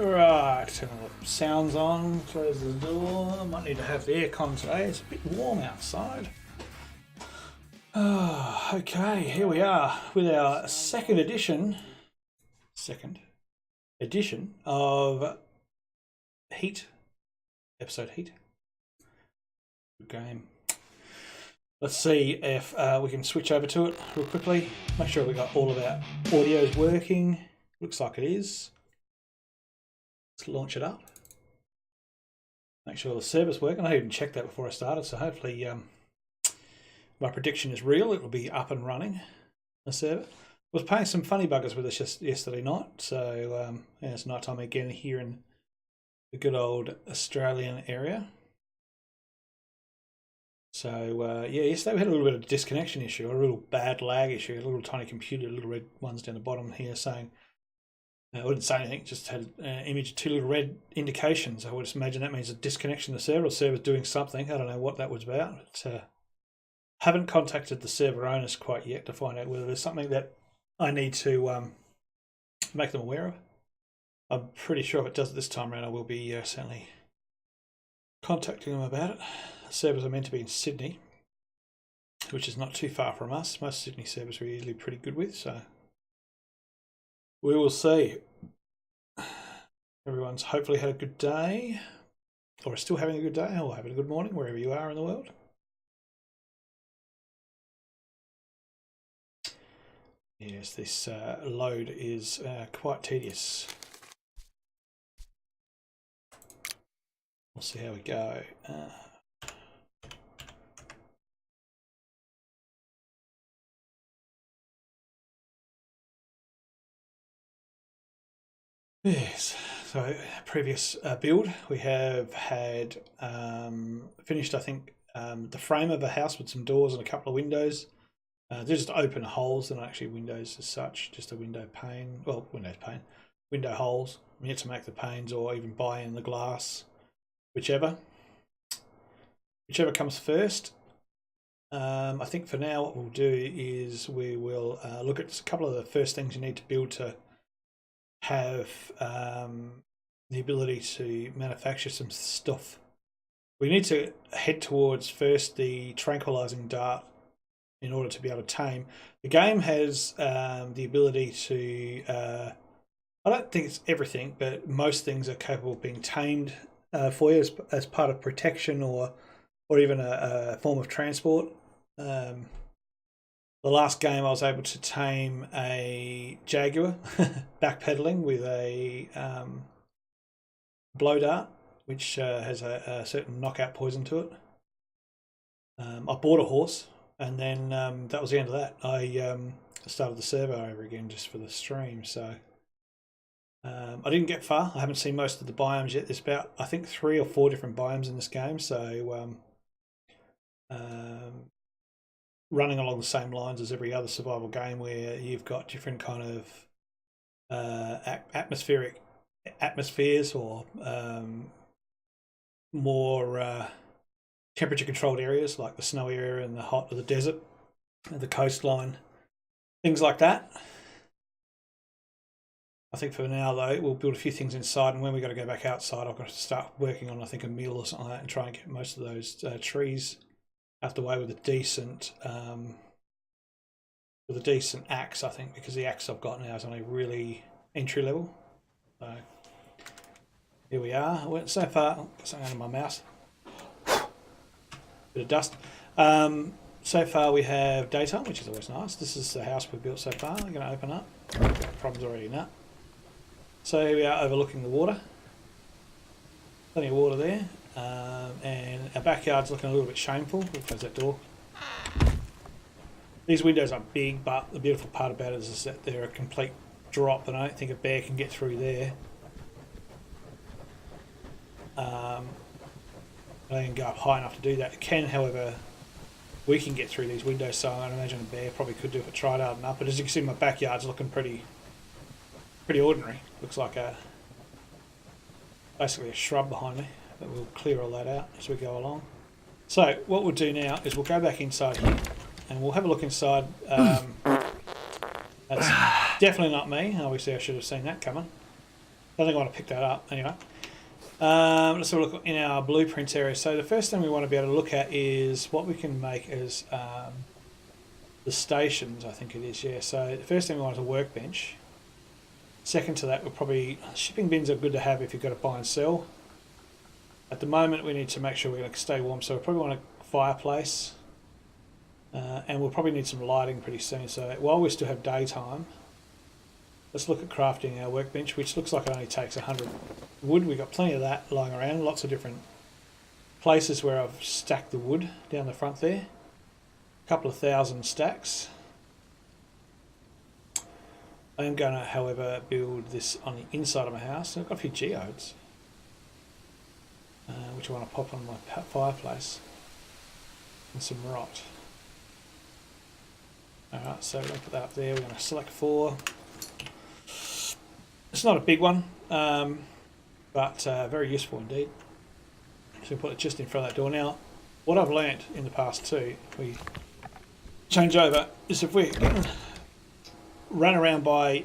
Right, sounds on, close the door. I might need to have the aircon today, it's a bit warm outside. Okay, here we are with our second edition of Heat, episode Heat. Good game. Let's see if we can switch over to it real quickly. Make sure we got all of our audios working. Looks like it is. Let's launch it up. Make sure the server's working. I even checked that before I started, so hopefully my prediction is real. It will be up and running, the server. I was playing some funny buggers with us just yesterday night, so yeah, it's night time again here in the good old Australian area. So yeah, yesterday we had a little bit of disconnection issue, a little bad lag issue, a little tiny computer, little red ones down the bottom here saying, I wouldn't say anything, just had an image of two little red indications. I would just imagine that means a disconnection to the server, or the server's doing something. I don't know what that was about. But, haven't contacted the server owners quite yet to find out whether there's something that I need to make them aware of. I'm pretty sure if it does it this time around, I will be certainly contacting them about it. The servers are meant to be in Sydney, which is not too far from us. Most Sydney servers we're usually pretty good with, so we will see. Everyone's hopefully had a good day, or is still having a good day, or having a good morning, wherever you are in the world. Yes, this load is quite tedious. We'll see how we go. Yes, so previous build we have had finished, I think, the frame of a house with some doors and a couple of windows. They're just open holes, they're not actually windows as such, just a window pane, well, window holes. We had to make the panes or even buy in the glass, whichever comes first. I think for now what we'll do is we will look at a couple of the first things you need to build to have the ability to manufacture some stuff. We need to head towards first the tranquilizing dart in order to be able to tame. The game has the ability to, I don't think it's everything, but most things are capable of being tamed for you as part of protection or even a form of transport. The last game I was able to tame a jaguar backpedaling with a blow dart, which has a certain knockout poison to it. I bought a horse, and then that was the end of that. I started the server over again just for the stream, so I didn't get far. I haven't seen most of the biomes yet. There's about, I think, 3 or 4 different biomes in this game, so running along the same lines as every other survival game, where you've got different kind of atmospheres or more temperature controlled areas, like the snowy area and the hot or the desert and the coastline, things like that. I think for now though, we'll build a few things inside, and when we got to go back outside, I've got to start working on, I think, a mill or something like that, and try and get most of those trees out the way with a decent axe, I think, because the axe I've got now is only really entry level. So here we are. So far, got something under my mouse. Bit of dust. So far we have daytime, which is always nice. This is the house we've built so far. I'm going to open up. Problems already in that. So here we are overlooking the water. Plenty of water there. And our backyard's looking a little bit shameful. We'll close that door. These windows are big, but the beautiful part about it is that they're a complete drop, and I don't think a bear can get through there. I don't even go up high enough to do that. It can, however, we can get through these windows, so I imagine a bear probably could do if it tried hard enough. But as you can see, my backyard's looking pretty ordinary. Looks like basically a shrub behind me, but we'll clear all that out as we go along. So what we'll do now is we'll go back inside here and we'll have a look inside. That's definitely not me. Obviously I should have seen that coming. don't think I want to pick that up anyway. Let's have a look in our blueprints area. So the first thing we want to be able to look at is what we can make as the stations, I think it is, yeah. So the first thing we want is a workbench. Second to that, we're probably, shipping bins are good to have if you've got to buy and sell. At the moment, we need to make sure we're going to stay warm, so we probably want a fireplace. And we'll probably need some lighting pretty soon. So while we still have daytime, let's look at crafting our workbench, which looks like it only takes 100 wood. We've got plenty of that lying around, lots of different places where I've stacked the wood down the front there. A couple of thousand stacks. I am going to, however, build this on the inside of my house. I've got a few geodes, which I want to pop on my fireplace, and some rot. Alright, so we're going to put that up there. We're going to select 4. It's not a big one, but very useful indeed. So we put it just in front of that door. Now, what I've learnt in the past too, if we change over, is if we run around by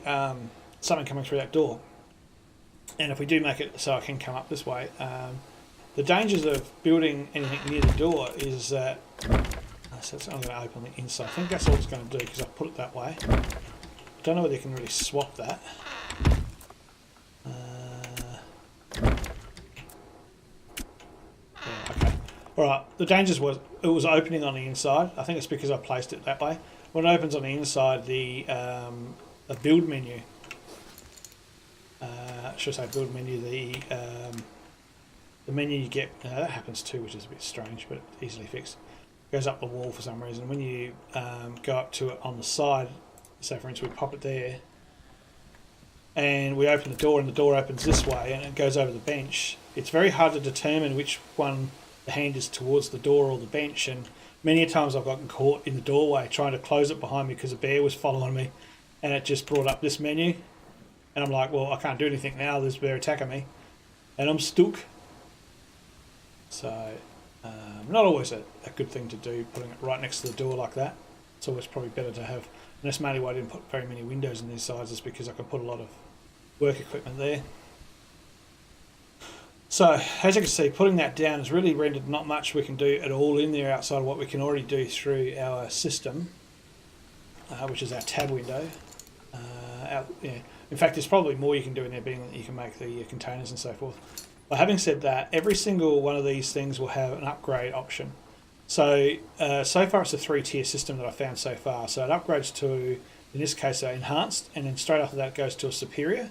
something coming through that door, and if we do make it so I can come up this way, the dangers of building anything near the door is that, so I'm going to open the inside. I think that's all it's going to do because I've put it that way. I don't know whether you can really swap that. Yeah, okay. Alright, the dangers was it was opening on the inside. I think it's because I placed it that way. When it opens on the inside, the build menu, should I say build menu, the menu you get, that happens too, which is a bit strange, but easily fixed. Goes up the wall for some reason. When you go up to it on the side, so for instance we pop it there, and we open the door and the door opens this way and it goes over the bench, it's very hard to determine which one the hand is towards the door or the bench, and many a times I've gotten caught in the doorway trying to close it behind me because a bear was following me, and it just brought up this menu, and I'm like, well, I can't do anything now, there's a bear attacking me, and I'm stuck. So not always a good thing to do, putting it right next to the door like that. It's always probably better to have, and that's mainly why I didn't put very many windows in these sides, is because I could put a lot of work equipment there. So as you can see, putting that down has really rendered not much we can do at all in there outside of what we can already do through our system, which is our tab window. Yeah. In fact, there's probably more you can do in there, being that you can make the containers and so forth. But having said that, every single one of these things will have an upgrade option. So so far it's a 3-tier system that I found so far. So it upgrades to, in this case, enhanced, and then straight after that it goes to a superior.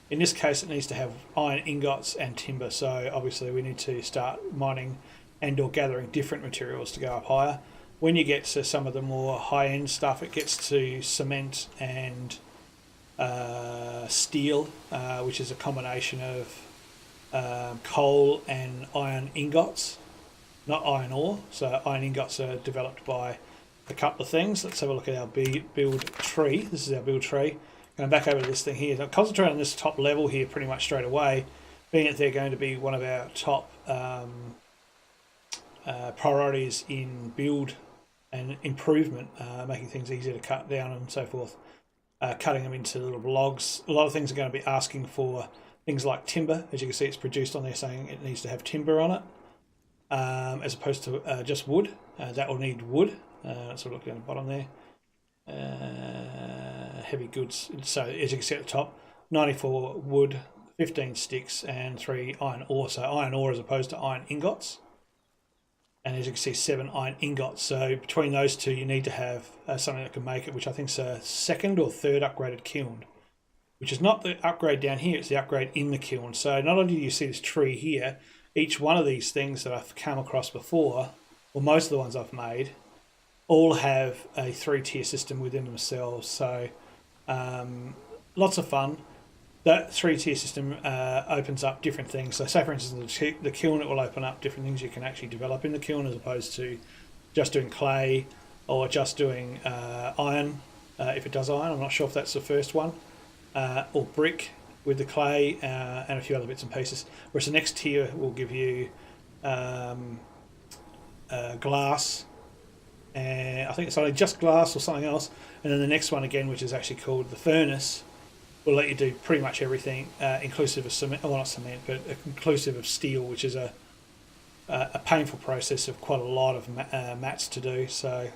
In this case, it needs to have iron ingots and timber. So obviously we need to start mining and or gathering different materials to go up higher. When you get to some of the more high-end stuff, it gets to cement and steel, which is a combination of coal and iron ingots, not iron ore. So iron ingots are developed by a couple of things. Let's have a look at our build tree. This is our build tree. Going back over to this thing here. I'll concentrate on this top level here pretty much straight away, being that they're going to be one of our top priorities in build and improvement, making things easier to cut down and so forth, cutting them into little logs. A lot of things are going to be asking for things like timber. As you can see, it's produced on there saying it needs to have timber on it, as opposed to just wood. That will need wood. So look down the bottom there. Heavy goods. So as you can see at the top, 94 wood, 15 sticks, and 3 iron ore. So iron ore as opposed to iron ingots. And as you can see, 7 iron ingots. So between those two, you need to have something that can make it, which I think is a 2nd or 3rd upgraded kiln, which is not the upgrade down here, it's the upgrade in the kiln. So not only do you see this tree here, each one of these things that I've come across before, or most of the ones I've made, all have a 3-tier system within themselves. So lots of fun. That 3-tier system opens up different things. So say for instance the kiln, it will open up different things you can actually develop in the kiln, as opposed to just doing clay or just doing iron, if it does iron. I'm not sure if that's the first one. Or brick with the clay, and a few other bits and pieces. Whereas the next tier will give you glass, and I think it's either just glass or something else. And then the next one again, which is actually called the furnace, will let you do pretty much everything, inclusive of cement. Well, not cement, but inclusive of steel, which is a painful process of quite a lot of mats to do. So,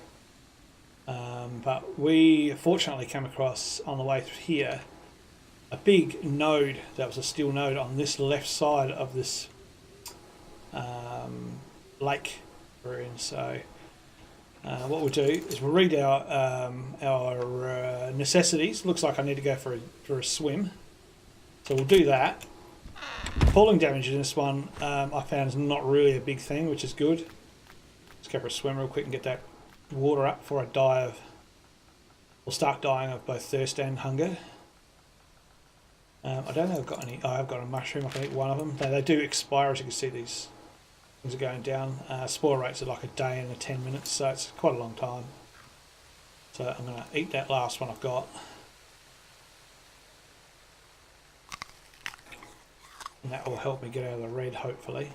but we fortunately came across on the way through here a big node that was a steel node on this left side of this lake we're in. So what we'll do is we'll read our necessities. Looks like I need to go for a swim, so we'll do that. Falling damage in this one I found is not really a big thing, which is good. Let's go for a swim real quick and get that water up before I die of, or start dying of both thirst and hunger. I don't think I've got any. I've got a mushroom. I can eat one of them. They do expire, as you can see. These things are going down. Spore rates are like a day and 10 minutes, so it's quite a long time. So I'm going to eat that last one I've got. And that will help me get out of the red, hopefully.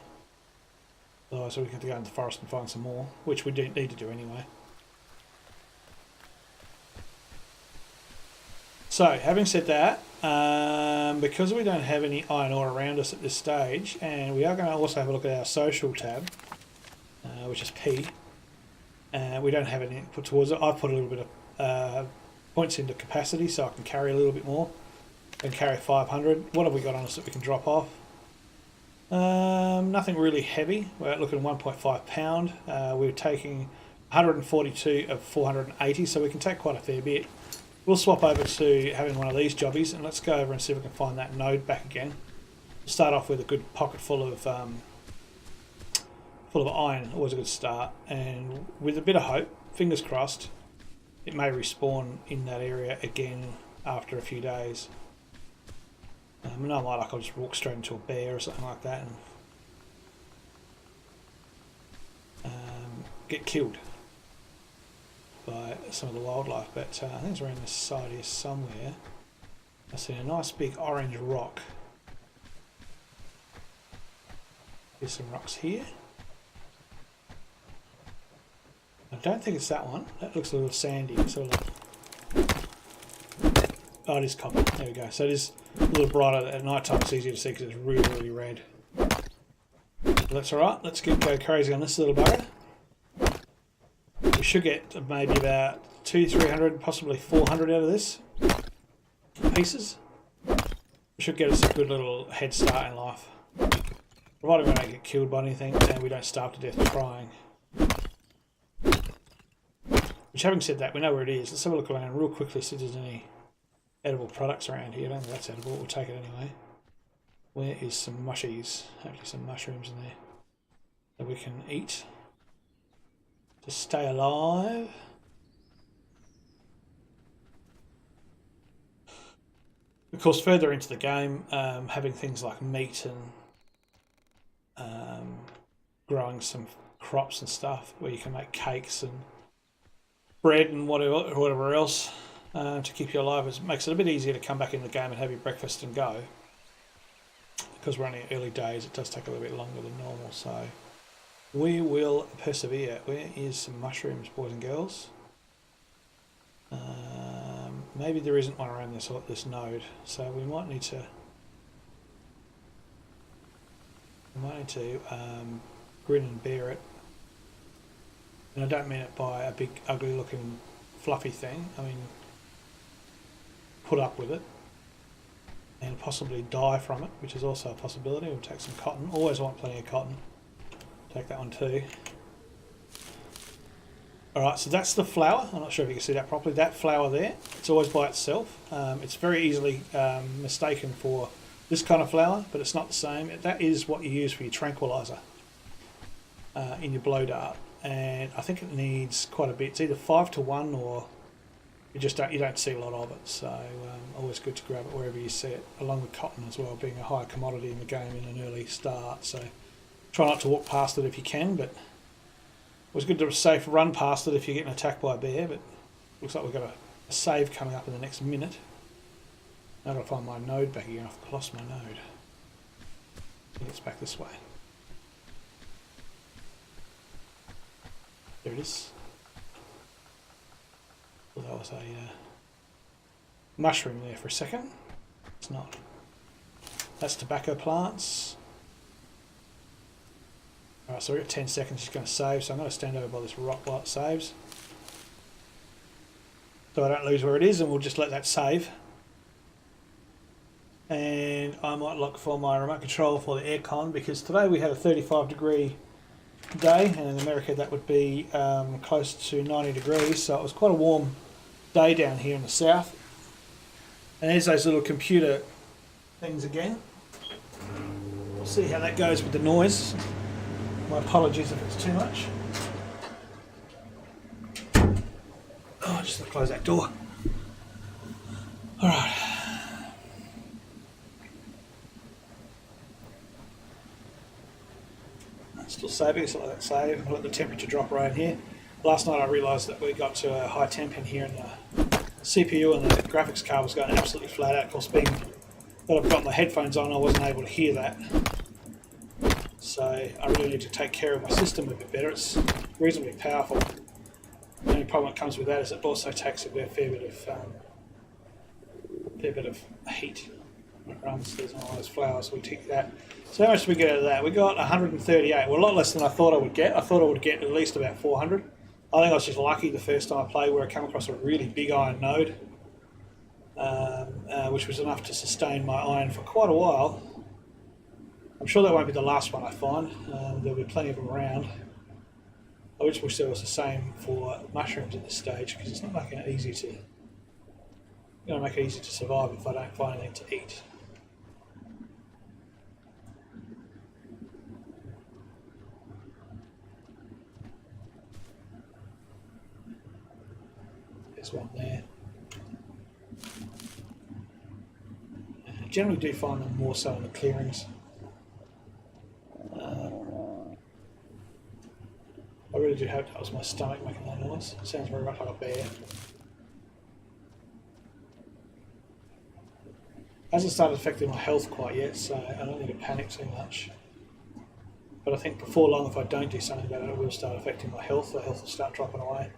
Otherwise we have to go into the forest and find some more, which we do need to do anyway. So, having said that, because we don't have any iron ore around us at this stage, and we are going to also have a look at our social tab, which is P, we don't have any put towards it. I've put a little bit of points into capacity so I can carry a little bit more. I can carry 500. What have we got on us that we can drop off? Nothing really heavy. We're looking at 1.5 pound. We're taking 142 of 480, so we can take quite a fair bit. We'll swap over to having one of these jobbies, and let's go over and see if we can find that node back again. We'll start off with a good pocket full of iron, always a good start, and with a bit of hope, fingers crossed, it may respawn in that area again after a few days. And I might, I'll just walk straight into a bear or something like that and get killed by some of the wildlife. But I think it's around this side here somewhere. I see a nice big orange rock. There's some rocks here. I don't think it's that one. That looks a little sandy. Sort of like, oh, it is copper. There we go. So it is a little brighter at night time. It's easier to see because it's really, really red. But that's alright. Let's go crazy on this little bugger. We should get maybe about 200-300, possibly 400 out of this pieces. We should get us a good little head start in life, provided we don't get killed by anything and we don't starve to death trying. Which, having said that, we know where it is. Let's have a look around real quickly, see if there's any edible products around here. I don't think that's edible. We'll take it anyway. Where is some mushies? Hopefully some mushrooms in there that we can eat to stay alive. Of course, further into the game, having things like meat and growing some crops and stuff where you can make cakes and bread and whatever else to keep you alive, it makes it a bit easier to come back in the game and have your breakfast and go. Because we're only early days, it does take a little bit longer than normal, so we will persevere. Where is some mushrooms, boys and girls? Maybe there isn't one around this node, so we might need to grin and bear it. And I don't mean it by a big, ugly looking fluffy thing. I mean, put up with it and possibly die from it, which is also a possibility. We'll take some cotton. Always want plenty of cotton. Take that one too. Alright, so that's the flower. I'm not sure if you can see that properly. That flower there, it's always by itself. It's very easily mistaken for this kind of flower, but it's not the same. That is what you use for your tranquilizer in your blow dart. And I think it needs quite a bit. It's either 5-to-1 or you don't see a lot of it. So always good to grab it wherever you see it, along with cotton as well, being a high commodity in the game in an early start. So try not to walk past it if you can, but it was good to safe run past it if you're getting attacked by a bear. But looks like we've got a save coming up in the next minute. Now I've got to find my node back again. I've lost my node. I think it's back this way. There it is. Well, that was a mushroom there for a second. It's not. That's tobacco plants. Alright, so we've got 10 seconds, it's going to save, so I'm going to stand over by this rock while it saves. So I don't lose where it is, and we'll just let that save. And I might look for my remote control for the aircon, because today we had a 35-degree day, and in America that would be close to 90 degrees, so it was quite a warm day down here in the south. And there's those little computer things again. We'll see how that goes with the noise. My apologies if it's too much. Oh, just to close that door. Alright. Still saving, so let that save. I'll let the temperature drop around here. Last night I realised that we got to a high temp in here, and the CPU and the graphics card was going absolutely flat out. Of course, being that I've got my headphones on, I wasn't able to hear that. So I really need to take care of my system a bit better. It's reasonably powerful. The only problem that comes with that is it also takes a fair bit of heat. It runs, there's all those flowers, we tick that. So how much did we get out of that? We got 138, well, a lot less than I thought I would get. I thought I would get at least about 400. I think I was just lucky the first time I played where I came across a really big iron node, which was enough to sustain my iron for quite a while. I'm sure that won't be the last one I find. There'll be plenty of them around. I just wish there was the same for mushrooms at this stage, because it's not making it easy to, make it easy to survive if I don't find anything to eat. There's one there. I generally do find them more so in the clearings. I really do hope that was my stomach making that noise. It sounds very much like a bear. Hasn't started affecting my health quite yet, so I don't need to panic too much. But I think before long, if I don't do something about it, it will start affecting my health. The health will start dropping away.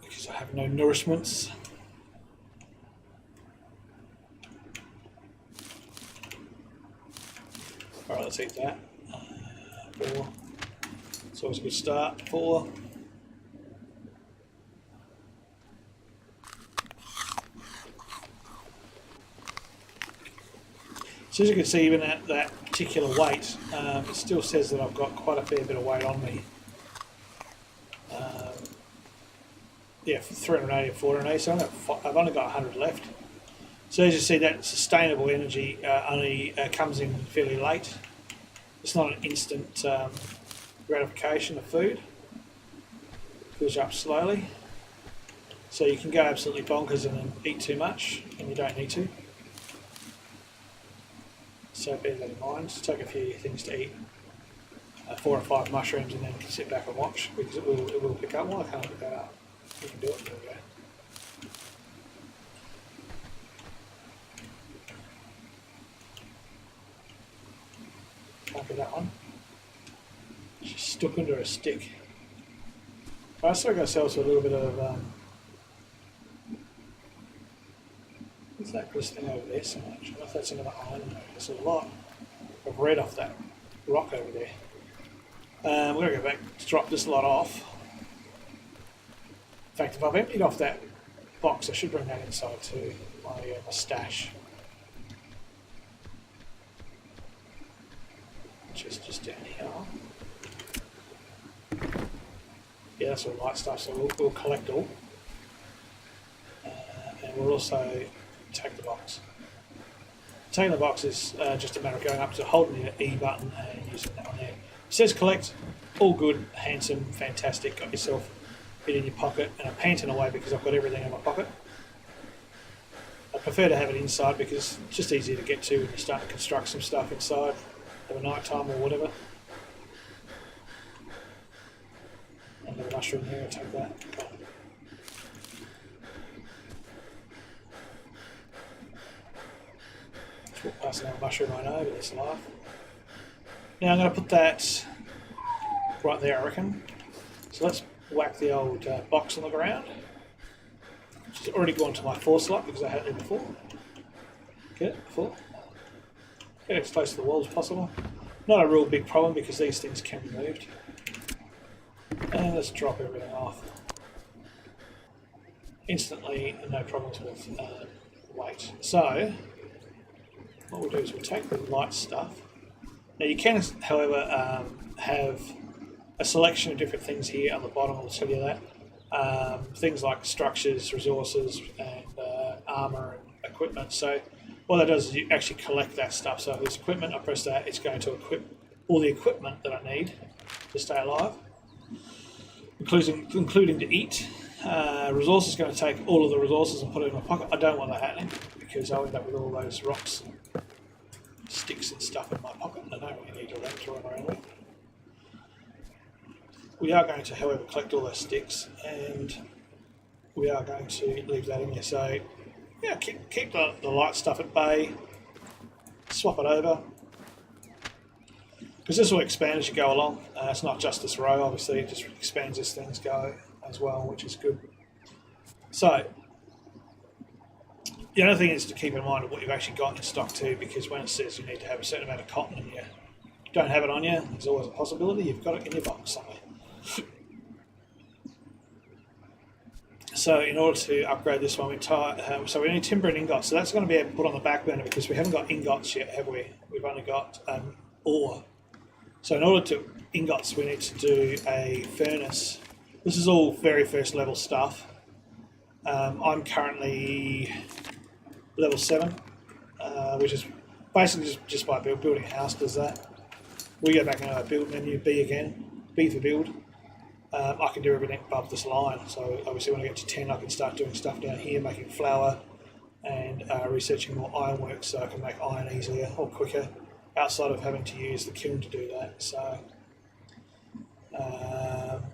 Because I have no nourishments. Alright, let's eat that. 4. It's always a good start. 4. So as you can see, even at that particular weight, it still says that I've got quite a fair bit of weight on me. Yeah, 380 or 480, so I've only got 100 left. So as you see, that sustainable energy only comes in fairly late. It's not an instant gratification of food. It fills you up slowly. So you can go absolutely bonkers and then eat too much, and you don't need to. So bear that in mind. Just take a few things to eat, 4 or 5 mushrooms, and then you can sit back and watch, because it will pick up. Well, I can't pick that up. You can do it. There we go. Can't be that one. She's stuck under a stick. I still got ourselves a little bit of what's that Chris thing over there so much? I don't know if that's another island. There's a lot of red off that rock over there. We're going to go back to drop this lot off. In fact, if I've emptied off that box, I should bring that inside too, my stash. Which is just down here. Yeah, that's all light stuff, so we'll collect all. And we'll also take the box. Taking the box is just a matter of going up to holding the E button and using that one there. It says collect, all good, handsome, fantastic, got yourself it in your pocket, and I'm panting away because I've got everything in my pocket. I prefer to have it inside because it's just easier to get to when you start to construct some stuff inside of a night time or whatever. Another mushroom there, I'll take that. Walk past another mushroom I know, but it's life. Now I'm going to put that right there, I reckon. So let's whack the old box on the ground, which is it's already gone to my 4 slot because I had it there before. Get it? 4. Get it as close to the wall as possible. Not a real big problem because these things can be moved. And let's drop everything off. Instantly, no problems with weight. So, what we'll do is we'll take the light stuff. Now you can, however, have a selection of different things here on the bottom, I'll tell you that. Things like structures, resources, and armour and equipment. So what that does is you actually collect that stuff. So if there's equipment, I press that, it's going to equip all the equipment that I need to stay alive, including to eat. Resources is going to take all of the resources and put it in my pocket. I don't want that happening because I'll end up with all those rocks and sticks and stuff in my pocket, and I don't really need to run around with. We are going to, however, collect all those sticks, and we are going to leave that in there. So, yeah, keep the light stuff at bay, swap it over, because this will expand as you go along. It's not just this row, obviously, it just expands as things go as well, which is good. So, the other thing is to keep in mind of what you've actually got in stock too, because when it says you need to have a certain amount of cotton and you don't have it on you, there's always a possibility you've got it in your box somewhere. So in order to upgrade this one, so we need timber and ingots. So that's going to be put on the back burner because we haven't got ingots yet, have we? We've only got ore. So in order to ingots, we need to do a furnace. This is all very first level stuff. I'm currently level 7, which is basically just by building a house does that. We go back into our build menu, B again, B for build. I can do everything above this line, so obviously when I get to 10 I can start doing stuff down here, making flour and researching more ironwork so I can make iron easier or quicker outside of having to use the kiln to do that. So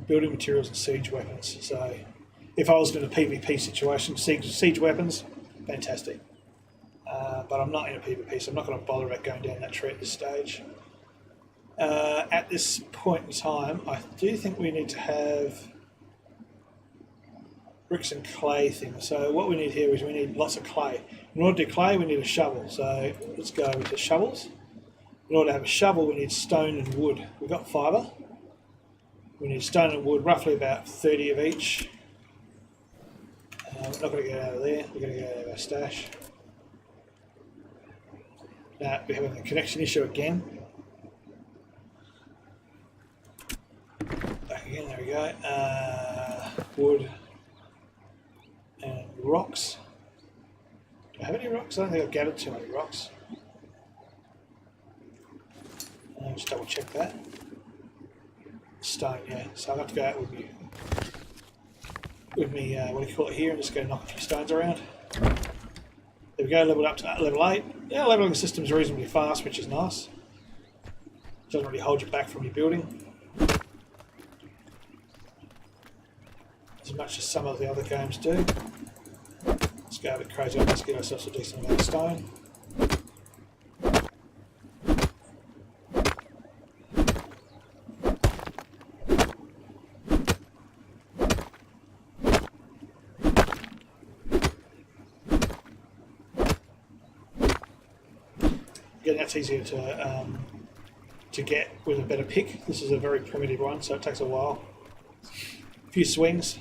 building materials and siege weapons. So if I was in a PvP situation, siege weapons, fantastic. But I'm not in a PvP, so I'm not going to bother about going down that tree at this stage. At this point in time, I do think we need to have bricks and clay things. So what we need here is we need lots of clay. In order to do clay, we need a shovel. So let's go with the shovels. In order to have a shovel, we need stone and wood. We've got fibre. We need stone and wood, roughly about 30 of each. We're not going to get out of there. We're going to get out of our stash. Now we're having a connection issue again. Back again, there we go. Wood and rocks. Do I have any rocks? I don't think I've gathered too many rocks. Just double check that. Stone, yeah. So I'll have to go out with me, what do you call it here, and just go knock a few stones around. There we go, leveled up to level 8. Yeah, leveling the system's reasonably fast, which is nice. Doesn't really hold you back from your building as much as some of the other games do. Let's go a bit crazy on this, get ourselves a decent amount of stone. Again, that's easier to get with a better pick. This is a very primitive one, so it takes a while. A few swings.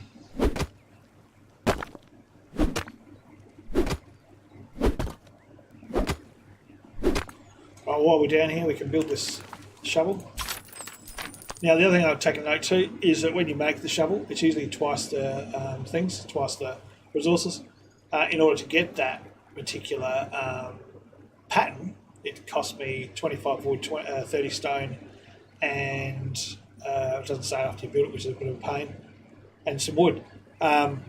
While we're down here, we can build this shovel. Now, the other thing I've taken note to is that when you make the shovel, it's usually twice the twice the resources. In order to get that particular pattern, it cost me 25 wood, 30 stone, and it doesn't say after you build it, which is a bit of a pain, and some wood. Of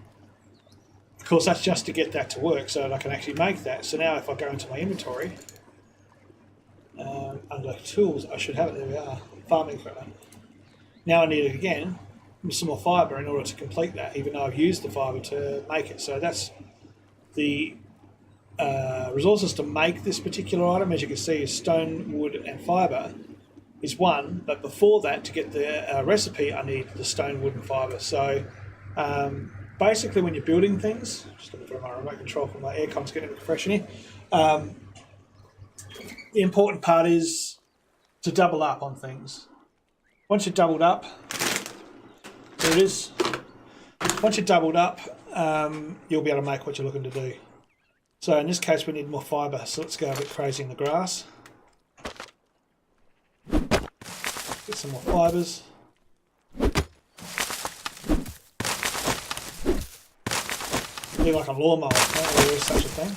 course, that's just to get that to work so that I can actually make that. So now if I go into my inventory, under tools, I should have it, there we are, farming equipment. Now I need it again, some more fibre in order to complete that, even though I've used the fibre to make it. So that's the resources to make this particular item. As you can see, is stone, wood and fibre is one, but before that, to get the recipe, I need the stone, wood and fibre. So basically when you're building things, just looking for my remote control for my aircon's getting a bit fresh in here. The important part is to double up on things. Once you're doubled up, there it is. Once you're doubled up, you'll be able to make what you're looking to do. So in this case, we need more fibre, so let's go a bit crazy in the grass. Get some more fibres. Be like a lawnmower, there is such a thing.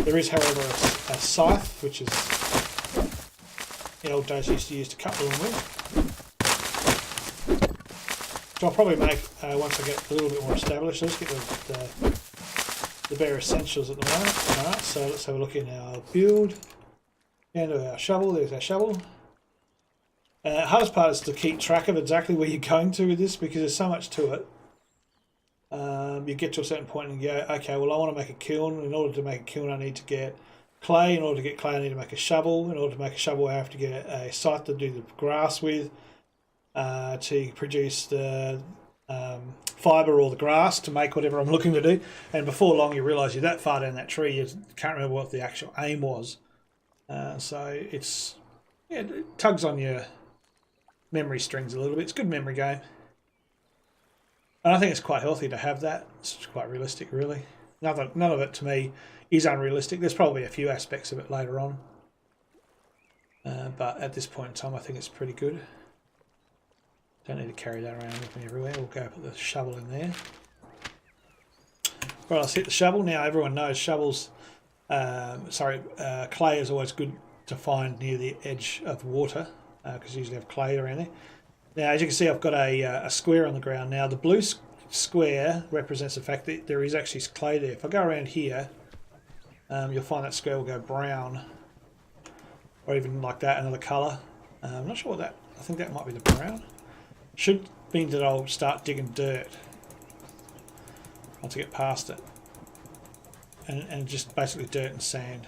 There is, however, a scythe, which is the old days used to use to cut the lawn with. So I'll probably make once I get a little bit more established. Let's get the bare essentials at the moment. Alright, so let's have a look in our build. Into our shovel, there's our shovel. Hardest part is to keep track of exactly where you're going to with this because there's so much to it. You get to a certain point and you go, okay, well I want to make a kiln. In order to make a kiln I need to get clay. In order to get clay I need to make a shovel. In order to make a shovel I have to get a scythe to do the grass with. To produce the fibre or the grass to make whatever I'm looking to do. And before long you realise you're that far down that tree you can't remember what the actual aim was. So it tugs on your memory strings a little bit. It's a good memory game. And I think it's quite healthy to have that. It's quite realistic, really. None of it, to me, is unrealistic. There's probably a few aspects of it later on. But at this point in time, I think it's pretty good. Don't need to carry that around with me everywhere. We'll go put the shovel in there. Right, let's hit the shovel. Now, everyone knows shovels... clay is always good to find near the edge of water because you usually have clay around there. Now, as you can see, I've got a square on the ground. Now, the blue square represents the fact that there is actually clay there. If I go around here, you'll find that square will go brown, or even like that, another colour. I'm not sure what that. I think that might be the brown. Should mean that I'll start digging dirt once I get past it, and just basically dirt and sand.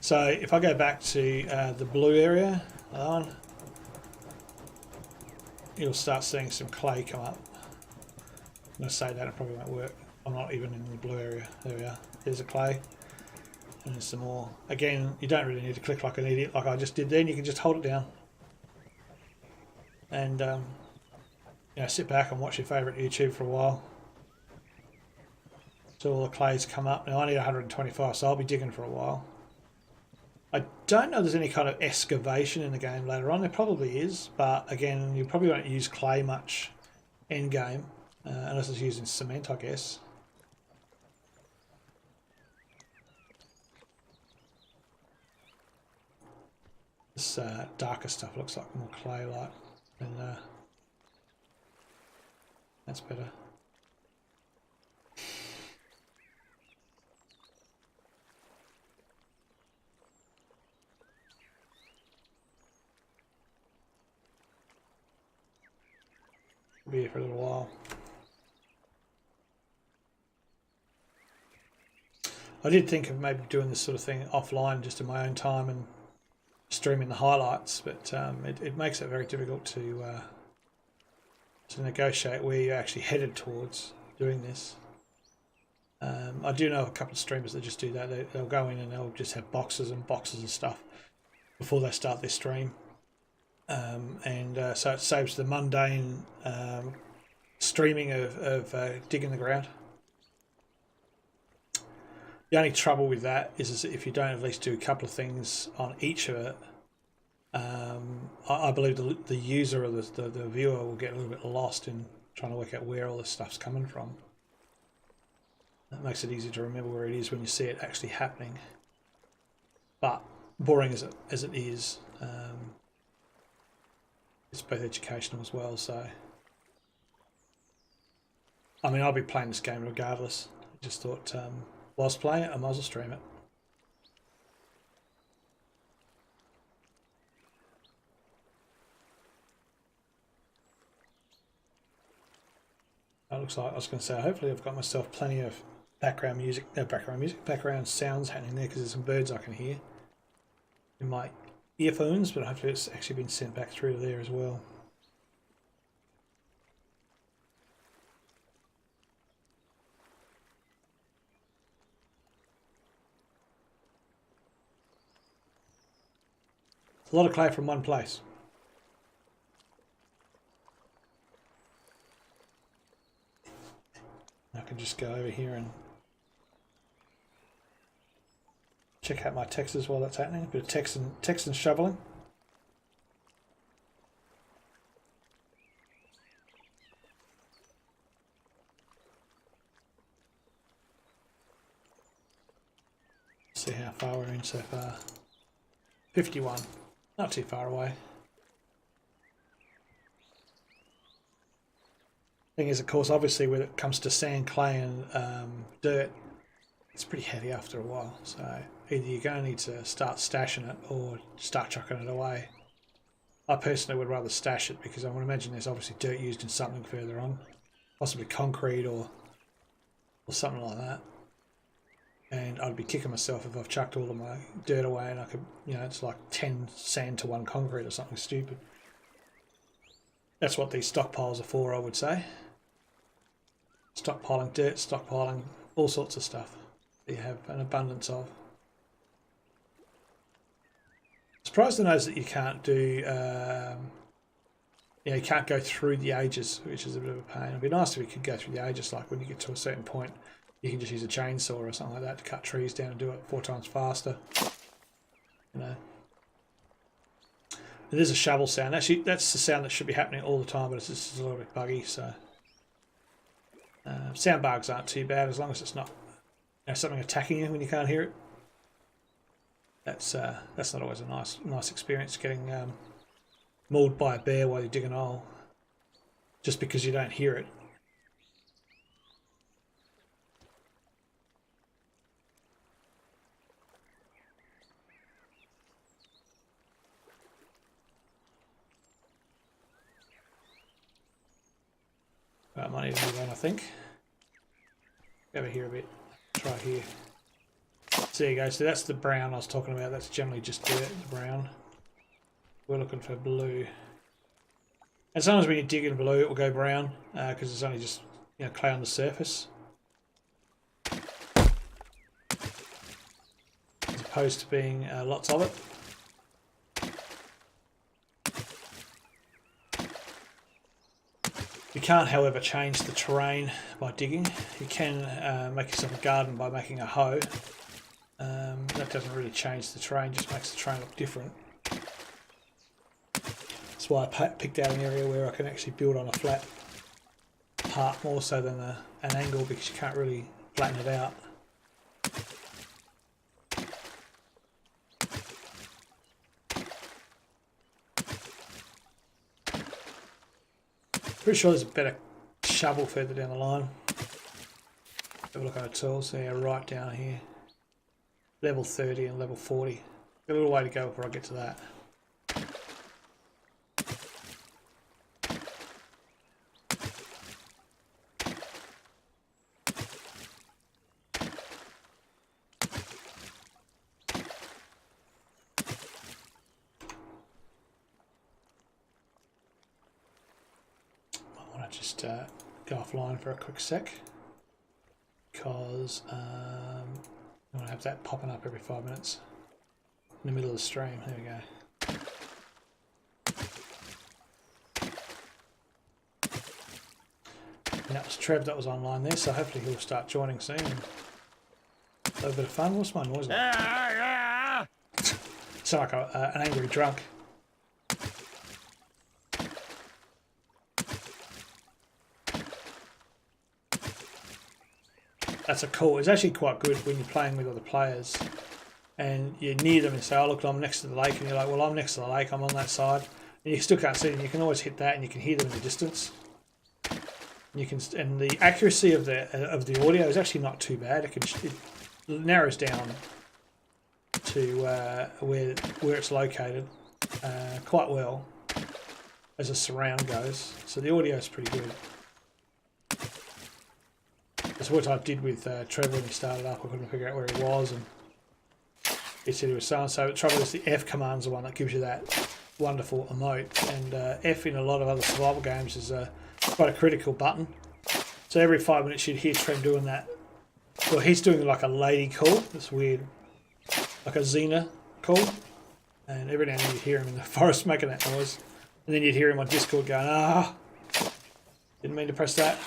So if I go back to the blue area, you'll start seeing some clay come up. I'm going to say that it probably won't work. I'm not even in the blue area. There we are. There's a clay. And there's some more. Again, you don't really need to click like an idiot like I just did then. You can just hold it down. And sit back and watch your favourite YouTube for a while. So all the clays come up. Now I need 125, so I'll be digging for a while. I don't know if there's any kind of excavation in the game later on. There probably is, but again, you probably won't use clay much end game, unless it's using cement, I guess. This darker stuff looks like more clay-like, and that's better. Be here for a little while. I did think of maybe doing this sort of thing offline just in my own time and streaming the highlights, but it makes it very difficult to negotiate where you're actually headed towards doing this. I do know a couple of streamers that just do that. They'll go in and they'll just have boxes and boxes of stuff before they start their stream. So it saves the mundane streaming of digging the ground. The only trouble with that is if you don't at least do a couple of things on each of it, I believe the user or the viewer will get a little bit lost in trying to work out where all this stuff's coming from. That makes it easy to remember where it is when you see it actually happening. But boring as it is, it's both educational as well. So, I mean, I'll be playing this game regardless. I just thought, whilst playing it, I might as well stream it. It looks like I was going to say, hopefully I've got myself plenty of background sounds happening there because there's some birds I can hear in my earphones, but hopefully it's actually been sent back through to there as well. A lot of clay from one place. I can just go over here and check out my textures while that's happening. A bit of text and shoveling. See how far we're in so far. 51, not too far away. Thing is, of course, obviously when it comes to sand, clay and dirt, it's pretty heavy after a while. So either you're going to need to start stashing it or start chucking it away. I personally would rather stash it because I would imagine there's obviously dirt used in something further on, possibly concrete or something like that. And I'd be kicking myself if I've chucked all of my dirt away and I could, you know, it's like 10 sand to 1 concrete or something stupid. That's what these stockpiles are for, I would say. Stockpiling dirt, stockpiling all sorts of stuff that you have an abundance of. Surprised to notice that you can't do, you can't go through the ages, which is a bit of a pain. It'd be nice if you could go through the ages, like when you get to a certain point, you can just use a chainsaw or something like that to cut trees down and do it 4 times faster. You know. There's a shovel sound. Actually, that's the sound that should be happening all the time, but it's just a little bit buggy. So, sound bugs aren't too bad as long as it's not, you know, something attacking you when you can't hear it. That's not always a nice experience, getting mauled by a bear while you're digging a hole, just because you don't hear it. I might need to move on, I think. Over here a bit. Try here. So there you go. So that's the brown I was talking about. That's generally just dirt, the brown. We're looking for blue. And sometimes when you dig in blue, it will go brown because it's only just, you know, clay on the surface, as opposed to being lots of it. You can't, however, change the terrain by digging. You can make yourself a garden by making a hoe. That doesn't really change the terrain, just makes the terrain look different. That's why I picked out an area where I can actually build on a flat part more so than an angle, because you can't really flatten it out. Pretty sure there's a better shovel further down the line. Have a look at our tools there, right down here. Level 30 and level 40. Got a little way to go before I get to that. Just go offline for a quick sec, because I want to have that popping up every 5 minutes in the middle of the stream. There we go. And that was Trev that was online there, so hopefully he'll start joining soon. And a little bit of fun. What's my noise like? It's like an angry drunk. That's it's actually quite good when you're playing with other players and you're near them and say, oh look, I'm next to the lake, and you're like, well, I'm next to the lake, I'm on that side, and you still can't see them. You can always hit that and you can hear them in the distance. And the accuracy of the audio is actually not too bad. It narrows down to where it's located quite well as a surround goes. So the audio is pretty good. That's what I did with Trevor when he started up. I couldn't figure out where he was, and he said he was so and so. The trouble is the F command's the one that gives you that wonderful emote, and F in a lot of other survival games is quite a critical button. So every 5 minutes you'd hear Trev doing that. Well, he's doing like a lady call. It's weird, like a Xena call. And every now and then you'd hear him in the forest making that noise. And then you'd hear him on Discord going, ah, didn't mean to press that.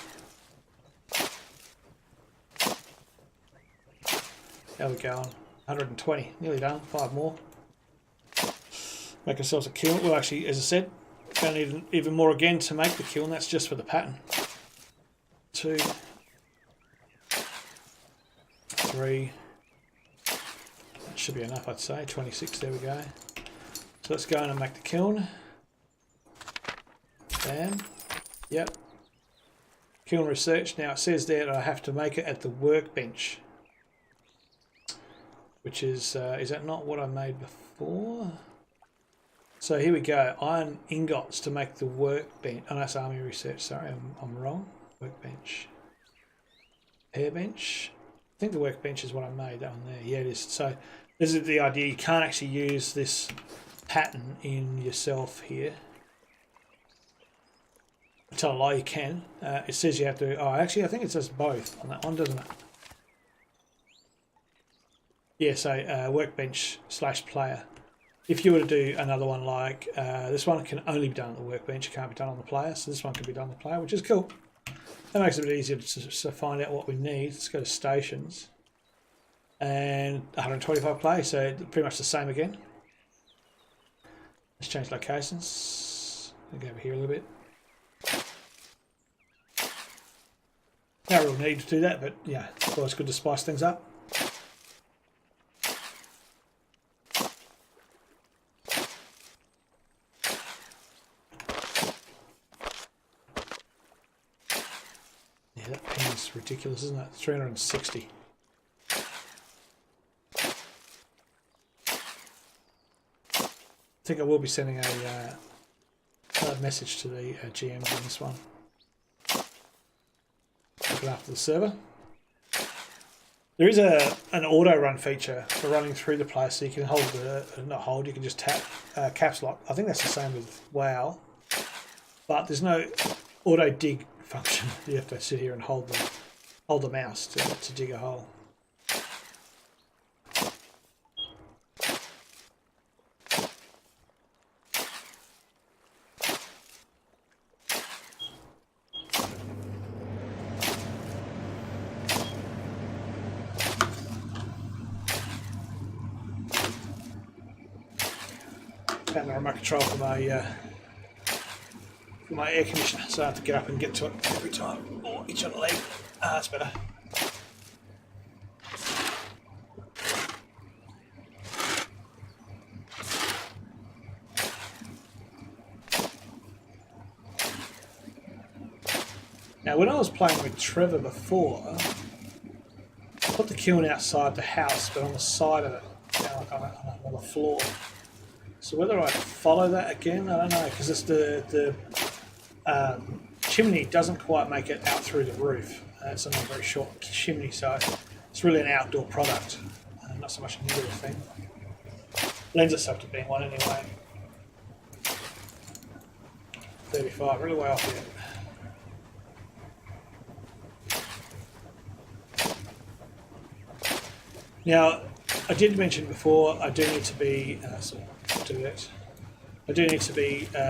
How we going? 120, nearly done, 5 more. Make ourselves a kiln. Well, actually, as I said, going to need even more again to make the kiln. That's just for the pattern. 2, 3. That should be enough, I'd say. 26, there we go. So let's go in and make the kiln. Bam. Yep. Kiln research. Now it says there that I have to make it at the workbench. Which is that not what I made before? So here we go. Iron ingots to make the workbench. Oh, that's army research. Sorry, I'm wrong. Workbench. Airbench. I think the workbench is what I made. That one there. Yeah, it is. So this is the idea. You can't actually use this pattern in yourself here. I tell a lie, you can. It says you have to. Oh, actually, I think it says both on that one, doesn't it? Yeah, so workbench / player. If you were to do another one like this one can only be done on the workbench, it can't be done on the player, so this one can be done on the player, which is cool. That makes it a bit easier to find out what we need. Let's go to stations. And 125 play, so pretty much the same again. Let's change locations. I'll go over here a little bit. No real need to do that, but yeah, it's always good to spice things up. Yeah, that pen's ridiculous, isn't it? 360. I think I will be sending a message to the GMs on this one. Looking after the server. There is an auto run feature for running through the place, so you can hold you can just tap caps lock. I think that's the same with WoW, but there's no auto dig function. You have to sit here and hold the mouse to dig a hole. Found the remote control for my air conditioner, so I have to get up and get to it every time. Oh, itch on the leg. Ah, that's better. Now, when I was playing with Trevor before, I put the kiln outside the house, but on the side of it, like on the floor. So whether I follow that again, I don't know, because it's the chimney doesn't quite make it out through the roof. It's only a very short chimney, so it's really an outdoor product, not so much an indoor thing. Lends itself to being one anyway. 35, really way off here. Now, I did mention before, I do need to be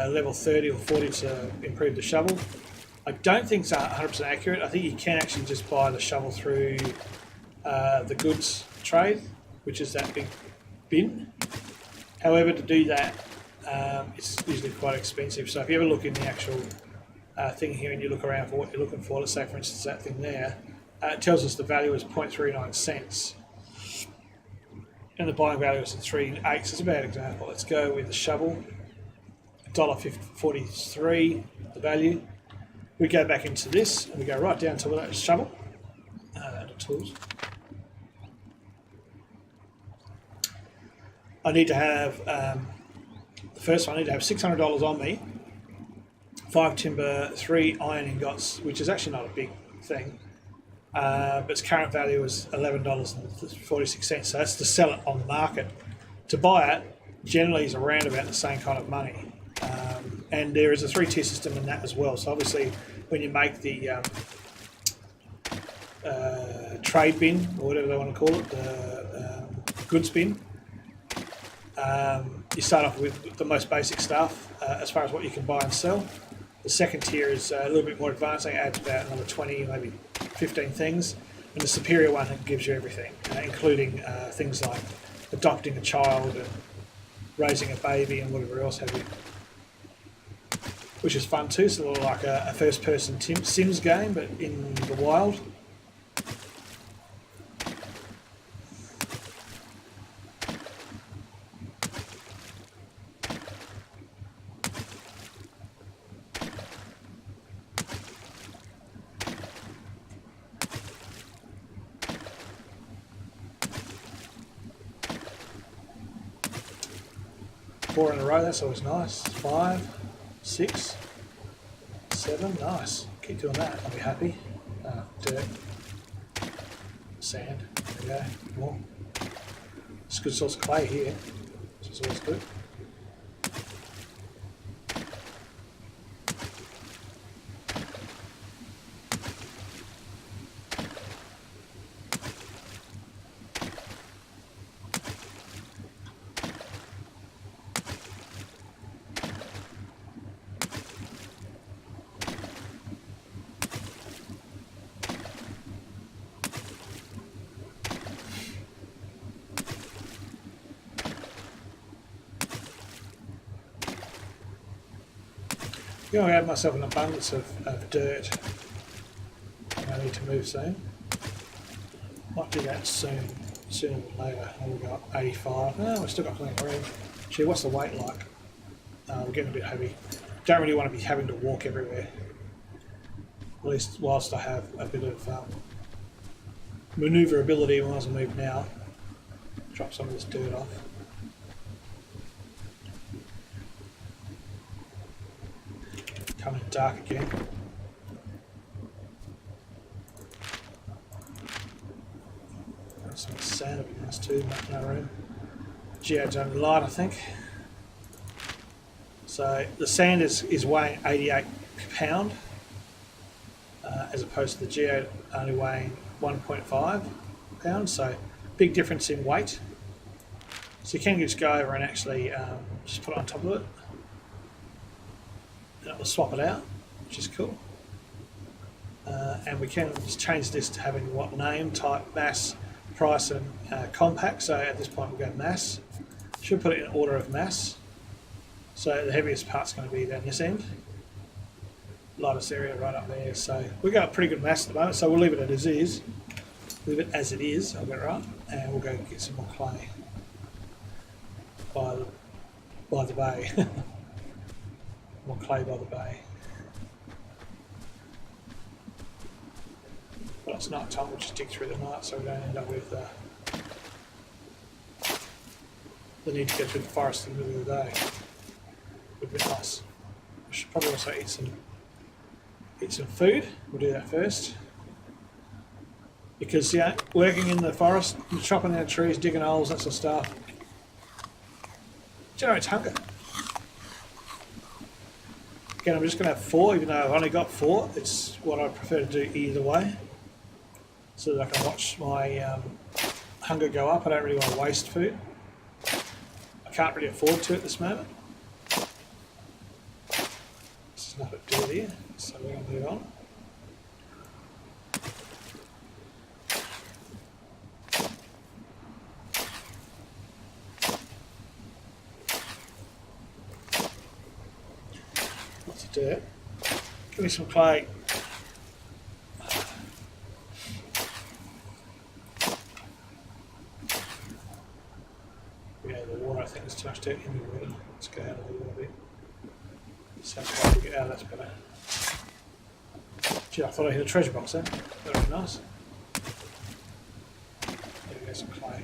level 30 or 40 to improve the shovel. I don't think it's 100% accurate. I think you can actually just buy the shovel through the goods trade, which is that big bin. However, to do that, it's usually quite expensive. So if you ever look in the actual thing here and you look around for what you're looking for, let's say for instance that thing there, it tells us the value is 0.39 cents. And the buying value is at 3.8, so it's a bad example. Let's go with the shovel, $1.43, the value. We go back into this, and we go right down to that shovel, the tools. I need to have, the first one, I need to have $600 on me, 5 timber, 3 iron ingots, which is actually not a big thing. But its current value is $11.46, so that's to sell it on the market. To buy it, generally is around about the same kind of money. And there is a 3-tier system in that as well. So obviously, when you make the trade bin, or whatever they want to call it, the goods bin, You start off with the most basic stuff as far as what you can buy and sell. The second tier is a little bit more advanced. It adds about another 20, maybe 15 things. And the superior one gives you everything, including things like adopting a child and raising a baby and whatever else have you. Which is fun too, so like a first-person Sims game, but in the wild. Four in a row, that's always nice. 5, 6, 7, nice. Keep doing that, I'll be happy. Dirt, sand, there we go, more. It's a good source of clay here, which is always good. I'm going to add myself an abundance of dirt. I need to move soon. Might do that soon or later. We've got 85. Oh, we've still got plenty of room. Gee, what's the weight like? We're getting a bit heavy. Don't really want to be having to walk everywhere. At least whilst I have a bit of manoeuvrability whilst I move now. Drop some of this dirt off. Coming dark again. Got some sand up in this too, no room. Geode's only light, I think. So the sand is weighing 88 pound, as opposed to the geode only weighing 1.5 pounds. So big difference in weight. So you can just go over and actually just put it on top of it. And it will swap it out, which is cool. And we can just change this to having what name, type, mass, price, and compact. So at this point we'll go mass. Should put it in order of mass. So the heaviest part's going to be down this end. Lightest area right up there. So we've got a pretty good mass at the moment, so we'll leave it as it is. Leave it as it is, I'll get it right. And we'll go get some more clay by the bay. More clay by the bay. Well, it's night time, we'll just dig through the night so we don't end up with the need to go through the forest in the middle of the day. Would be nice. We should probably also eat some food. We'll do that first. Because yeah, working in the forest, chopping down trees, digging holes, that sort of stuff, generates hunger. Again, I'm just going to have 4, even though I've only got 4. It's what I prefer to do either way, so that I can watch my hunger go up. I don't really want to waste food. I can't really afford to at this moment. This is not a deal here, so we're going to move on. Lots of dirt. Give me some clay. Yeah, the water, I think there's too much dirt in the water. Let's go out of the water a bit. Sounds like we get out, that's better. Gee, I thought I hit a treasure box there. Very nice. There we go, some clay.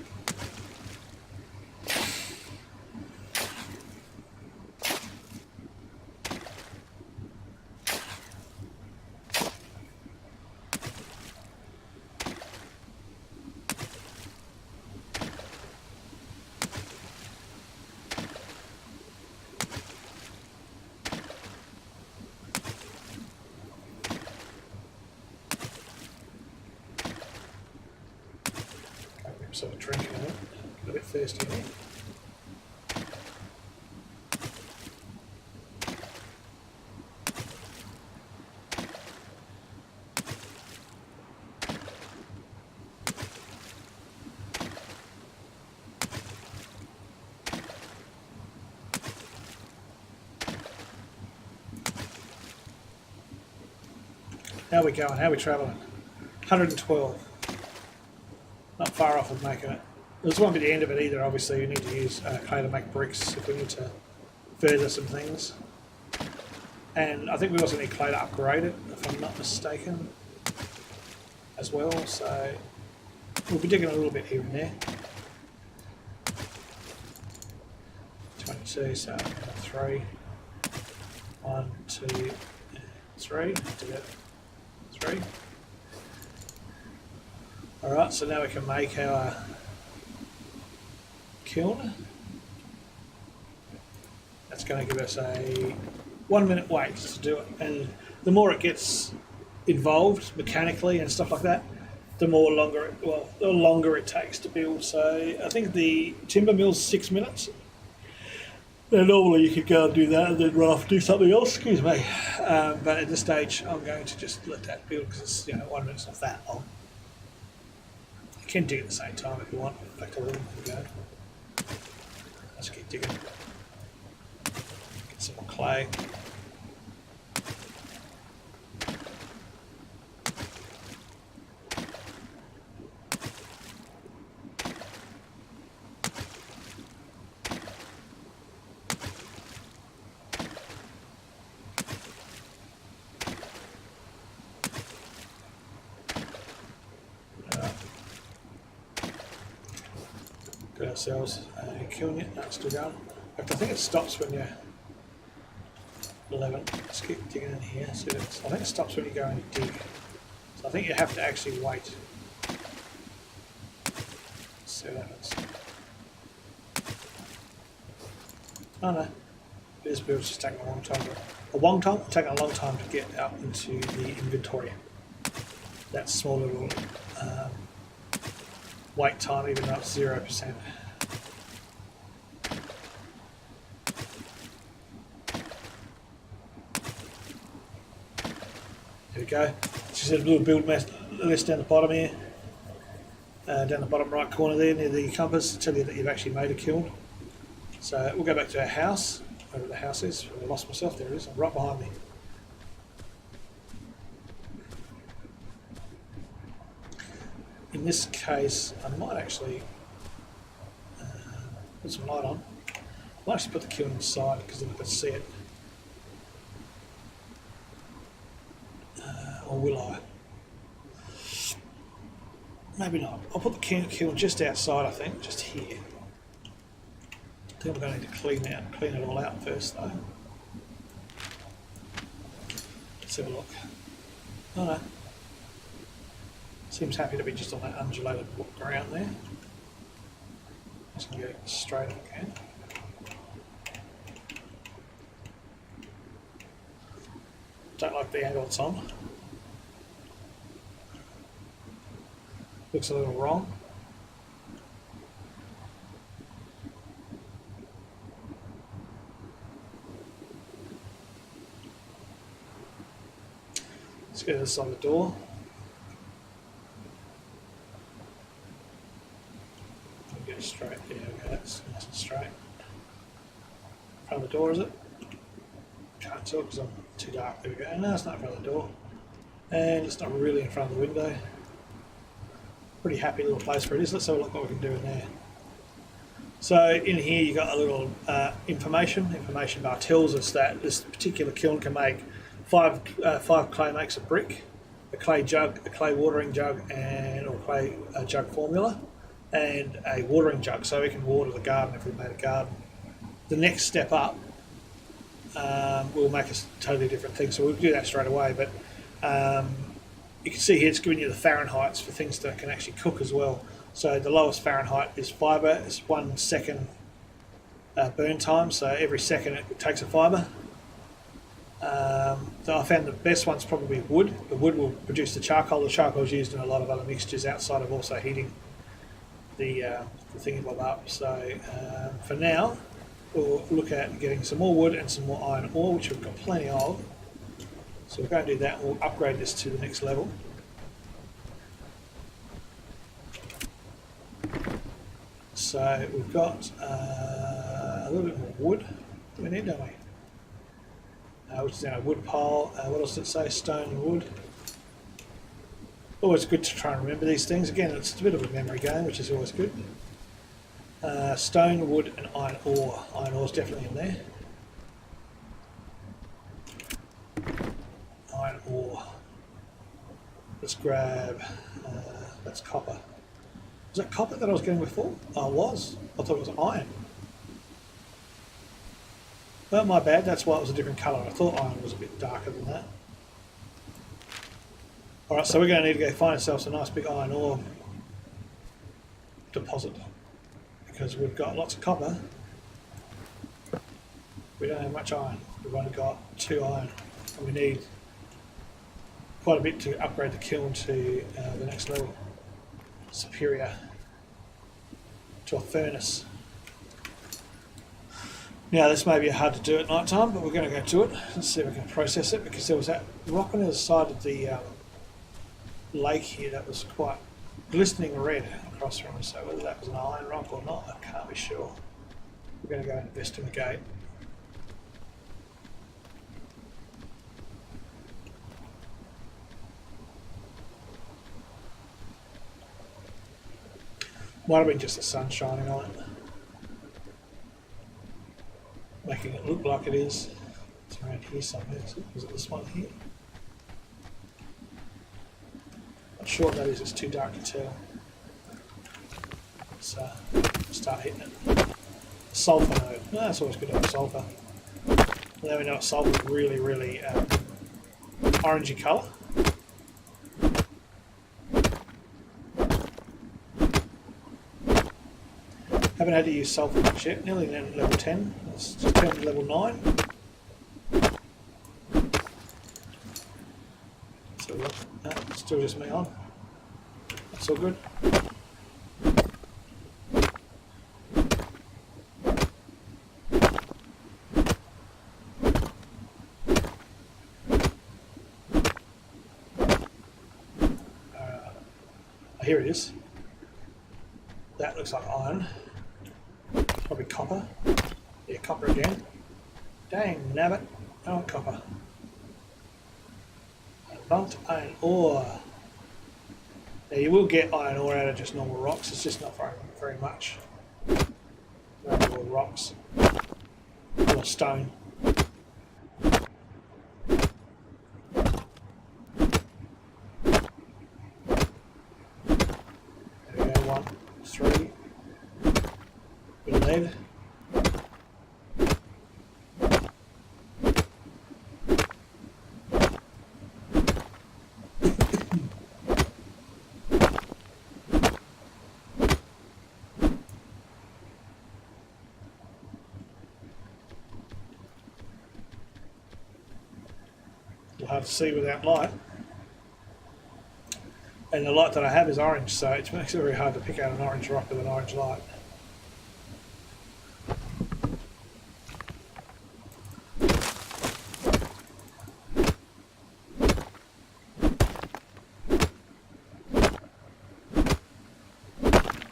Sort of drinking it, a bit thirsty here. How are we going? How are we travelling? 112. Not far off of making it. This won't be the end of it either, obviously. We need to use clay to make bricks if we need to further some things. And I think we also need clay to upgrade it, if I'm not mistaken, as well. So we'll be digging a little bit here and there. 22, so 3. 1, 2, 3. 3. Alright, so now we can make our kiln. That's going to give us a 1 minute wait to do it, and the more it gets involved mechanically and stuff like that, the longer it takes to build. So I think the timber mill's 6 minutes. Now normally you could go and do that and then run off and do something else, excuse me. But at this stage I'm going to just let that build because it's 1 minute's not that long. You can dig at the same time if you want. In fact, I will. Here we go. Let's keep digging. Get some more clay. Got ourselves a kiln it. That's still going. In fact, I think it stops when you're 11. Let's keep digging in here. So I think it stops when you go and dig. So I think you have to actually wait. Let's see what happens. Oh no, this build's just taking a long time. Taking a long time to get out into the inventory. That small little wait time, even though it's 0%. There we go. Just a little build list down the bottom here. Down the bottom right corner there near the compass to tell you that you've actually made a kiln. So we'll go back to our house, wherever the house is. I lost myself, there it is, right behind me. In this case, I might actually put some light on. I might actually put the kiln inside because then I can see it. Or will I? Maybe not. I'll put the kiln just outside, I think, just here. I think I'm going to need to clean it all out first though. Let's have a look. Oh no. Seems happy to be just on that undulated ground there. Just going to get it straight up again. Don't like the angle it's on. Looks a little wrong. Let's go to this side of the door. Get it straight. Yeah, okay, that's nice and straight. Front of the door, is it? Can't tell because I'm too dark. There we go. No, it's not in front of the door. And it's not really in front of the window. Pretty happy little place for it is. Let's have a look what we can do in there. So in here you got a little information bar tells us that this particular kiln can make five clay makes a brick, a clay jug, a clay watering jug, or clay jug formula, and a watering jug, so we can water the garden if we made a garden. The next step up will make us totally different thing, so we'll do that straight away. But you can see here it's giving you the Fahrenheits for things that can actually cook as well. So the lowest Fahrenheit is fibre. It's 1 second burn time, so every second it takes a fibre. So I found the best one's probably wood. The wood will produce the charcoal. The charcoal is used in a lot of other mixtures outside of also heating the thingy bob up. So for now, we'll look at getting some more wood and some more iron ore, which we've got plenty of. So we'll go and do that. We'll upgrade this to the next level. So we've got a little bit more wood that we need, don't we? Which is in a wood pile. What else did it say? Stone and wood. Always good to try and remember these things. Again, it's a bit of a memory game, which is always good. Stone, wood, and iron ore. Iron ore is definitely in there. Iron ore. Let's grab. That's copper. Was that copper that I was getting before? Oh, it was. I thought it was iron. Well, my bad. That's why it was a different colour. I thought iron was a bit darker than that. Alright, so we're going to need to go find ourselves a nice big iron ore deposit because we've got lots of copper. We don't have much iron. We've only got 2 iron and we need quite a bit to upgrade the kiln to the next level. Superior to a furnace. Now this may be hard to do at night time, but we're going to go to it and see if we can process it because there was that rock on the other side of the lake here that was quite glistening red across from us, so whether that was an iron rock or not, I can't be sure. We're going to go and investigate. Might have been just the sun shining on it, making it look like it is. It's around here somewhere. Is it this one here? Not sure what that is, it's too dark to tell. Let's start hitting it. Sulphur node. No, that's always good to have sulphur. Now we know it's sulphur is really, really orangey colour. Haven't had to use sulphur much yet, nearly level 10. Let's just turn to level 9. So look, no, still just me on. That's all good. Here it is. That looks like iron. Probably copper. Yeah, copper again. Dang, nabbit. Oh, copper. Bumped iron ore. Now you will get iron ore out of just normal rocks, it's just not very much. Normal rocks. Or stone. There we go, 1, 3. Bit of lead. Hard to see without light, and the light that I have is orange, so it makes it very hard to pick out an orange rock with an orange light.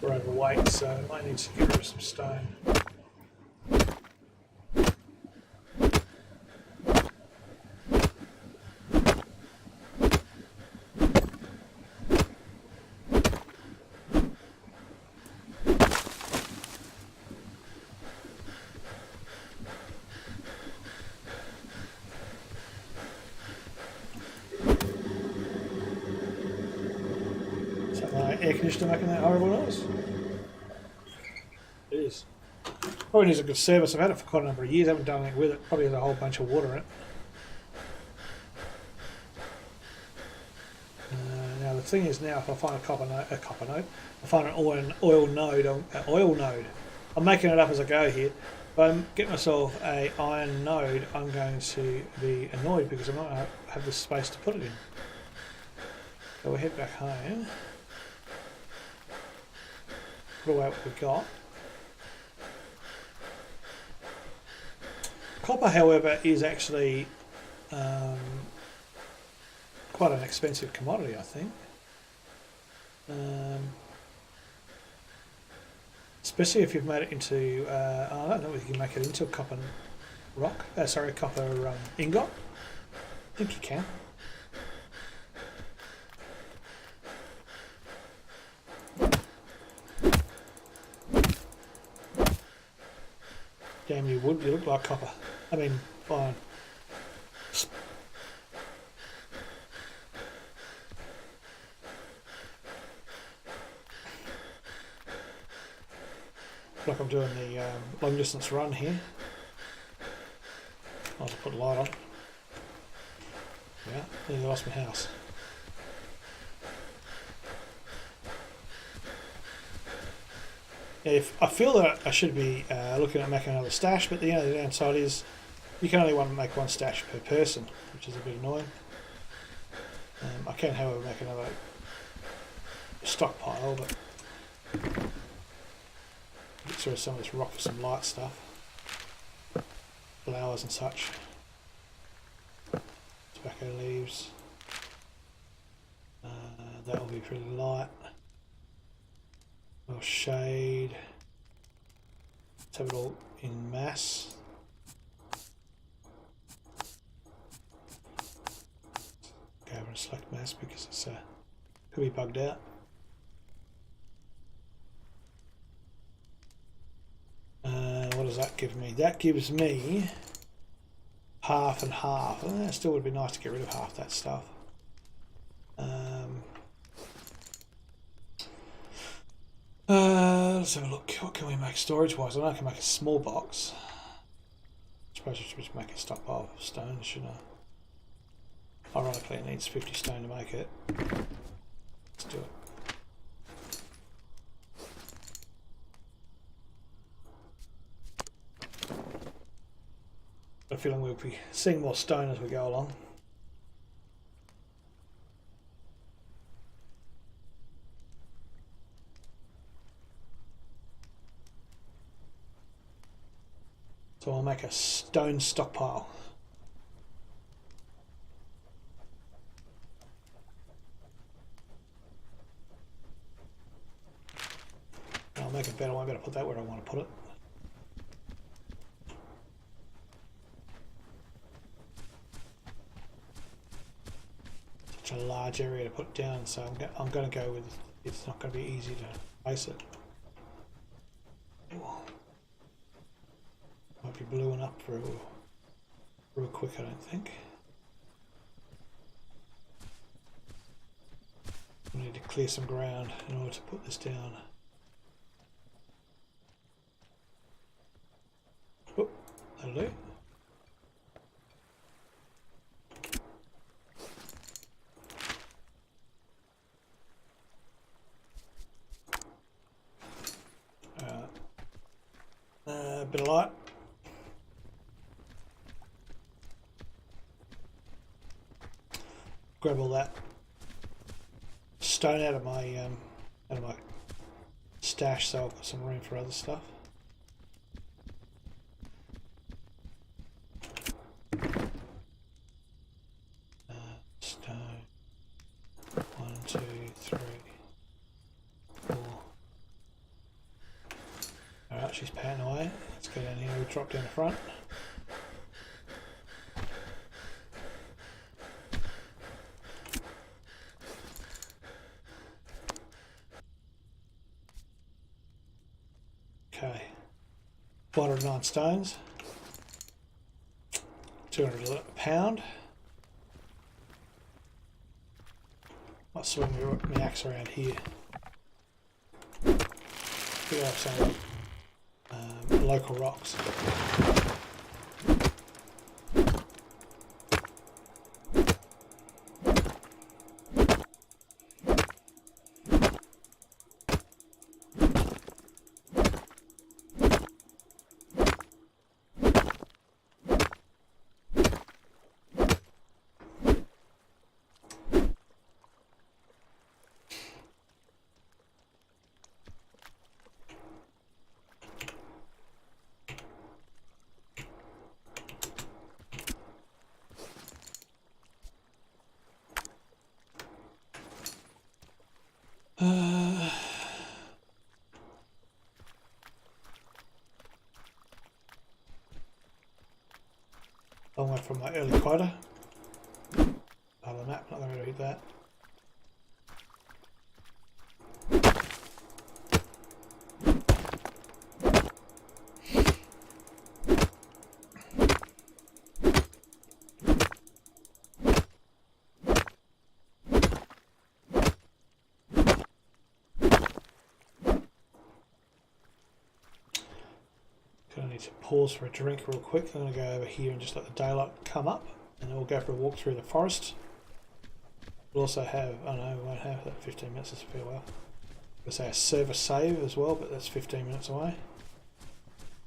We're overweight, so I might need to get rid of some stone. Air conditioner making that horrible noise? It is. Probably needs a good service. I've had it for quite a number of years. I haven't done anything with it. Probably has a whole bunch of water in it. Now the thing is, now if I find a copper node, I find an oil node. I'm making it up as I go here. If I get myself a iron node, I'm going to be annoyed because I'm not going to have the space to put it in. So we'll head back home. Put away what we've got. Copper, however, is actually quite an expensive commodity, I think. Especially if you've made it into, I don't know if you can make it into a copper rock, sorry, a copper ingot. I think you can. Damn you wood, you look like copper. I mean, iron. Like I'm doing the long distance run here. I'll just put a light on. Yeah, nearly lost my house. Yeah, I feel that I should be looking at making another stash, but the only downside is you can only want to make one stash per person, which is a bit annoying. I can, however, make another stockpile, but get rid of some of this rock for some light stuff, flowers and such. Tobacco leaves. That will be pretty light. Well, shade. Let's have it all in mass. Go over and select mass because it's could be bugged out. What does that give me? That gives me half and half. It still would be nice to get rid of half that stuff. Let's have a look. What can we make storage wise? I know I can make a small box. I suppose I should just make a stockpile of stone, shouldn't I? Ironically, it needs 50 stone to make it. Let's do it. I have a feeling we'll be seeing more stone as we go along. So I'll make a stone stockpile. I'll make it better. I better put that where I want to put it. Such a large area to put down, so I'm going to go with. It's not going to be easy to place it. Might be blowing up real quick, I don't think. We need to clear some ground in order to put this down. Oh, that'll do. A bit of light. Grab all that stone out of my stash, so I've got some room for other stuff. Stone. 1, 2, 3, 4. Alright, she's panning away. Let's go down here. We'll drop down the front. Okay, 409 stones, 200 a pound. Might swing my axe around here. Figure out some local rocks. Long way from my early quota. Part of the map, not going to read that. Gonna need to pause for a drink real quick. I'm gonna go over here and just let the daylight come up, and then we'll go for a walk through the forest. We'll also have, oh no, we won't have that 15 minutes, is a fair while. We'll say a service save as well, but that's 15 minutes away.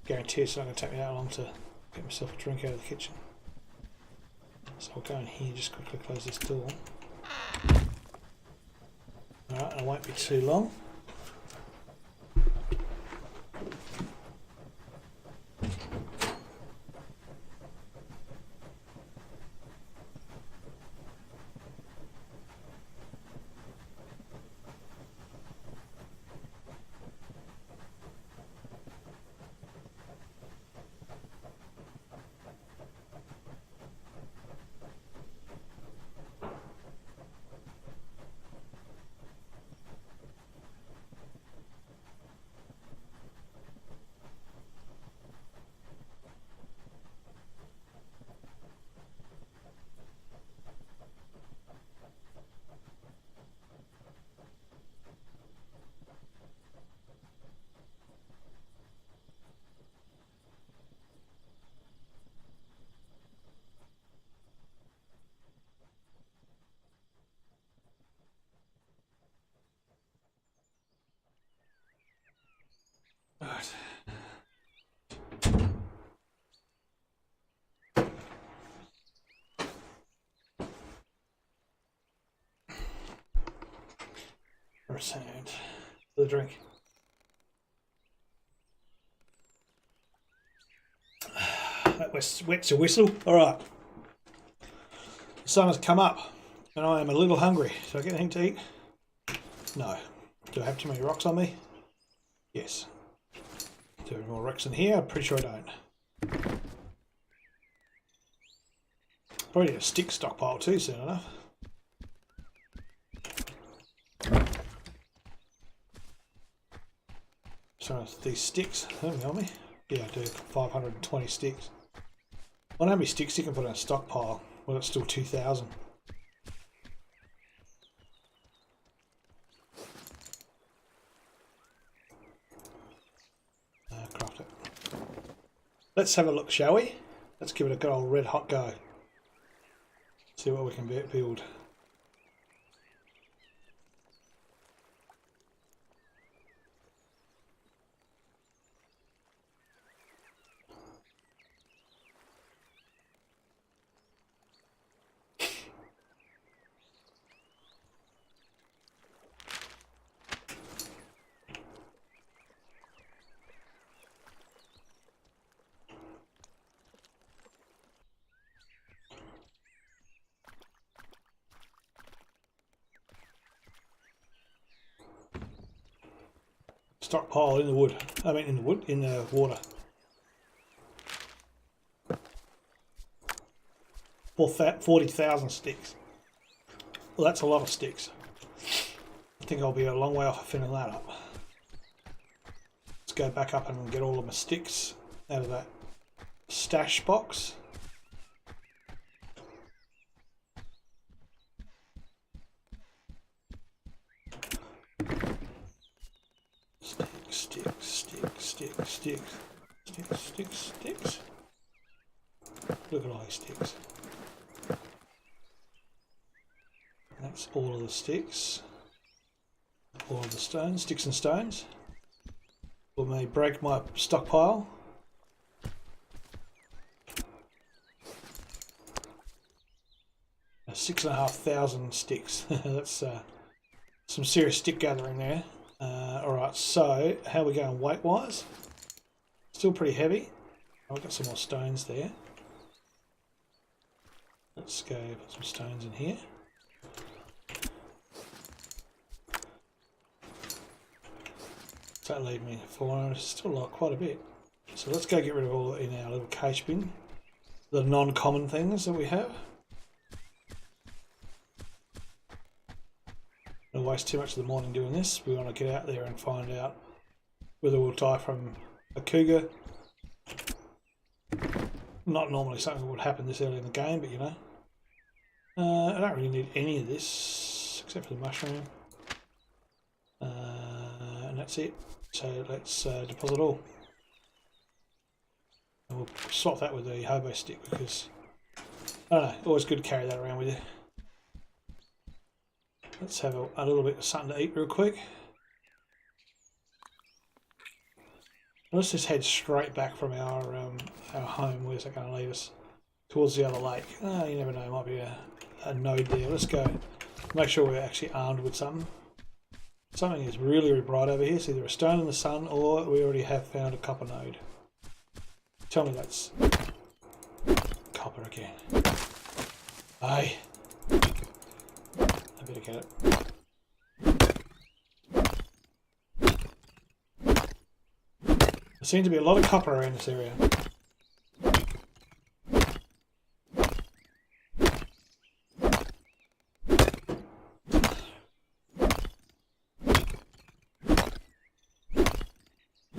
Guarantee it's not going to take me that long to get myself a drink out of the kitchen. So I'll go in here, just quickly close this door. Alright, and it won't be too long. Right. For a sound. For the drink. That was wet's a whistle. Alright. The sun has come up and I am a little hungry. Do I get anything to eat? No. Do I have too many rocks on me? Yes. Do I have more rocks in here? I'm pretty sure I don't. Probably need a stick stockpile too soon enough. So these sticks, how many on me? Yeah, I do. 520 sticks. I wonder how many sticks you can put in a stockpile. Well, it's still 2,000. Craft it. Let's have a look, shall we? Let's give it a good old red hot go. See what we can build. Stockpile in the wood. I mean, in the water. 40,000 sticks. Well, that's a lot of sticks. I think I'll be a long way off of filling that up. Let's go back up and get all of my sticks out of that stash box. Sticks. Look at all these sticks. That's all of the sticks. All of the stones, sticks and stones. Will may break my stockpile. Now 6,500 sticks. That's some serious stick gathering there. Alright, so how are we going weight wise? Still pretty heavy. I've got some more stones there. Let's go put some stones in here. Does that leave me 400? Still like quite a bit. So let's go get rid of all in our little cache bin. The non-common things that we have. Don't waste too much of the morning doing this. We want to get out there and find out whether we'll die from a cougar. Not normally something that would happen this early in the game, but you know. I don't really need any of this except for the mushroom. And that's it. So let's deposit all. And we'll swap that with the hobo stick because, I don't know, always good to carry that around with you. Let's have a little bit of something to eat real quick. Let's just head straight back from our home. Where's that going to lead us? Towards the other lake. Oh, you never know, might be a node there. Let's go. Make sure we're actually armed with something. Something is really, really bright over here. It's either a stone in the sun or we already have found a copper node. Tell me that's copper again. Aye. I better get it. There seems to be a lot of copper around this area.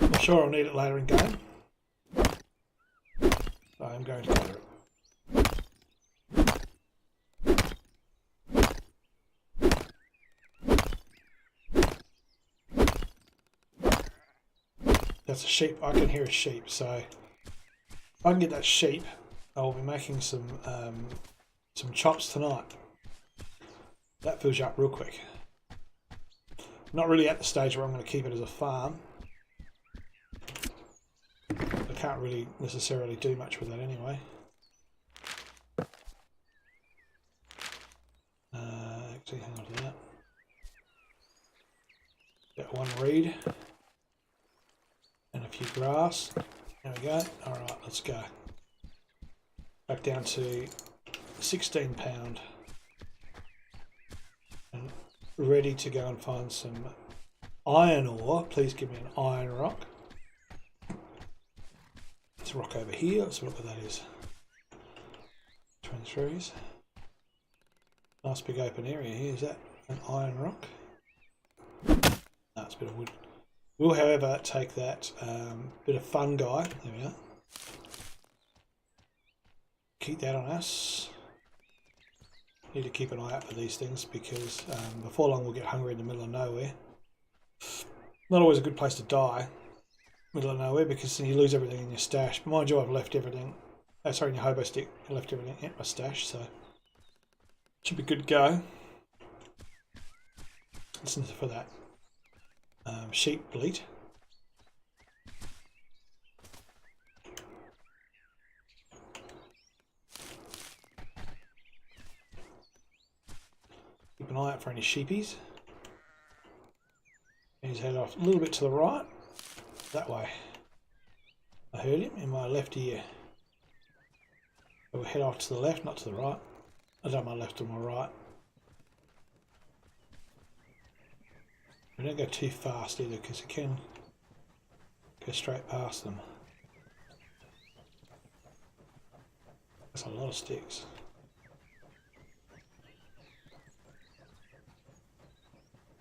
I'm sure I'll need it later in game. So I'm going to gather it. That's a sheep. I can hear a sheep, so if I can get that sheep, I'll be making some chops tonight. That fills you up real quick. Not really at the stage where I'm going to keep it as a farm. I can't really necessarily do much with that anyway. Actually, hang on to that. Got one reed. And a few grass. There we go. Alright, let's go. Back down to 16 pound. And ready to go and find some iron ore. Please give me an iron rock. There's a rock over here. Let's look what that is. 23s. Nice big open area here. Is that an iron rock? No, it's a bit of wood. We'll, however, take that bit of fungi. There we are. Keep that on us. Need to keep an eye out for these things because before long we'll get hungry in the middle of nowhere. Not always a good place to die, middle of nowhere, because then you lose everything in your stash. But mind you, I've left everything. Sorry, in your hobo stick, I left everything in my stash, so should be good to go. Listen for that. Sheep bleat. Keep an eye out for any sheepies. He's head off a little bit to the right. That way. I heard him in my left ear. So we'll head off to the left, not to the right. I don't know my left or my right. We don't go too fast either because you can go straight past them. That's a lot of sticks.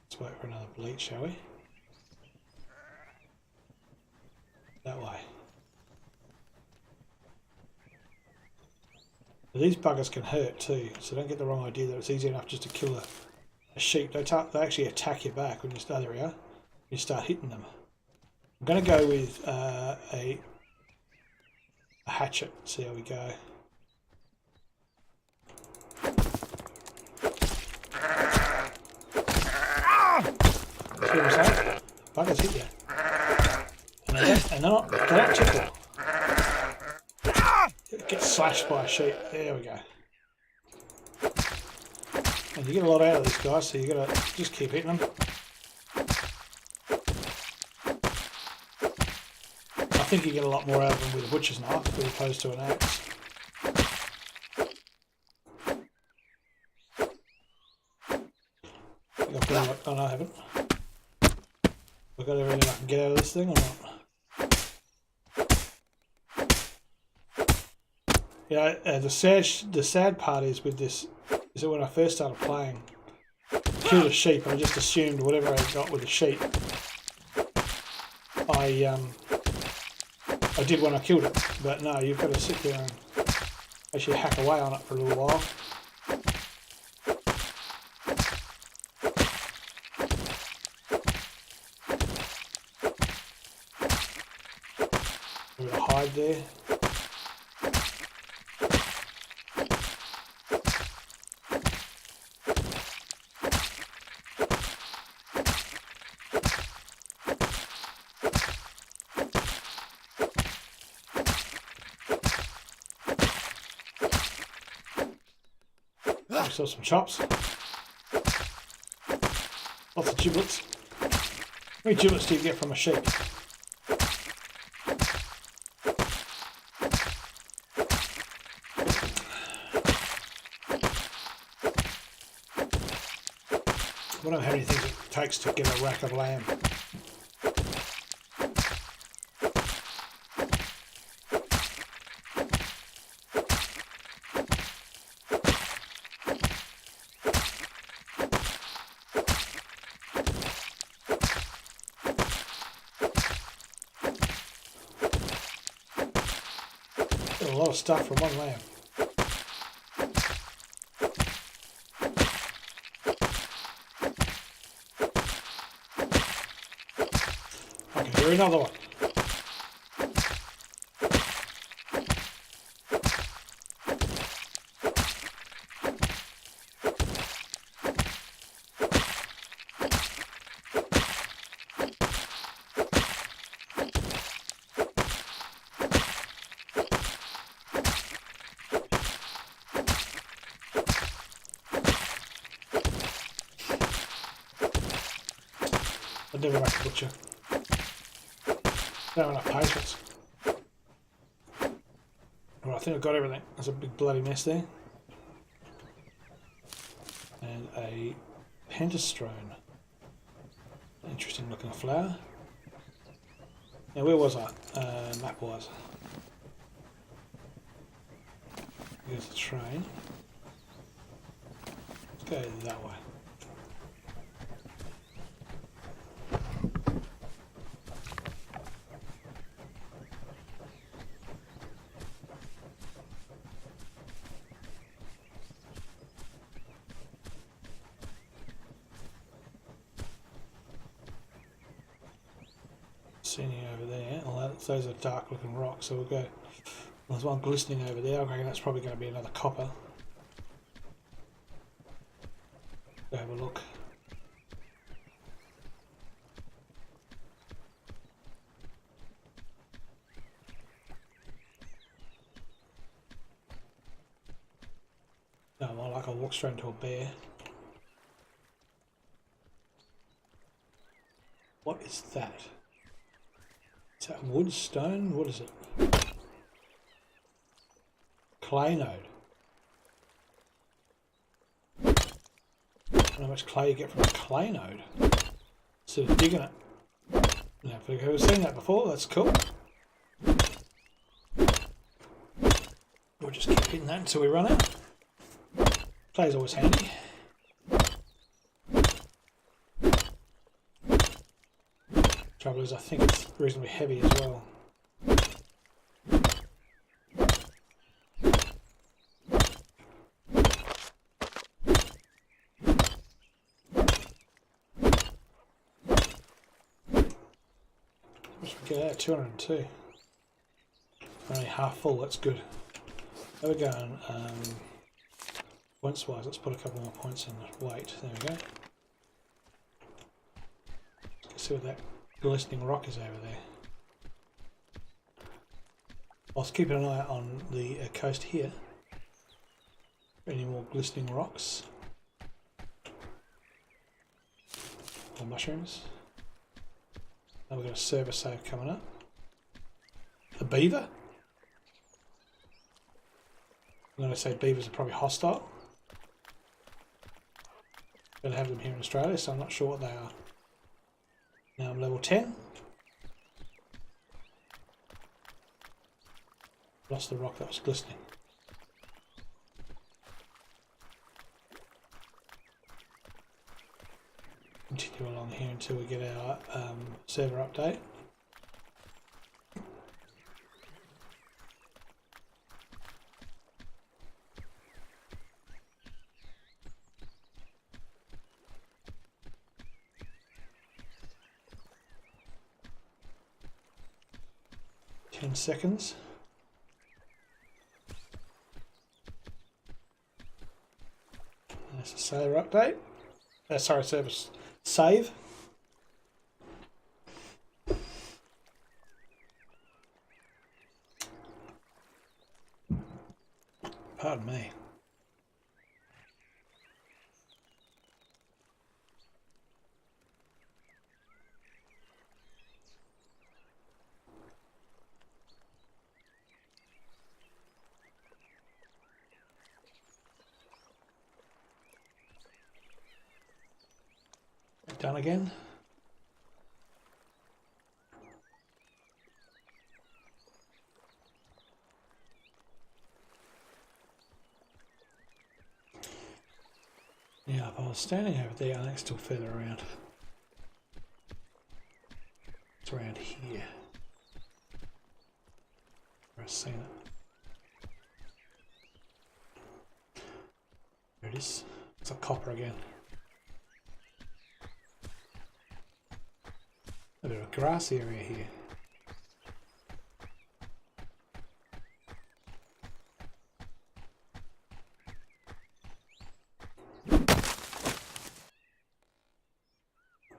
Let's wait for another bleat, shall we? That way. But these buggers can hurt too, so don't get the wrong idea that it's easy enough just to kill a sheep. They actually attack you back when you start. There we are. You start hitting them. I'm going to go with a hatchet. See how we go. See what I'm saying? Buggers hit you, and they're not tickle. Get slashed by a sheep. There we go. And you get a lot out of these guys, so you got to just keep hitting them. I think you get a lot more out of them with a butcher's knife as opposed to an axe. Oh no, I haven't. I've got everything I can get out of this thing or not? Yeah, the sad part is with this is that when I first started playing, I killed a sheep and I just assumed whatever I got with the sheep, I did when I killed it. But no, you've got to sit there and actually hack away on it for a little while. A bit of hide there. myself some chops. Lots of giblets. How many giblets do you get from a sheep? I don't know how many things it takes to get a rack of lamb. A lot of stuff from one lamb. I can hear another one. I'd never make a butcher. Don't have enough patience. Right, I think I've got everything. There's a big bloody mess there. And a pentastrone. Interesting looking flower. Now where was I? Map wise. Here's the train. Let's go that way. Any over there. Well, those are dark looking rocks, so we'll go. There's one glistening over there. I reckon that's probably going to be another copper. Go have a look. No, more like I'll walk straight into a bear. What is that? Is that wood, stone? What is it? Clay node. I don't know how much clay you get from a clay node. Instead of digging it. Now, if you've ever seen that before, that's cool. We'll just keep hitting that until we run out. Clay's always handy. Trouble is, I think it's reasonably heavy as well. Let's get out 202. Only half full, that's good. There we go. Points wise, let's put a couple more points in the weight. There we go. Let's see what that glistening rock is over there. I was keeping an eye on the coast here. Any more glistening rocks or mushrooms? Now we've got a server save coming up. A beaver? I'm going to say beavers are probably hostile. Don't have them here in Australia, so I'm not sure what they are. Now I'm level 10. Lost the rock that was glistening. Continue along here until we get our server update. Seconds. That's a server update. Sorry, service save. Pardon me. done again. Yeah, if I was standing over there, I think it's still further around. It's around here. I've seen it. There it is. It's a copper again. A bit of a grass area here.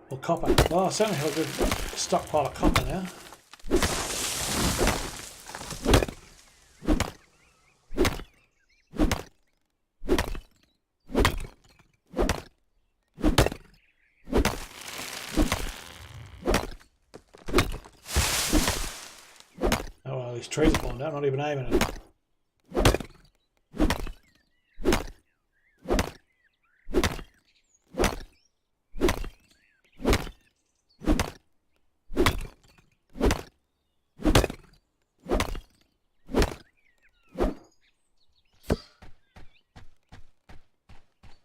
Well, copper. Well, I certainly have a good stockpile of copper now. Oh well, these trees are falling down, I'm not even aiming at them.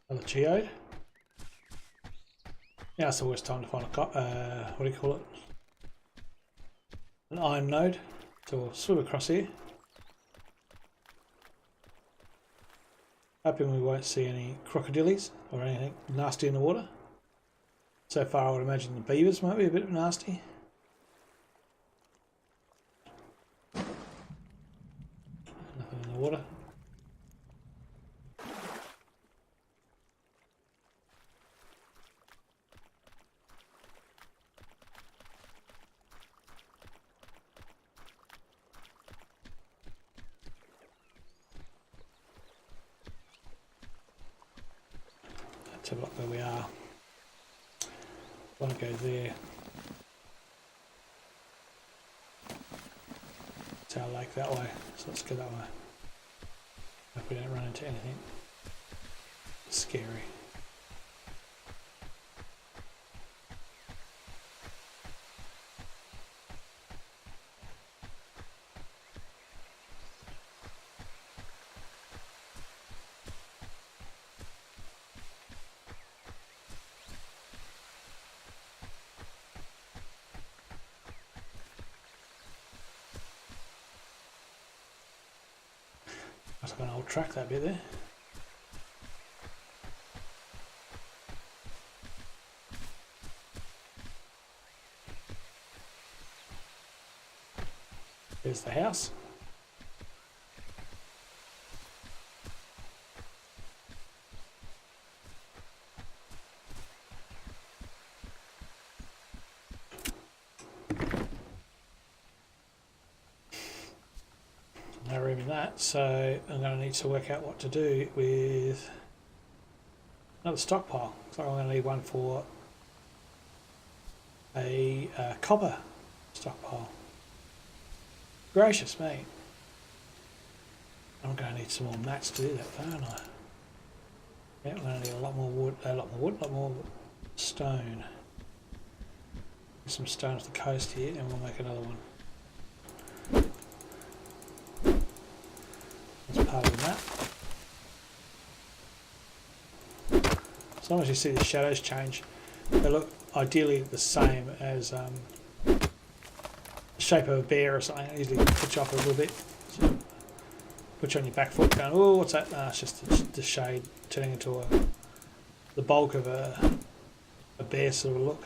Another geode. Yeah, it's the worst time to find a what do you call it? An iron node. So we'll swim across here. Hoping we won't see any crocodiles or anything nasty in the water. So far I would imagine the beavers might be a bit nasty. Nothing in the water. Let's have a look where we are. I want to go there. It's our lake that way, so let's go that way. Hope we don't run into anything scary. I was going to track that bit there. There's the house. No room in that, so I'm going to need to work out what to do with another stockpile. So I'm going to need one for a copper stockpile. Gracious me. I'm going to need some more mats to do that, aren't I? Yeah, I'm going to need a lot more wood, a lot more stone. Get some stone off the coast here and we'll make another one. That's part of the map. As long as you see the shadows change, they look ideally the same as the shape of a bear or something. It usually puts you off a little bit. So put you on your back foot going, oh, what's that? It's just the shade turning into the bulk of a bear sort of look.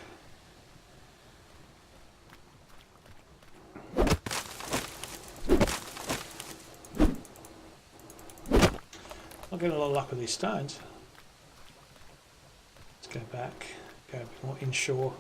Not getting a lot of luck with these stones. Let's go back, go a bit more inshore.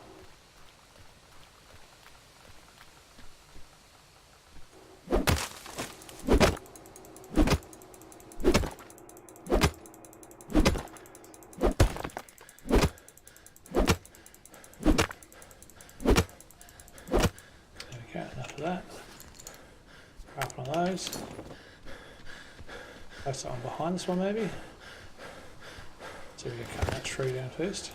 Place that one behind this one maybe. So we can cut that tree down first.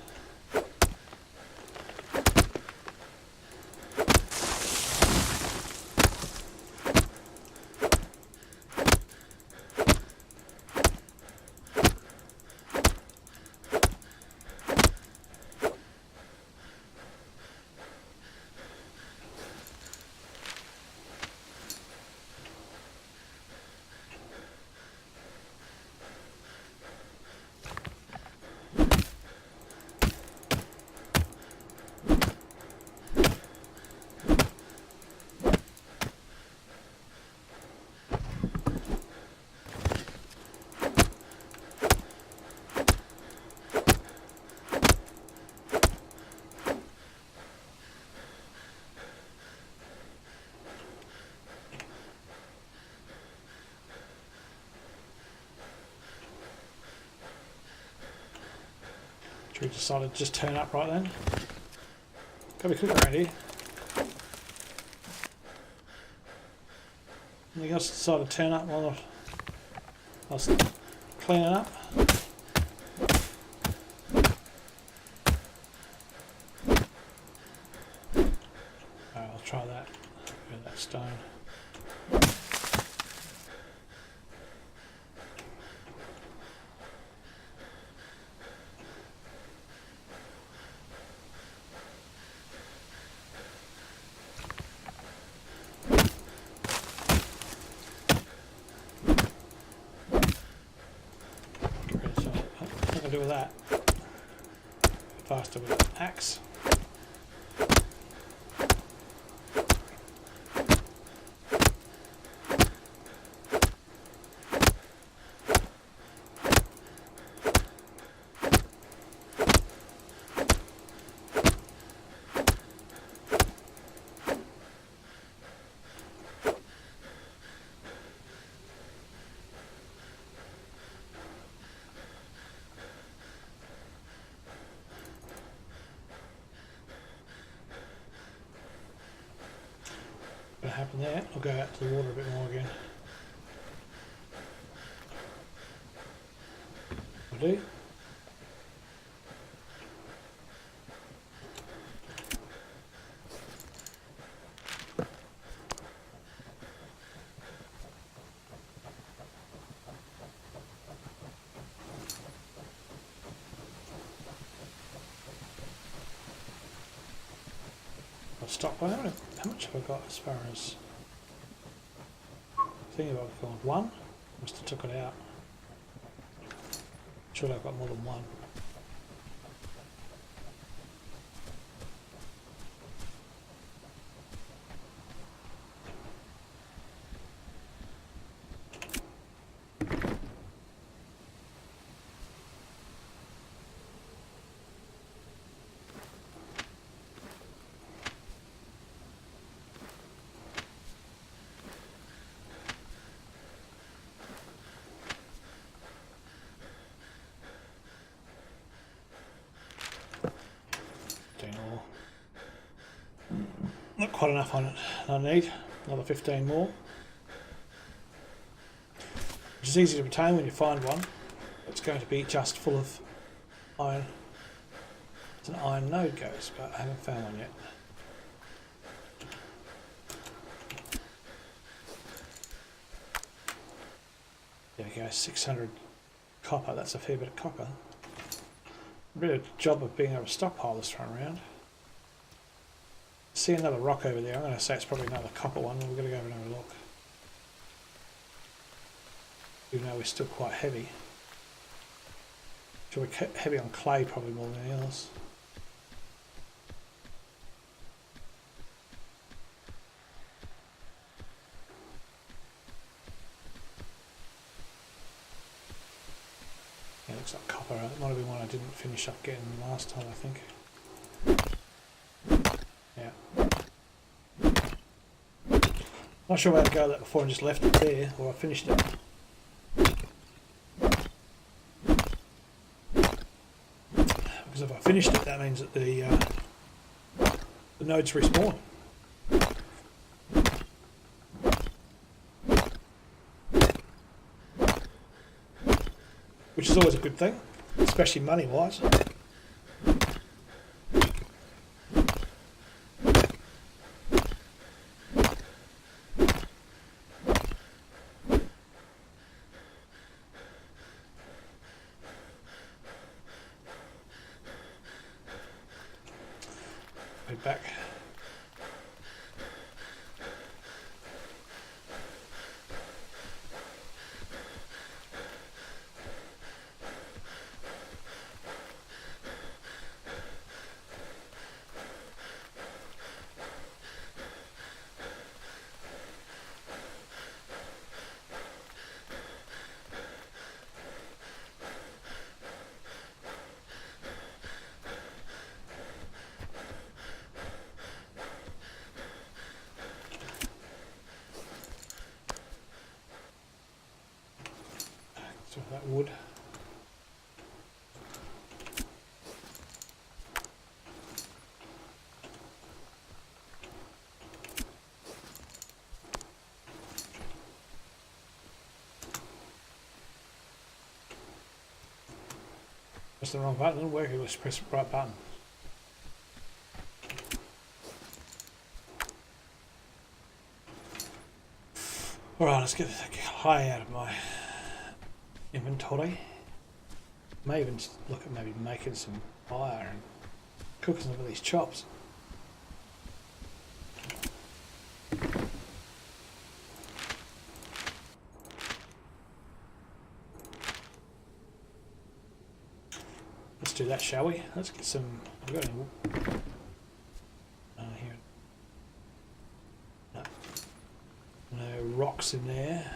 We decided to just turn up right then. Gotta be quick around here. Anything else decided to turn up while I was cleaning up? Alright, I'll try that. Get that stone. Do with that faster with an axe. What happened there? I'll go out to the water a bit more again. Will do. I'll stop by. How much have I got as far as? I think I've got one. Must have took it out. Surely I've got more than one. Not quite enough on it. I need another 15 more. Which is easy to obtain when you find one. It's going to be just full of iron. It's an iron node goes, but I haven't found one yet. There we go, 600 copper. That's a fair bit of copper. A bit of a job of being able to stockpile this run around. See another rock over there. I'm going to say it's probably another copper one. We're going to go over and have a look. Even though we're still quite heavy. So we're heavy on clay probably more than anything else. Yeah, looks like copper. It might have been one I didn't finish up getting last time, I think. Yeah. Not sure where to go with that before and just left it there, or I finished it. Because if I finished it, that means that the nodes respawn. Which is always a good thing, especially money-wise. Back. So that wood. Press the wrong button. It'll work. Let's press the right button. Alright, let's get the clay out of my inventory. May even look at maybe making some fire and cooking some of these chops. Let's do that, shall we? Let's get some. I've got any here. No rocks in there.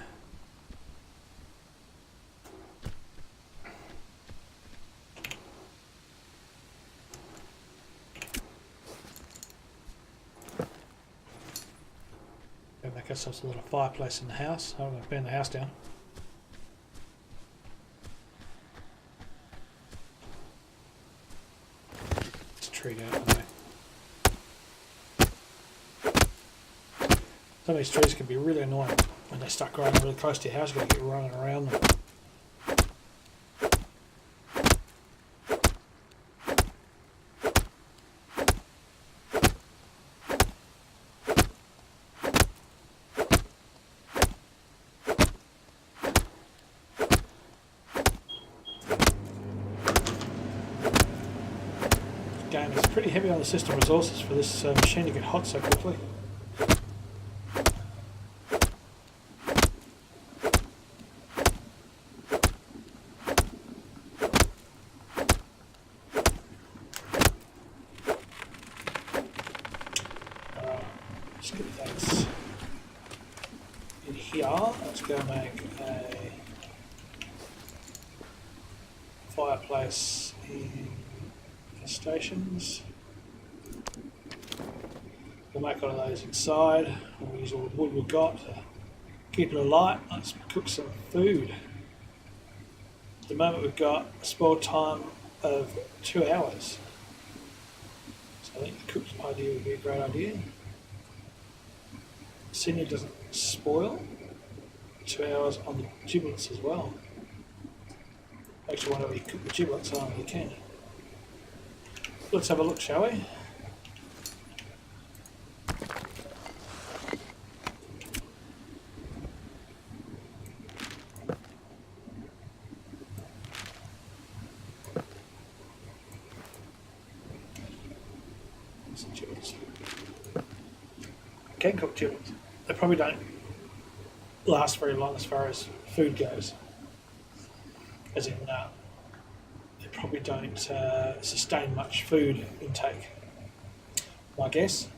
Go make ourselves a little fireplace in the house. I'm going to burn the house down. It's a tree down there. Some of these trees can be really annoying when they start growing really close to your house. You've got to get running around them. Game is pretty heavy on the system resources for this machine to get hot so quickly. Let's get that in here. Let's go make a fireplace in the stations. We'll make one of those inside. We'll use all the wood we've got to keep it alight. Let's cook some food. At the moment we've got a spoil time of 2 hours. So I think the cooked idea would be a great idea. Sydney doesn't spoil. 2 hours on the giblets as well. Actually, whenever you cook the giblets, you can. Let's have a look, shall we? Some giblets. Can cook giblets. They probably don't last very long as far as food goes. As in, they probably don't sustain much food intake, my guess.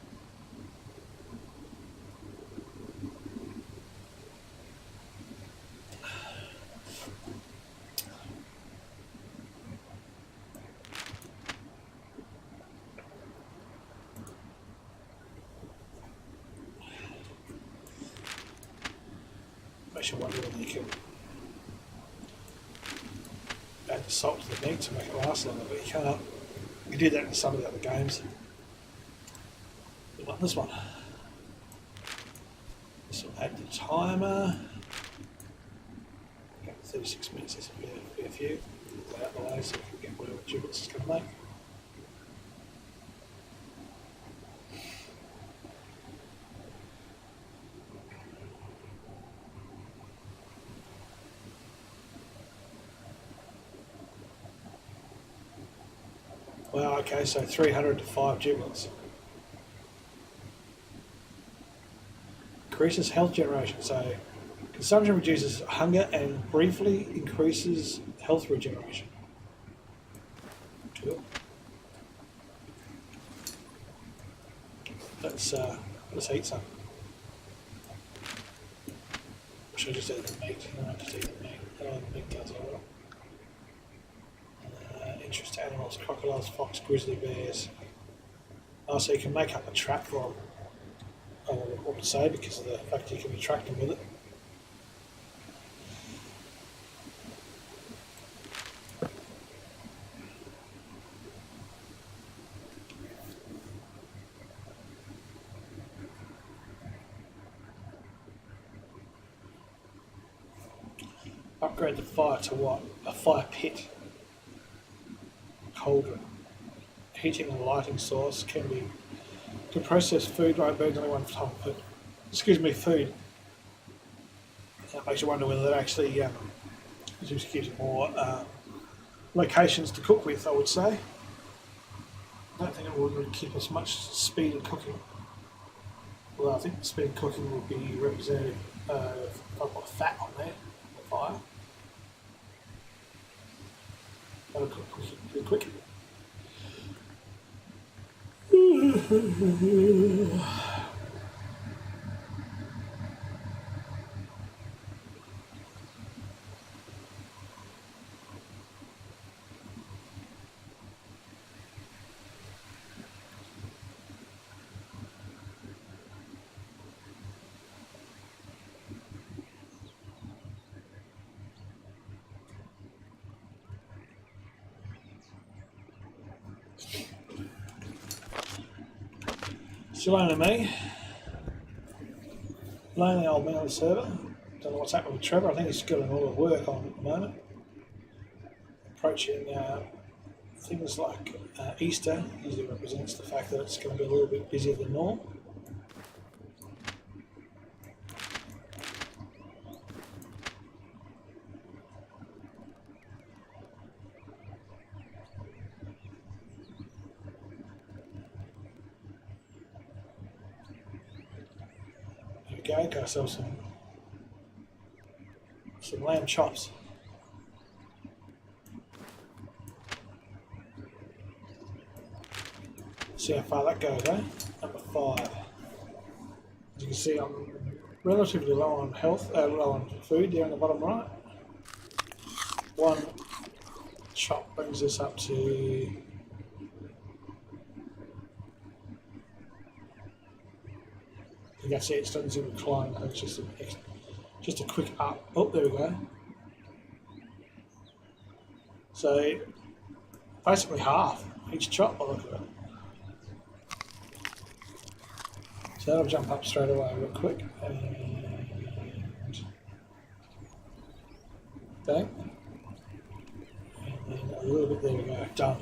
Makes you wonder whether you can add the salt to the meat to make it last longer, but you can't. You can do that in some of the other games. Like this one. This will add the timer. Okay, 36 minutes, this will be a few. Put out the way so we can get whatever giblets it's going to make. Well, okay, so 300 to 5 giblets. Increases health generation, so consumption reduces hunger and briefly increases health regeneration. Cool. Let's eat some. Should I just eat the meat? I don't just eat the meat. The meat does all right. Interest animals, crocodiles, fox, grizzly bears. Oh, so you can make up a trap for them. I don't know what to say because of the fact you can attract them with it. Upgrade the fire to what? A fire pit. cauldron. Heating and lighting source can process food like burns only one type of food. That makes you wonder whether that actually just gives you more locations to cook with, I would say. I don't think it would really keep us much speed in cooking. Well, I think the speed of cooking would be represented if I've got fat on there, on the fire. That'll cook pretty quick. Still only me. Lonely old man on the server. Don't know what's happening with Trevor. I think he's got a lot of work on at the moment. Approaching things like Easter usually represents the fact that it's going to be a little bit busier than normal. Got ourselves some lamb chops. See how far that goes, eh? Number 5. As you can see, I'm relatively low on health, low on food there in the bottom right. One chop brings us up to you can see it doesn't seem to climb, it's just a quick up. Oh, there we go. So basically half each chop by the look of it. So that'll jump up straight away real quick. And bang. And then a little bit, there we go, done.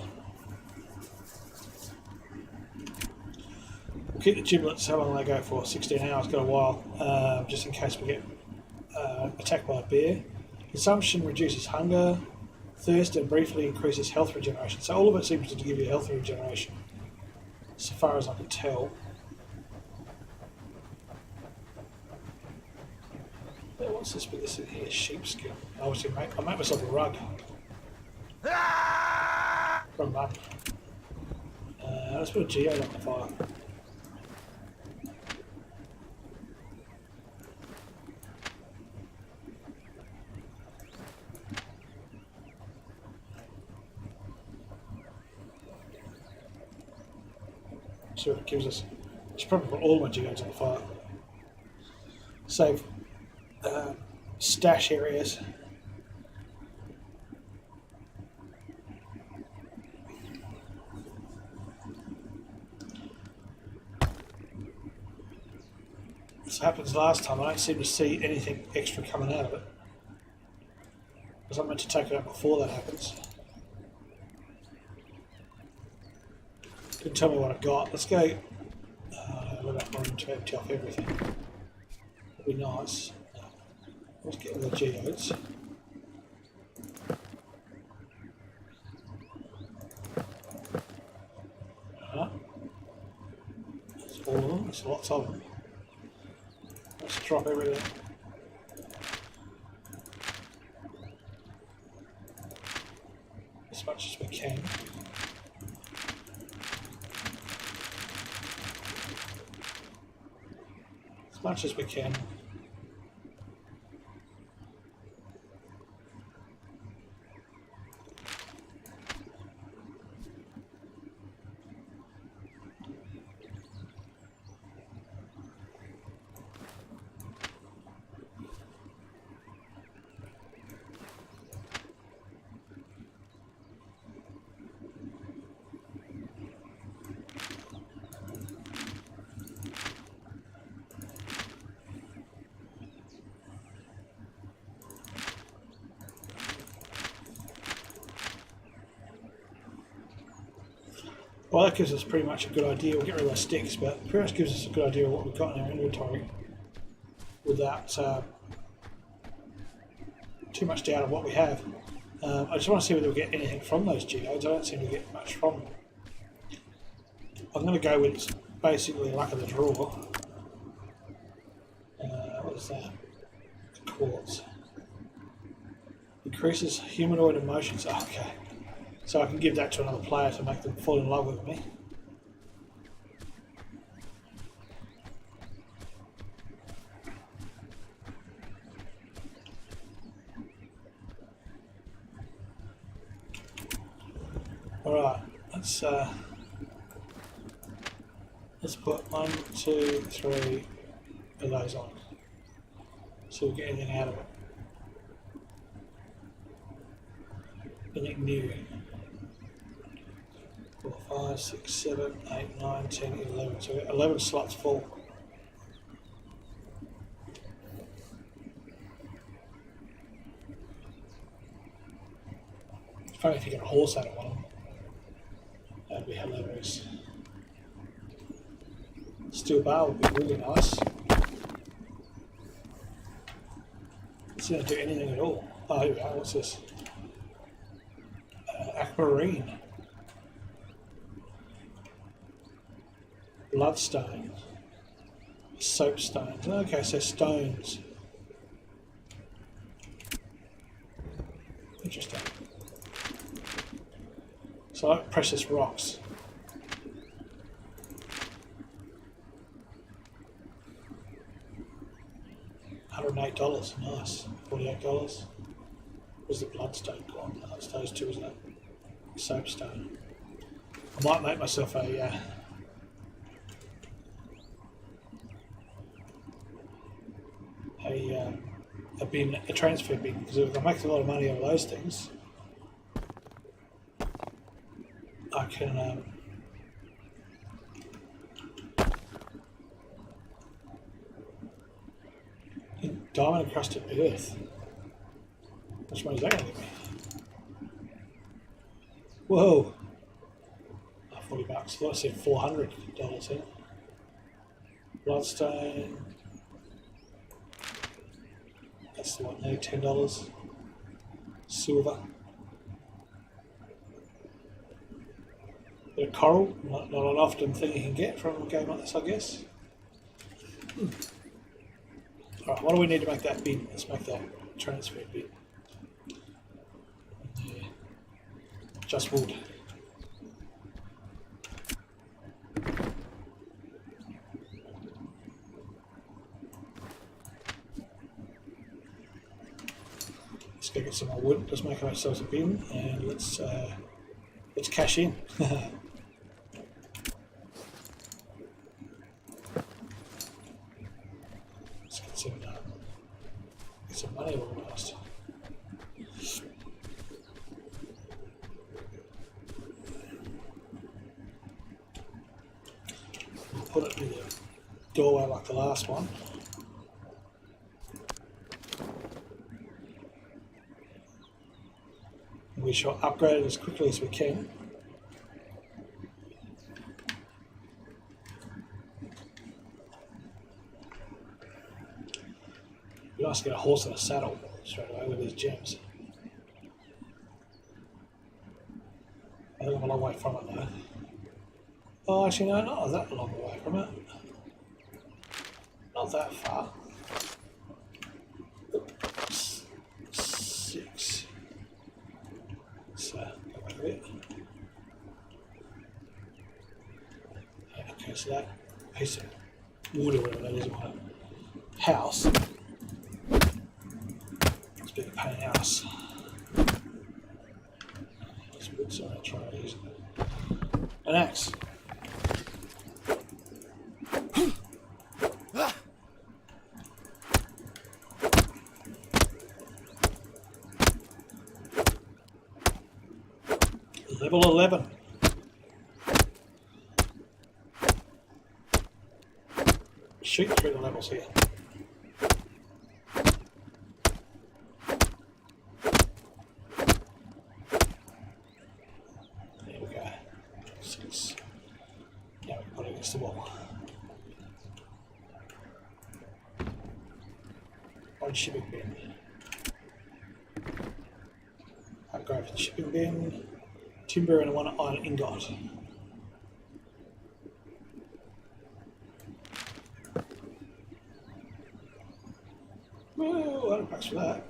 We'll keep the giblets, how long they go for? 16 hours, got a while, just in case we get attacked by a bear. Consumption reduces hunger, thirst, and briefly increases health regeneration. So all of it seems to give you health regeneration, so far as I can tell. What's this bit? This is here, sheepskin. I make myself a rug. Rug mug. Let's put a geode on the fire. See what it gives us. I should probably put all my geodes on the fire. Save stash areas. This happens last time. I don't seem to see anything extra coming out of it, because I meant to take it out before that happens. Didn't tell me what I've got. Let's go. Let that room to empty off everything. That'd be nice. Let's get all the geodes. That's all of them. There's lots of them. Let's drop everything. As much as we can. As much as we can. Well, that gives us pretty much a good idea. We'll get rid of those sticks, but pretty much gives us a good idea of what we've got in our inventory without too much doubt of what we have. I just want to see whether we get anything from those geodes. I don't seem to get much from them. I'm going to go with basically luck of the draw. What is that? Quartz. Increases humanoid emotions. Oh, okay. So I can give that to another player to make them fall in love with me. Alright, let's put 1, 2, 3 of those on. So we get anything out of it. Anything new. 4, 5, 6, 7, 8, 9, 10, 11. So we got 11 slots full. It's funny if you get a horse out of one of them. That'd be hilarious. Steel bar would be really nice. It's going to do anything at all. Oh, here we are. What's this? Aquamarine. Bloodstone. Soapstones. Okay, so stones. Interesting. So like precious rocks. $108. Nice. $48. Where's the bloodstone gone? Oh, it's those two, isn't it? Soapstone. I might make myself a bin, a transfer bin, because if I make a lot of money out of those things, I can diamond encrusted earth. How much money is that going to give me? Whoa! Oh, $40. I thought I said $400 here. Bloodstone. That's the one there, $10. Silver. Bit of coral, not an often thing you can get from a game like this, I guess. Alright, what do we need to make that bin? Let's make that transfer bin. Yeah. Just wood. Let's go get some more wood. Let's make ourselves a bin, and let's cash in. Let's get some money organised. We'll put it in the doorway like the last one. We shall upgrade it as quickly as we can. Be nice to get a horse and a saddle straight away with these gems. I think I'm a long way from it though. Oh, actually no, not that long away from it. Not that far. Oops. 6. So, go back a bit. Okay, so that piece of wood or whatever that is in my house. It's a bit of a pain in the ass. It's wood, so I'll try to use an axe. Level 11. Shoot through the levels here. There we go. 6. against the wall. On shipping bin. Upgrade for the shipping bin. Timber and 1 iron ingot. Whoa, $100 for that.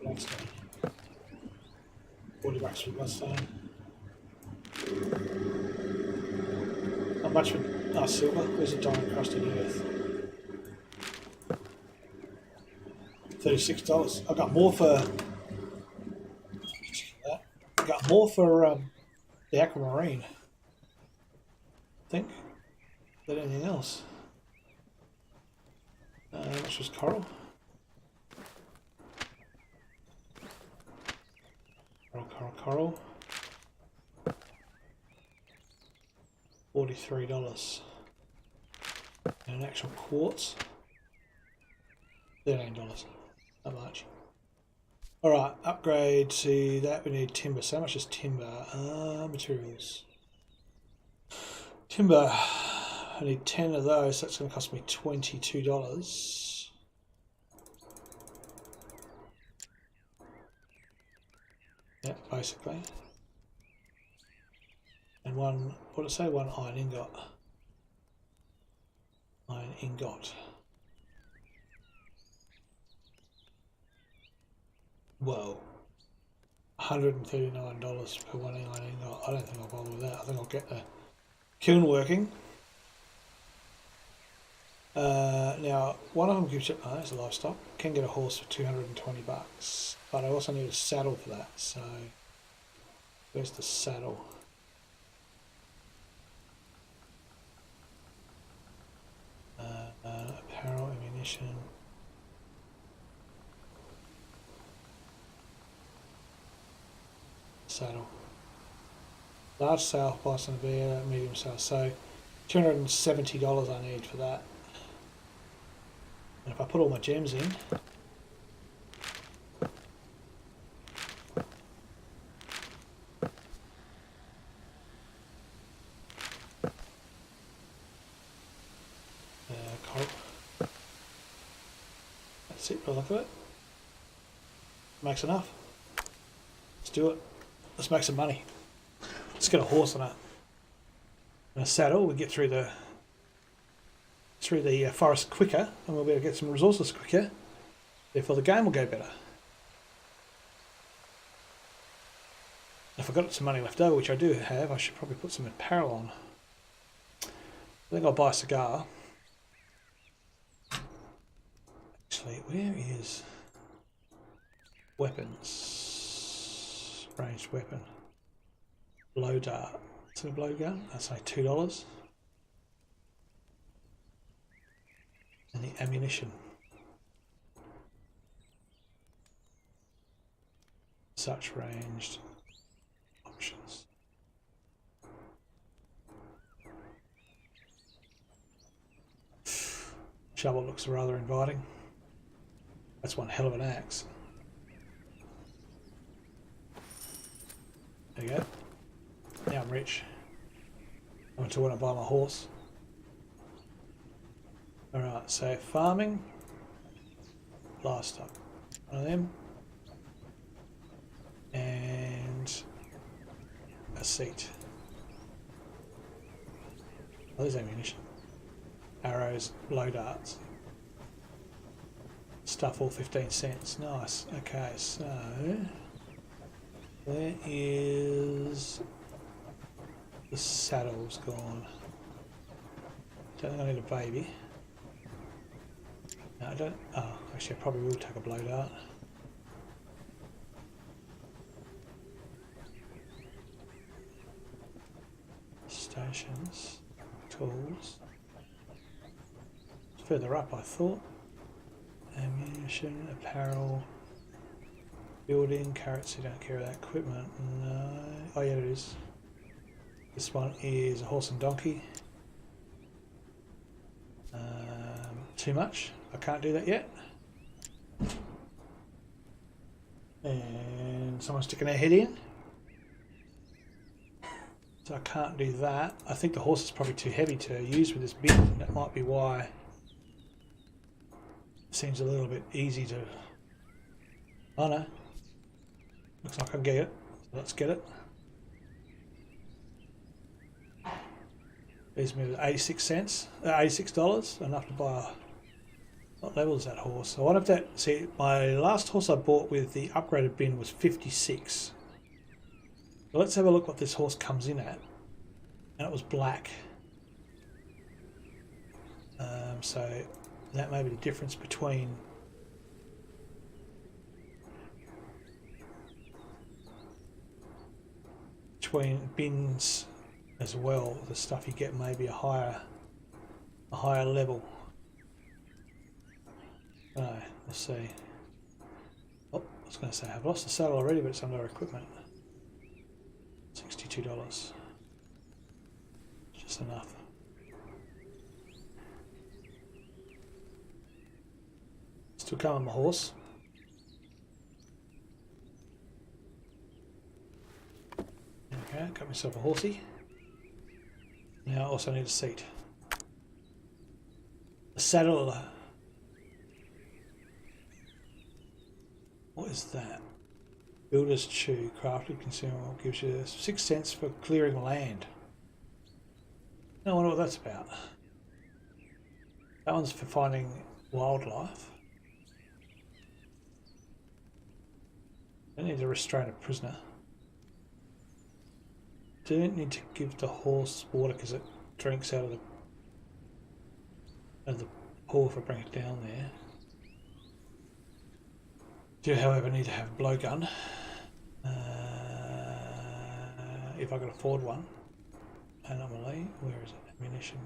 Bloodstone. $40 for bloodstone. How much for silver? Where's the diamond crusted earth? $36. I got more for that. I got more for the aquamarine. I think than anything else. How much was coral? Coral. $43. And an actual quartz. $13. Not much. Alright, upgrade to that. We need timber. So much is timber. Materials. Timber. I need 10 of those. So that's going to cost me $22. Yeah, basically. And one, what did I say? 1 iron ingot. Iron ingot. Whoa. $139 per 1 iron ingot. I don't think I'll bother with that. I think I'll get the kiln working. Now, one of them gives you, oh, that's a livestock. Can get a horse for $220, but I also need a saddle for that. So, where's the saddle? Apparel, ammunition. Saddle. Large sail, bison bear, medium sail. So, $270 I need for that. And if I put all my gems in, coral. That's it, by the look of it. Makes enough. Let's do it. Let's make some money. Let's get a horse and a saddle. We'll get through the forest quicker, and we'll be able to get some resources quicker. Therefore, the game will go better. If I've got some money left over, which I do have, I should probably put some apparel on. I think I'll buy a cigar. Actually, where is weapons? Ranged weapon. Blow dart. Is it a blow gun? That's like $2. And the ammunition. Such ranged options. Shovel looks rather inviting. That's one hell of an axe. There you go. Now I'm rich. I want to buy my horse. Alright, so farming, livestock, one of them, and a seat. Oh, there's ammunition. Arrows, blow darts. Stuff all 15 cents. Nice. Okay, so where is the saddle's gone? Don't think I need a baby. No, I don't. Oh, actually, I probably will take a blow dart. Stations, tools. Further up, I thought. Ammunition, apparel, building, carrots. You don't care about equipment. No. Oh, yeah, it is. This one is a horse and donkey. Too much. I can't do that yet. And someone's sticking their head in. So I can't do that. I think the horse is probably too heavy to use with this bin. That might be why it seems a little bit easy to... Oh no. Looks like I can get it. So let's get it. Leaves me with 86 cents, $86, enough to buy. What level is that horse? I wonder if that. See, my last horse I bought with the upgraded bin was 56. So let's have a look what this horse comes in at. And it was black. So that may be the difference between bins as well. The stuff you get may be a higher level. No, let's see. Oh, I was going to say I've lost the saddle already, but it's under equipment. $62. Just enough. Still coming on my horse. Okay, got myself a horsey. Now I also need a seat. The saddle. What is that? Builder's Chew, crafted consumable, gives you 6 cents for clearing land. I wonder what that's about. That one's for finding wildlife. I need to restrain a prisoner. Don't need to give the horse water because it drinks out of the paw if I bring it down there. Do however need to have a blowgun if I can afford one. Anomaly, where is it? Ammunition,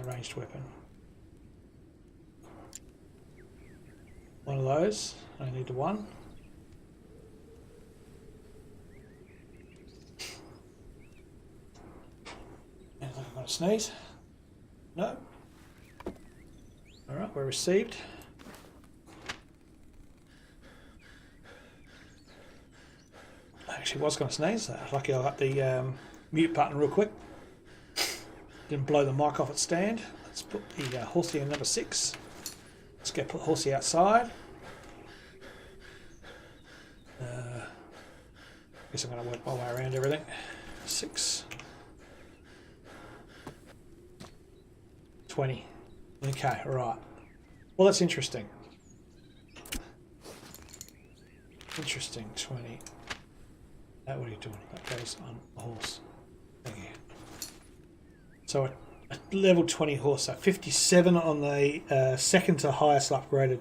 ranged weapon. One of those. I need one. Anything I'm going to sneeze? No. All right, we're received. Actually was going to sneeze. Lucky I got the mute button real quick. Didn't blow the mic off its stand. Let's put the horsey in number 6. Let's go put the horsey outside. Guess I'm going to work my way around everything. 6. 20. Okay, right. Well, that's interesting. Interesting, 20. What are you doing? That goes on a horse. Thank you. So a level 20 horse, so 57 on the second to highest upgraded,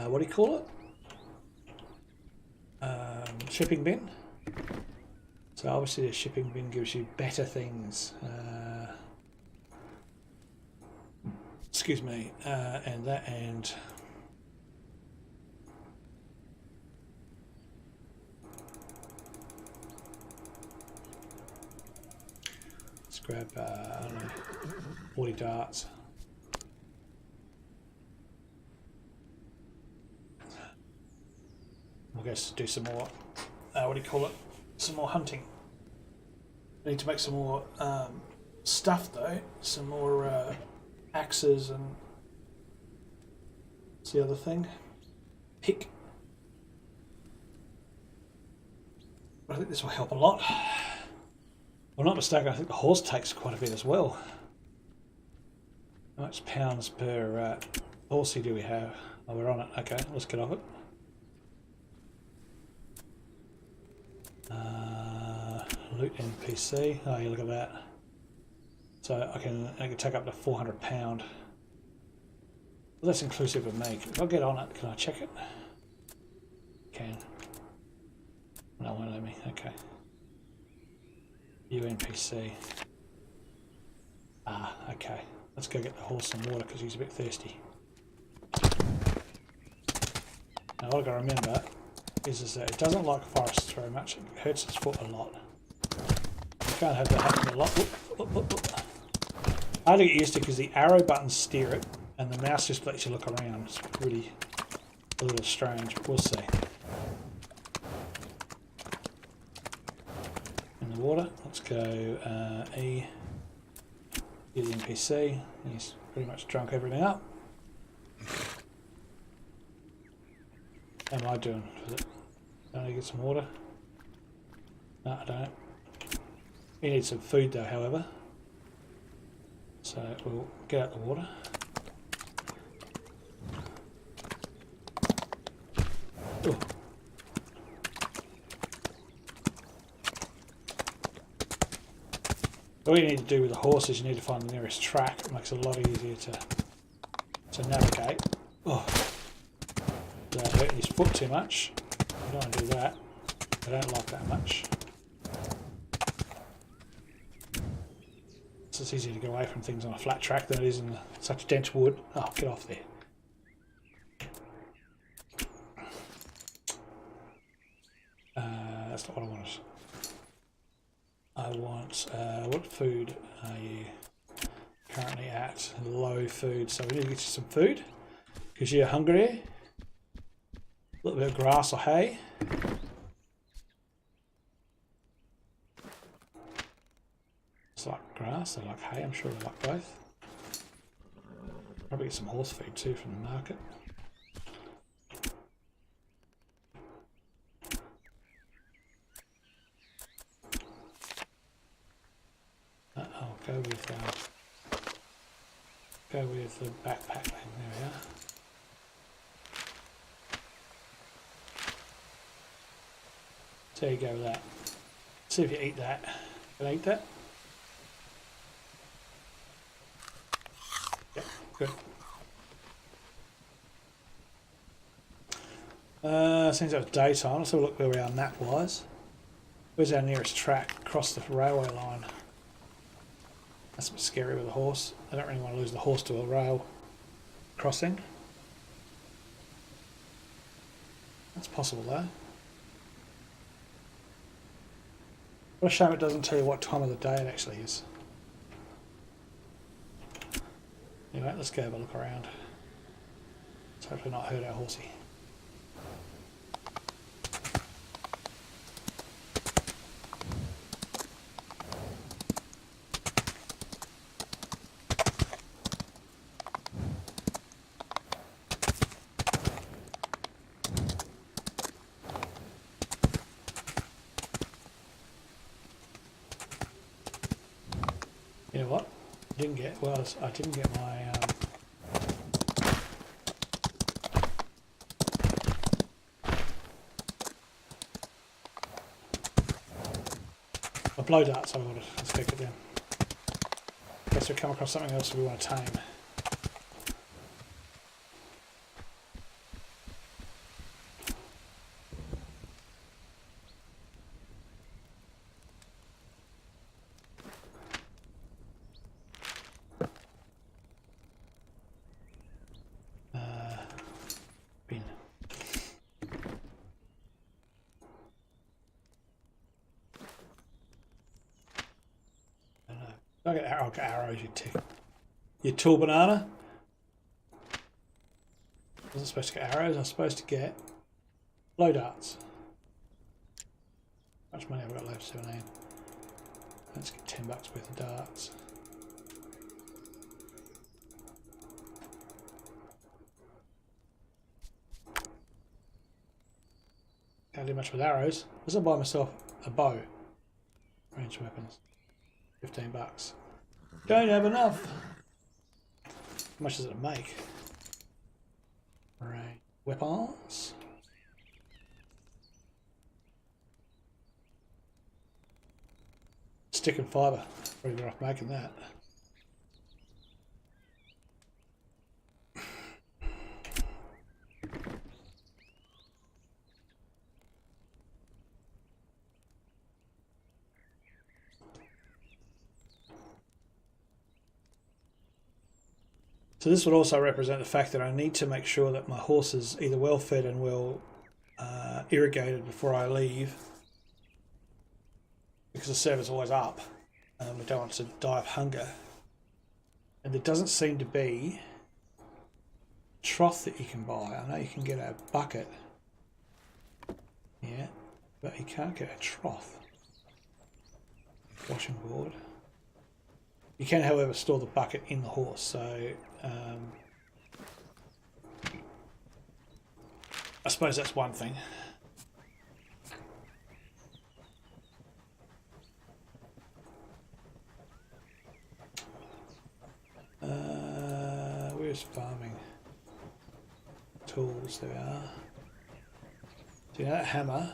what do you call it? Shipping bin. So obviously the shipping bin gives you better things. Excuse me, and that and... Grab, I don't know, 40 darts. We'll go do some more, what do you call it? Some more hunting. I need to make some more stuff though. Some more axes and... what's the other thing? Pick. I think this will help a lot. If I'm not mistaken, I think the horse takes quite a bit as well. How much pounds per horsey do we have? Oh, we're on it. Okay, let's get off it. Loot NPC. Oh, yeah, look at that. So I can take up to £400. Well, that's inclusive of me. If I get on it, can I check it? Can. No, it won't let me. Okay. UNPC. Ah, okay. Let's go get the horse some water because he's a bit thirsty. Now what I've got to remember is that it doesn't like forests very much. It hurts its foot a lot. You can't have that happen a lot. Hard to get used to because the arrow buttons steer it and the mouse just lets you look around. It's really a little strange. We'll see. in the water. Let's go E. Get the NPC. He's pretty much drunk everything up. How am I doing? Don't I get some water? No, I don't. He needs some food though, however. So we'll get out the water. Ooh. All you need to do with the horse is you need to find the nearest track. It makes it a lot easier to navigate. Oh, without hurting his foot too much. I don't want to do that. I don't like that much. It's just easier to get away from things on a flat track than it is in such dense wood. Oh, get off there. That's not what I wanted. I want, what food are you currently at? Low food, so we need to get you some food because you're hungry. A little bit of grass or hay. It's like grass, they like hay, I'm sure they like both. Probably get some horse feed too from the market. I'll go with the backpack thing. There we are. So you go with that. See if you eat that. Can I eat that? Yeah, good. Seems like it's daytime. Let's have a look where we are map wise. Where's our nearest track? Across the railway line. That's a bit scary with a horse. I don't really want to lose the horse to a rail crossing. That's possible though. What a shame it doesn't tell you what time of the day it actually is. Anyway, let's go have a look around. Let's hopefully not hurt our horsey. You know what? I didn't get my my blow darts I ordered. Let's go get them. In case we come across something else we want to tame. I'll get arrows, you tool banana. I wasn't supposed to get arrows, I was supposed to get blow darts. How much money have I got left? 17. Let's get $10 worth of darts. Can't do much with arrows. Let's buy myself a bow. Range weapons. $15. Don't have enough. How much does it make? Right. Weapons. Stick and fibre. Pretty good off making that. So this would also represent the fact that I need to make sure that my horse is either well fed and well irrigated before I leave, because the server's always up and we don't want to die of hunger. And there doesn't seem to be a trough that you can buy. I know you can get a bucket, yeah, but you can't get a trough. washing board. You can, however, store the bucket in the horse, so I suppose that's one thing. Where's farming? Tools, there we are. So that hammer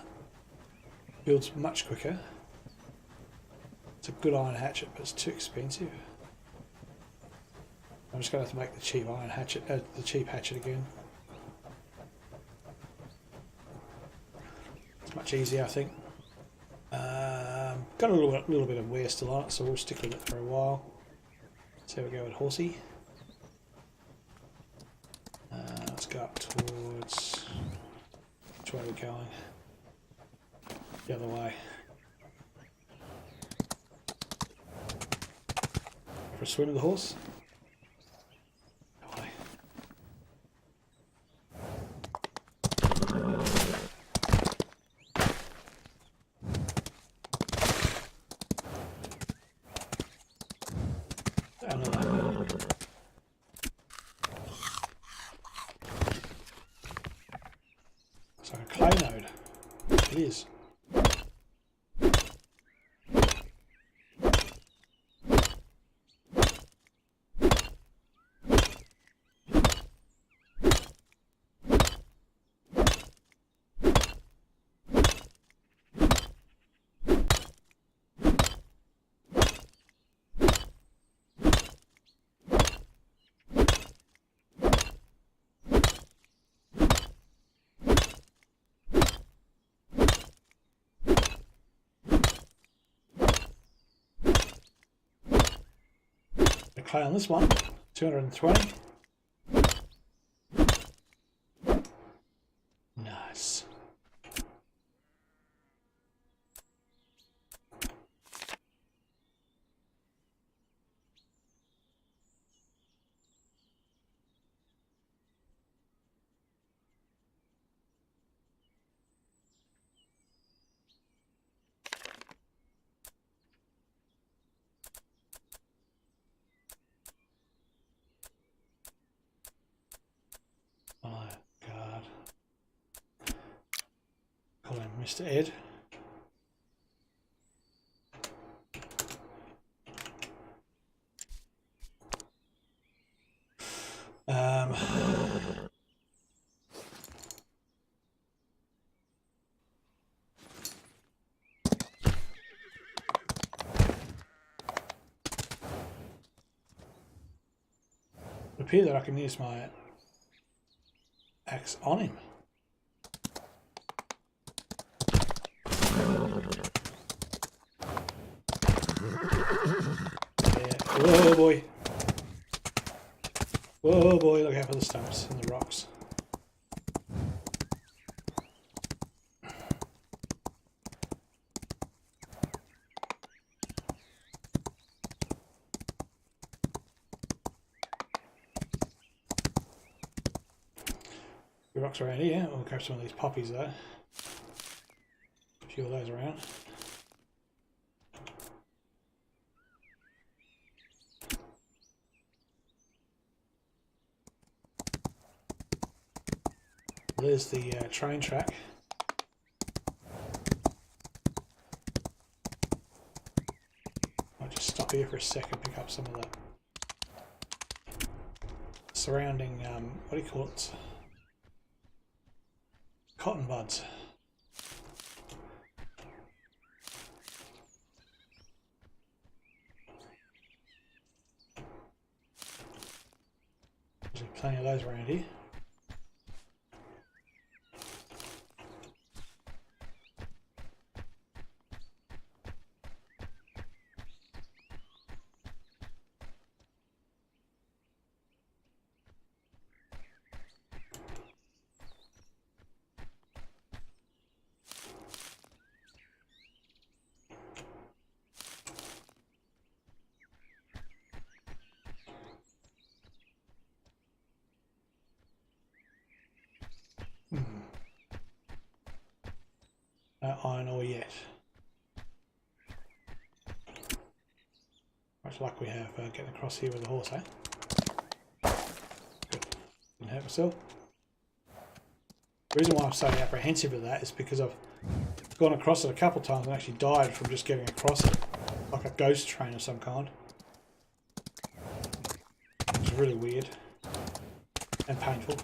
builds much quicker. It's a good iron hatchet, but it's too expensive. I'm just going to have to make the cheap iron hatchet, the cheap hatchet again. It's much easier, I think. Got a little bit of wear still on it, so we'll stick with it for a while. So we go with horsey. Let's go up towards. Which way are we going? The other way. For a swim with the horse? Away. It's like a clay node. It is. Clay on this one, 220. Nice. Oh God. Call him Mr. Ed. It appears that I can use my axe on him. Yeah. Whoa boy. Whoa boy, look out for the stumps and the rocks. The rocks around here. We'll grab some of these poppies though. A few of those around. There's the train track. I'll just stop here for a second, pick up some of the surrounding, what do you call it? Cotton buds. There's plenty of those around here. No iron ore yet. much luck we have getting across here with the horse, eh? Good. Didn't hurt myself. The reason why I'm so apprehensive of that is because I've gone across it a couple of times and actually died from just getting across it, like a ghost train of some kind. Which is really weird and painful.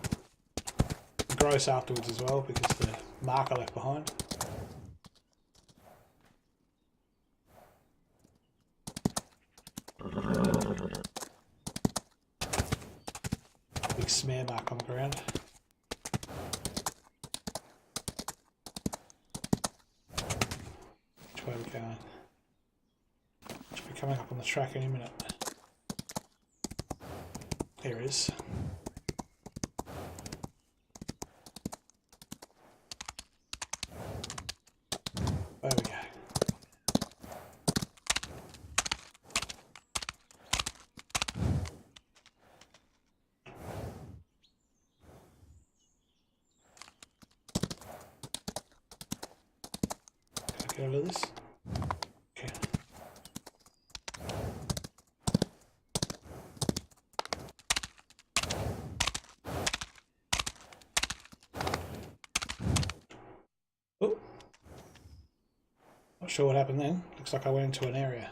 And gross afterwards as well because the marker left behind. Big smear mark on the ground. Which way are we going? Should be coming up on the track any minute. There it is. There we go. Get out of this. Okay. Oh. Not sure what happened then. Looks like I went into an area.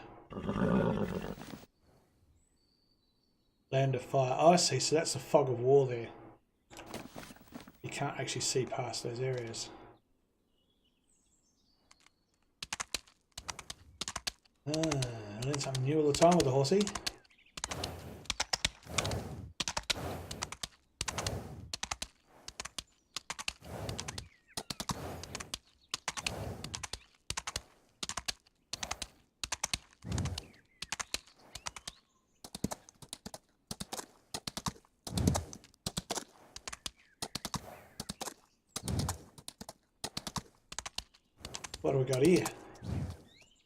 Land of fire. Oh, I see. So that's the fog of war there. You can't actually see past those areas. I learn something new all the time with the horsey. What do we got here?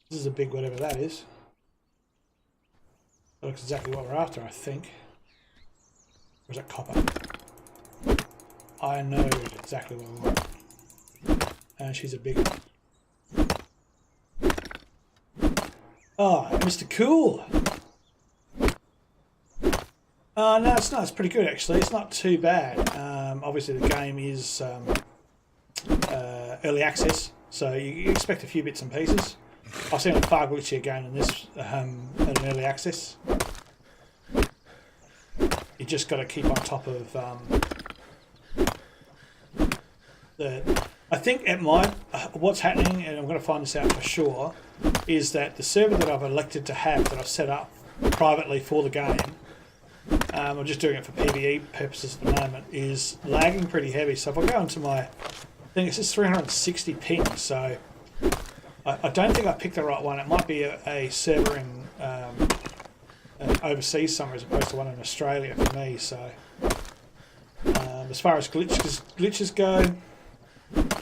This is a big whatever that is. That looks exactly what we're after, I think. Or is that copper? I know exactly what we want. And she's a big one. Oh, Mr. Cool! No, it's not. It's pretty good actually. It's not too bad. Obviously the game is early access, so you expect a few bits and pieces. I've seen a far glitchier game than this at an early access. You just got to keep on top of I think at my what's happening, and I'm going to find this out for sure, is that the server that I've elected to have, that I've set up privately for the game, I'm just doing it for PvE purposes at the moment, is lagging pretty heavy. So if I go into my, I think it's just 360 ping, so I don't think I picked the right one. It might be a server in overseas somewhere as opposed to one in Australia for me. So as far as glitches go,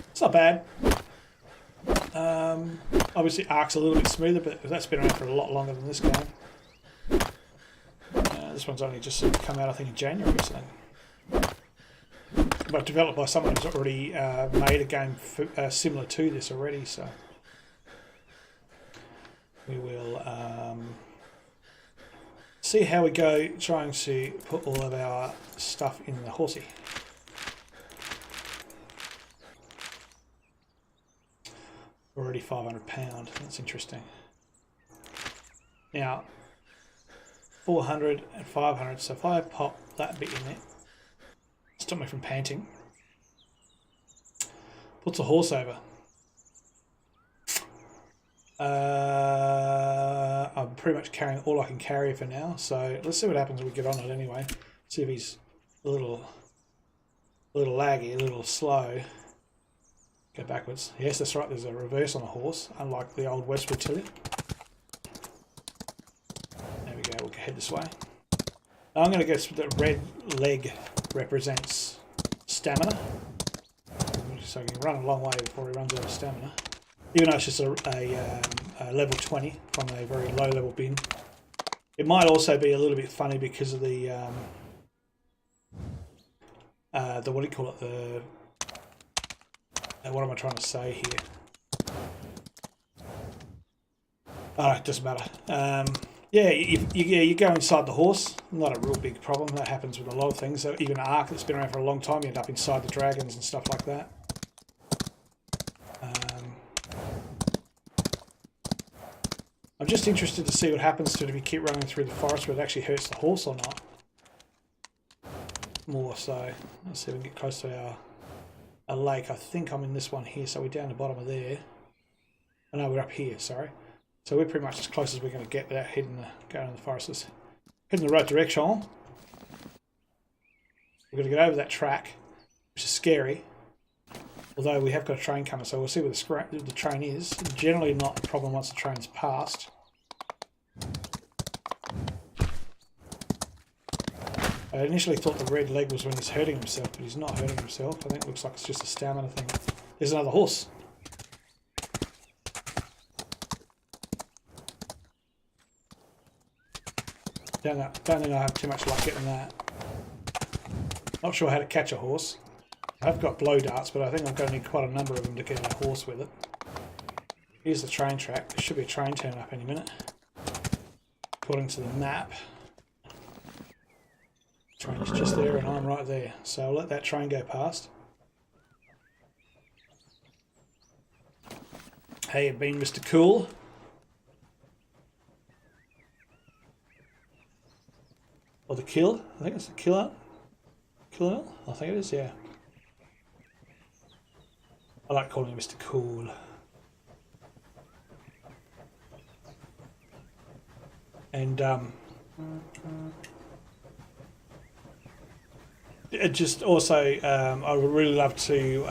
it's not bad. Obviously Ark's a little bit smoother, but that's been around for a lot longer than this game. This one's only just come out, I think, in January or something. But developed by someone who's already made a game similar to this already, so we will see how we go trying to put all of our stuff in the horsey. Already £500, that's interesting. Now, 400 and 500, so if I pop that bit in there, stop me from panting, puts a horse over. I'm pretty much carrying all I can carry for now, so let's see what happens when we get on it anyway. See if he's a little laggy, a little slow. Go backwards. Yes, that's right, there's a reverse on a horse, unlike the old Westwood Tilly. There we go, we'll head this way. I'm going to guess the red leg represents stamina. So he can run a long way before he runs out of stamina. Even though it's just a level 20 from a very low level bin. It might also be a little bit funny because of the what do you call it, what am I trying to say here? Oh, it doesn't matter. Yeah, you go inside the horse. Not a real big problem. That happens with a lot of things. So even Ark that's been around for a long time, you end up inside the dragons and stuff like that. I'm just interested to see what happens to it if you keep running through the forest, whether it actually hurts the horse or not. More so. Let's see if we can get close to our lake. I think I'm in this one here, so we're down the bottom of there. Oh no, we're up here, sorry. So we're pretty much as close as we're going to get without going in the forest. Let's head in the right direction. We're going to get over that track, which is scary. Although we have got a train coming, so we'll see where the train is. Generally not a problem once the train's passed. I initially thought the red leg was when he's hurting himself, but he's not hurting himself. I think it looks like it's just a stamina thing. There's another horse. Don't think I have too much luck getting that. Not sure how to catch a horse. I've got blow darts, but I think I'm going to need quite a number of them to get a horse with it. Here's the train track. There should be a train turning up any minute, according to the map. The train is just there and I'm right there. So I'll let that train go past. How you been, Mr. Cool? Or the kill? I think it's the killer. Killer? I think it is, yeah. I like calling him Mr. Cool. And it just also, I would really love to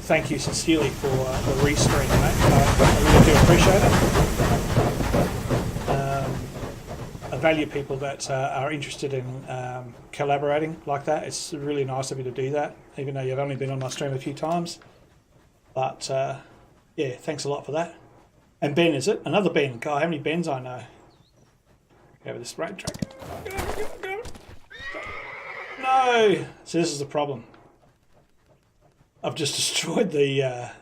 thank you sincerely for the restream, mate. I really do appreciate it. I value people that are interested in collaborating like that. It's really nice of you to do that, even though you've only been on my stream a few times. But yeah, thanks a lot for that. And Ben, is it? Another Ben. God, how many Bens I know? Go over this raid track. Go. No! So this is the problem. I've just destroyed the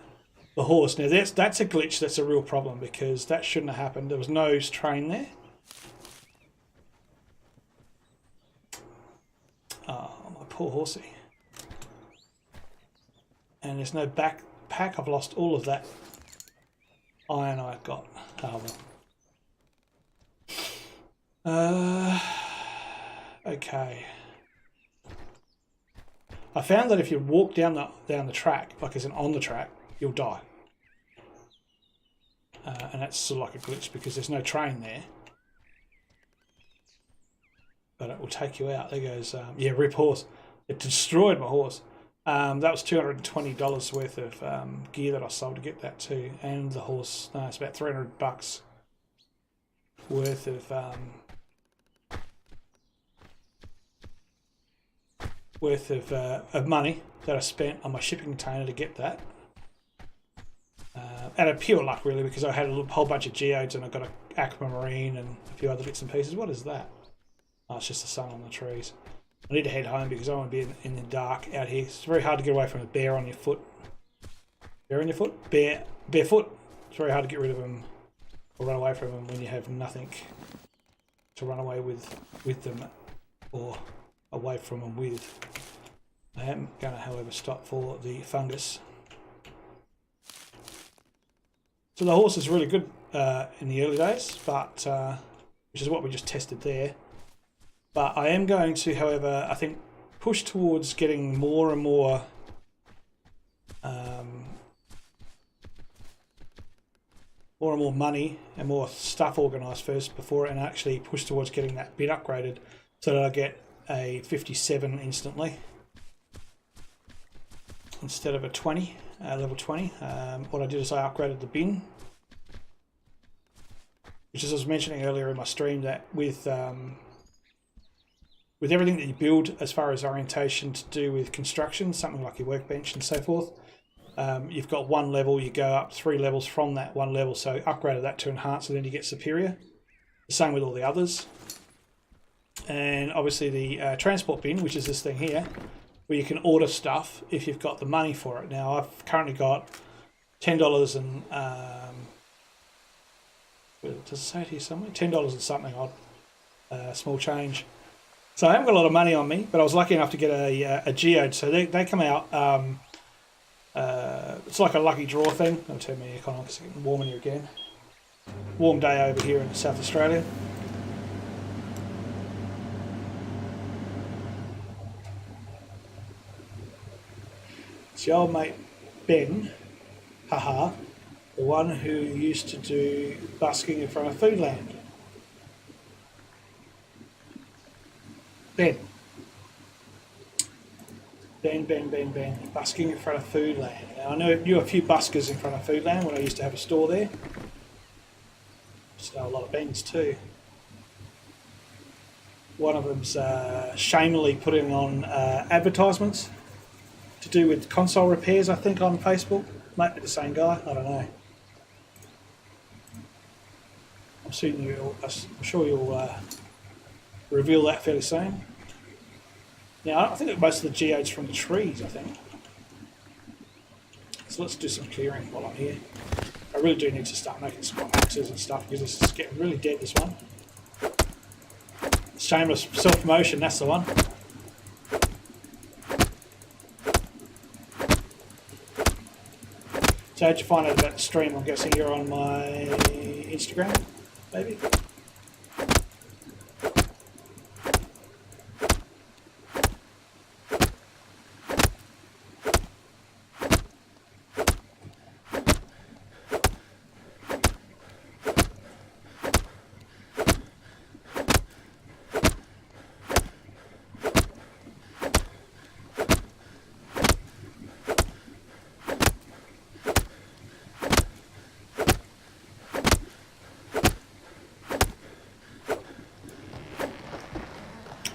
horse. Now that's a glitch. That's a real problem because that shouldn't have happened. There was no train there. Oh, my poor horsey. And there's no backpack. I've lost all of that iron I've got. Oh well. Okay. I found that if you walk down the track, like as in on the track, you'll die. And that's sort of like a glitch because there's no train there. But it will take you out. There goes, yeah, rip horse. It destroyed my horse. That was $220 worth of gear that I sold to get that too. And the horse, no, it's about $300 worth of money that I spent on my shipping container to get that. Out of pure luck, really, because I had a whole bunch of geodes and I got an aquamarine and a few other bits and pieces. What is that? Oh, it's just the sun on the trees. I need to head home because I want to be in the dark out here. It's very hard to get away from a bear on your foot. Bear on your foot? Barefoot. It's very hard to get rid of them or run away from them when you have nothing to run away with them or away from them with. I am going to, however, stop for the fungus. So the horse is really good in the early days, but which is what we just tested there. But I am going to, however, I think push towards getting more and more money and more stuff organised first before and actually push towards getting that bit upgraded so that I get a 57 instantly instead of a 20, level 20. What I did is I upgraded the bin, which as I was mentioning earlier in my stream, that with everything that you build as far as orientation to do with construction, something like your workbench and so forth, you've got one level, you go up 3 levels from that one level, so upgraded that to enhance and then you get superior. The same with all the others. And obviously the transport bin, which is this thing here, where you can order stuff if you've got the money for it. Now I've currently got $10 and Does it say it here somewhere? $10 and something odd. Small change. So I haven't got a lot of money on me, but I was lucky enough to get a geode. So they come out. It's like a lucky draw thing. I'll turn my aircon on because it's getting warm in here again. Warm day over here in South Australia. It's the old mate Ben, haha, the one who used to do busking in front of Foodland. Ben, busking in front of Foodland. Now, I knew a few buskers in front of Foodland when I used to have a store there. So a lot of Bens too. One of them's shamefully putting on advertisements to do with console repairs, I think, on Facebook. Might be the same guy, I don't know. I'm sure you'll reveal that fairly soon. Now, I think most of the geodes from the trees, I think. So let's do some clearing while I'm here. I really do need to start making some axes and stuff because this is getting really dead, this one. Shameless self-promotion, that's the one. So how'd you find out about the stream? I'm guessing you're on my Instagram, maybe?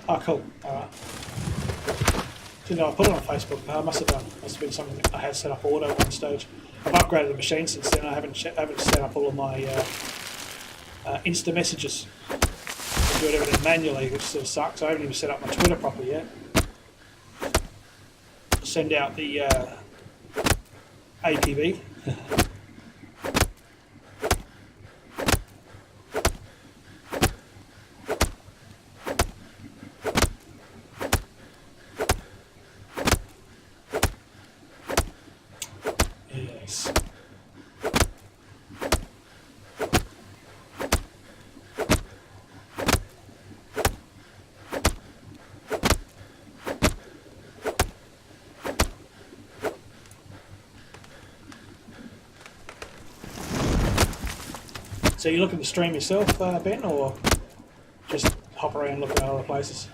Oh, cool. Alright. Didn't know I put it on Facebook. I must have been something I had set up auto at one stage. I've upgraded the machine since then. I haven't set up all of my Insta messages. I do everything manually, which sort of sucks. I haven't even set up my Twitter properly yet. Send out the APB. So you look at the stream yourself, Ben, or just hop around looking at other places?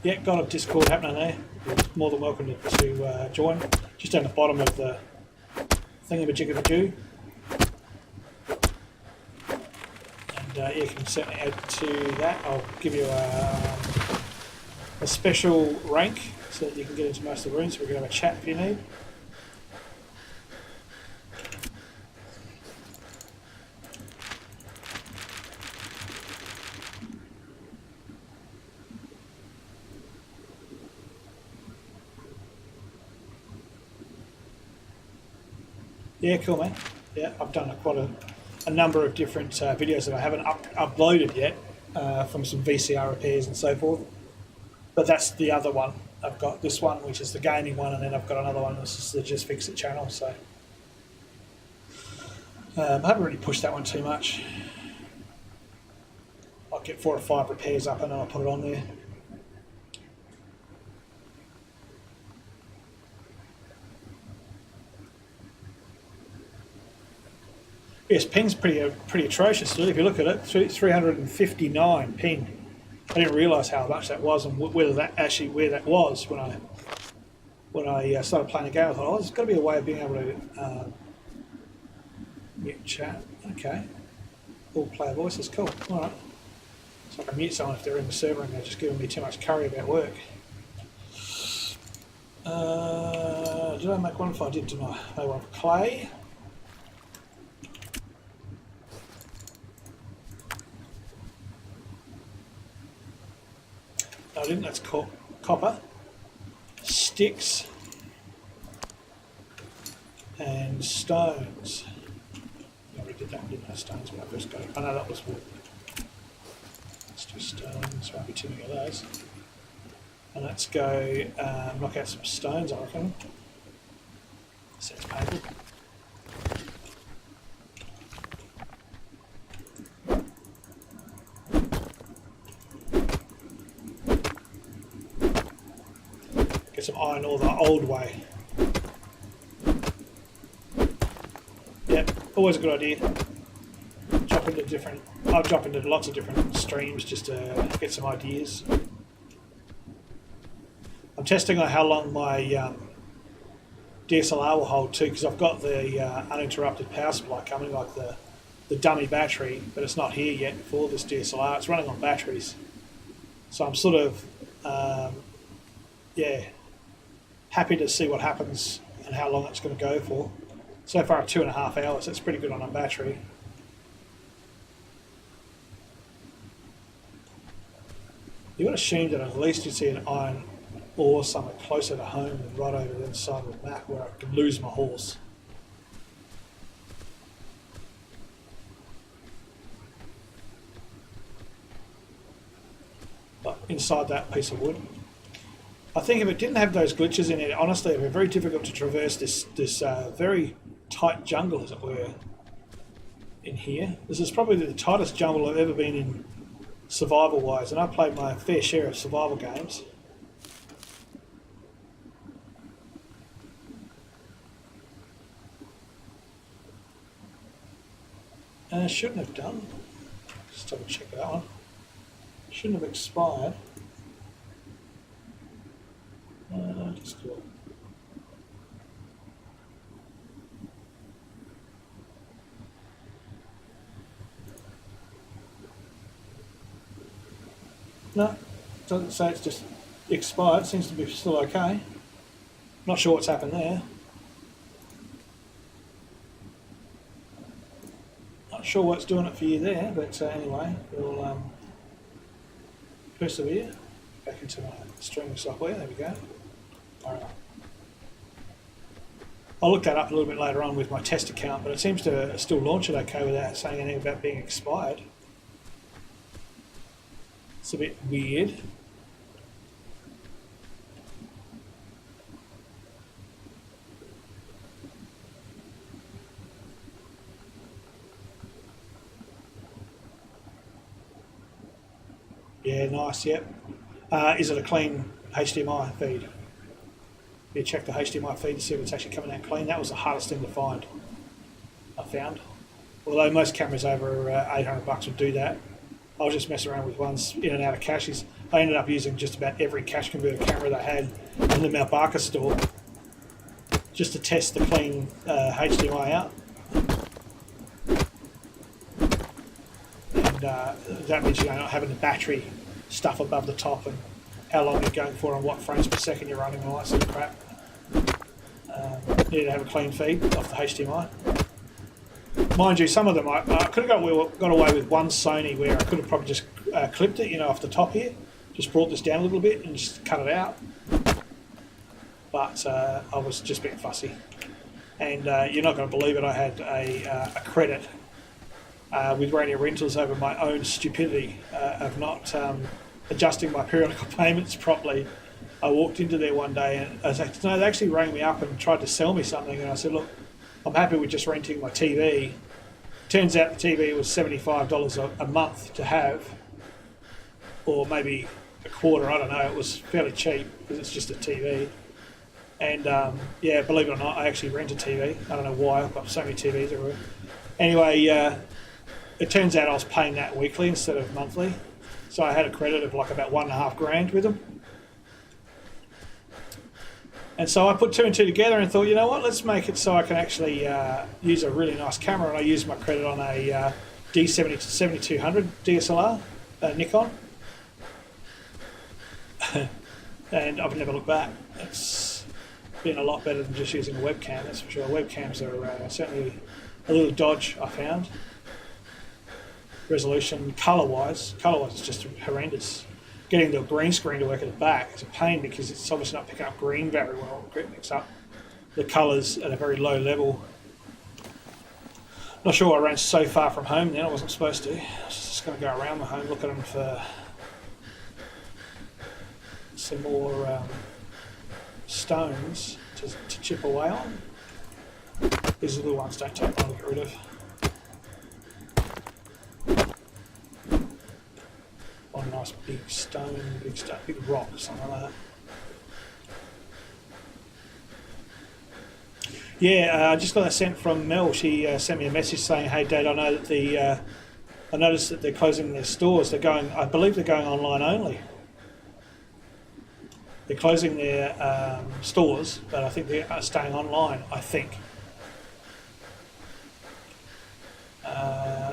Yeah, got a Discord happening there. You're more than welcome to join. Just down the bottom of the thingamajigabajoo. And yeah, you can certainly add to that. I'll give you a special rank so that you can get into most of the rooms. We're going to have a chat if you need. Yeah, cool, man. Yeah, I've done quite a number of different videos that I haven't uploaded yet from some VCR repairs and so forth. But that's the other one. I've got this one, which is the gaming one, and then I've got another one, this is the Just Fix It channel. So I haven't really pushed that one too much. I'll get 4 or 5 repairs up and then I'll put it on there. Yes, ping's pretty atrocious. If you look at it, 359 ping. I didn't realise how much that was and where that was when I started playing the game. I thought, there's got to be a way of being able to mute chat. Okay, all player voices, cool. All right, so I can mute someone if they're in the server and they're just giving me too much curry about work. Did I make one? If I did, didn't I? Make one for clay. I think that's copper, sticks, and stones. I already did that, didn't I? Stones when I first got it. I know that was wood. Let's do stones, won't be too many of those. And let's go knock out some stones, I reckon. Sounds painful. Get some iron ore the old way. Yep, always a good idea. I've dropped into lots of different streams just to get some ideas. I'm testing on how long my DSLR will hold too, because I've got the uninterrupted power supply coming, like the dummy battery, but it's not here yet for this DSLR. It's running on batteries. So I'm sort of, happy to see what happens and how long it's going to go for. So far, 2.5 hours. That's pretty good on a battery. You would assume that at least you'd see an iron ore somewhere closer to home than right over the other side of the map where I could lose my horse. But inside that piece of wood. I think if it didn't have those glitches in it, honestly, it would be very difficult to traverse this very tight jungle, as it were, in here. This is probably the tightest jungle I've ever been in survival-wise, and I've played my fair share of survival games. Shouldn't have done. Just double check that one. Shouldn't have expired. Just cool. No, doesn't say it's just expired. Seems to be still okay. Not sure what's happened there. Not sure what's doing it for you there, but anyway, we'll persevere. Back into my streaming software. There we go. All right. I'll look that up a little bit later on with my test account, but it seems to still launch it okay without saying anything about being expired. It's a bit weird. Yeah, nice, yep. Is it a clean HDMI feed? You check the HDMI feed to see if it's actually coming out clean. That was the hardest thing to find, I found. Although most cameras over $800 would do that. I was just messing around with ones in and out of caches. I ended up using just about every cache converter camera they had in the Mount Barker store just to test the clean HDMI out. And that means you're not having the battery stuff above the top and how long you're going for and what frames per second you're running and all that sort of crap. Need to have a clean feed off the HDMI. Mind you, some of them I could have got away with one Sony where I could have probably just clipped it, off the top here. Just brought this down a little bit and just cut it out. But I was just being fussy. And you're not going to believe it, I had a credit with Rainier Rentals over my own stupidity of not adjusting my periodical payments properly. I walked into there one day and I was like, no, they actually rang me up and tried to sell me something, and I said, look, I'm happy with just renting my TV. Turns out the TV was $75 a month to have, or maybe a quarter, I don't know. It was fairly cheap because it's just a TV. And yeah, believe it or not, I actually rent a TV. I don't know why, I've got so many TVs everywhere. Anyway, it turns out I was paying that weekly instead of monthly. So I had a credit of like about $1.5 grand with them. And so I put two and two together and thought, you know what, let's make it so I can actually use a really nice camera. And I used my credit on a D7200 DSLR, Nikon. And I've never looked back. It's been a lot better than just using a webcam, that's for sure. Webcams are certainly a little dodge, I found. Resolution, colour-wise it's just horrendous. getting the green screen to work at the back is a pain because it's obviously not picking up green very well. It picks up the colours at a very low level. Not sure I ran so far from home then, I wasn't supposed to. I was just going to go around the home, look at them for some more stones to chip away on. These are the ones don't take long to get rid of. One nice big stone, big rock, something like that. Yeah, I just got that sent from Mel. She sent me a message saying, "Hey, Dad, I know that I noticed that they're closing their stores. They're going. I believe they're going online only. They're closing their stores, but I think they are staying online. I think.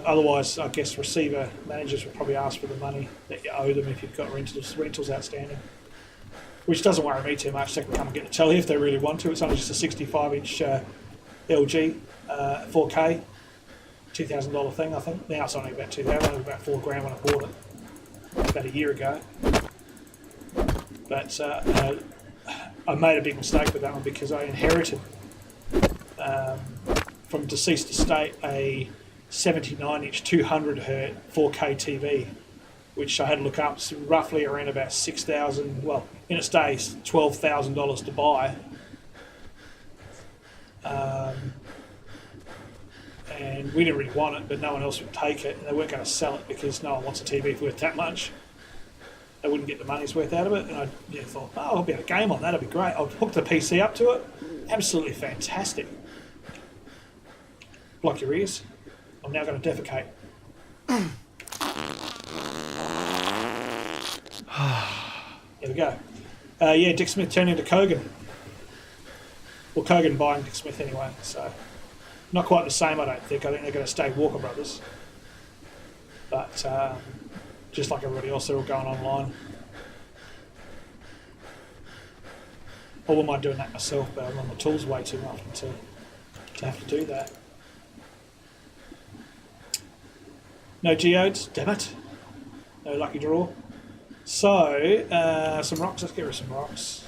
Otherwise, I guess receiver managers will probably ask for the money that you owe them if you've got rentals outstanding." Which doesn't worry me too much. They can come and get the telly if they really want to. It's only just a 65-inch LG 4K, $2,000 thing, I think. Now it's only about $2,000. It was about $4,000 when I bought it about a year ago. But I made a big mistake with that one because I inherited from deceased estate a 79-inch 200Hz 4K TV, which I had to look up, so roughly around about $6,000, well, in its days, $12,000 to buy. And we didn't really want it, but no one else would take it, and they weren't going to sell it because no one wants a TV worth that much. They wouldn't get the money's worth out of it, and I thought, oh, I'll be able to game on that, that'd be great. I'll hook the PC up to it. Absolutely fantastic. Block your ears. I'm now going to defecate. There we go. Yeah, Dick Smith turned into Kogan. Well, Kogan buying Dick Smith anyway, so not quite the same, I don't think. I think they're going to stay Walker Brothers. But just like everybody else, they're all going online. I wouldn't mind doing that myself, but I'm on the tools way too often to have to do that. No geodes, damn it. No lucky draw. So, some rocks, let's get rid of some rocks.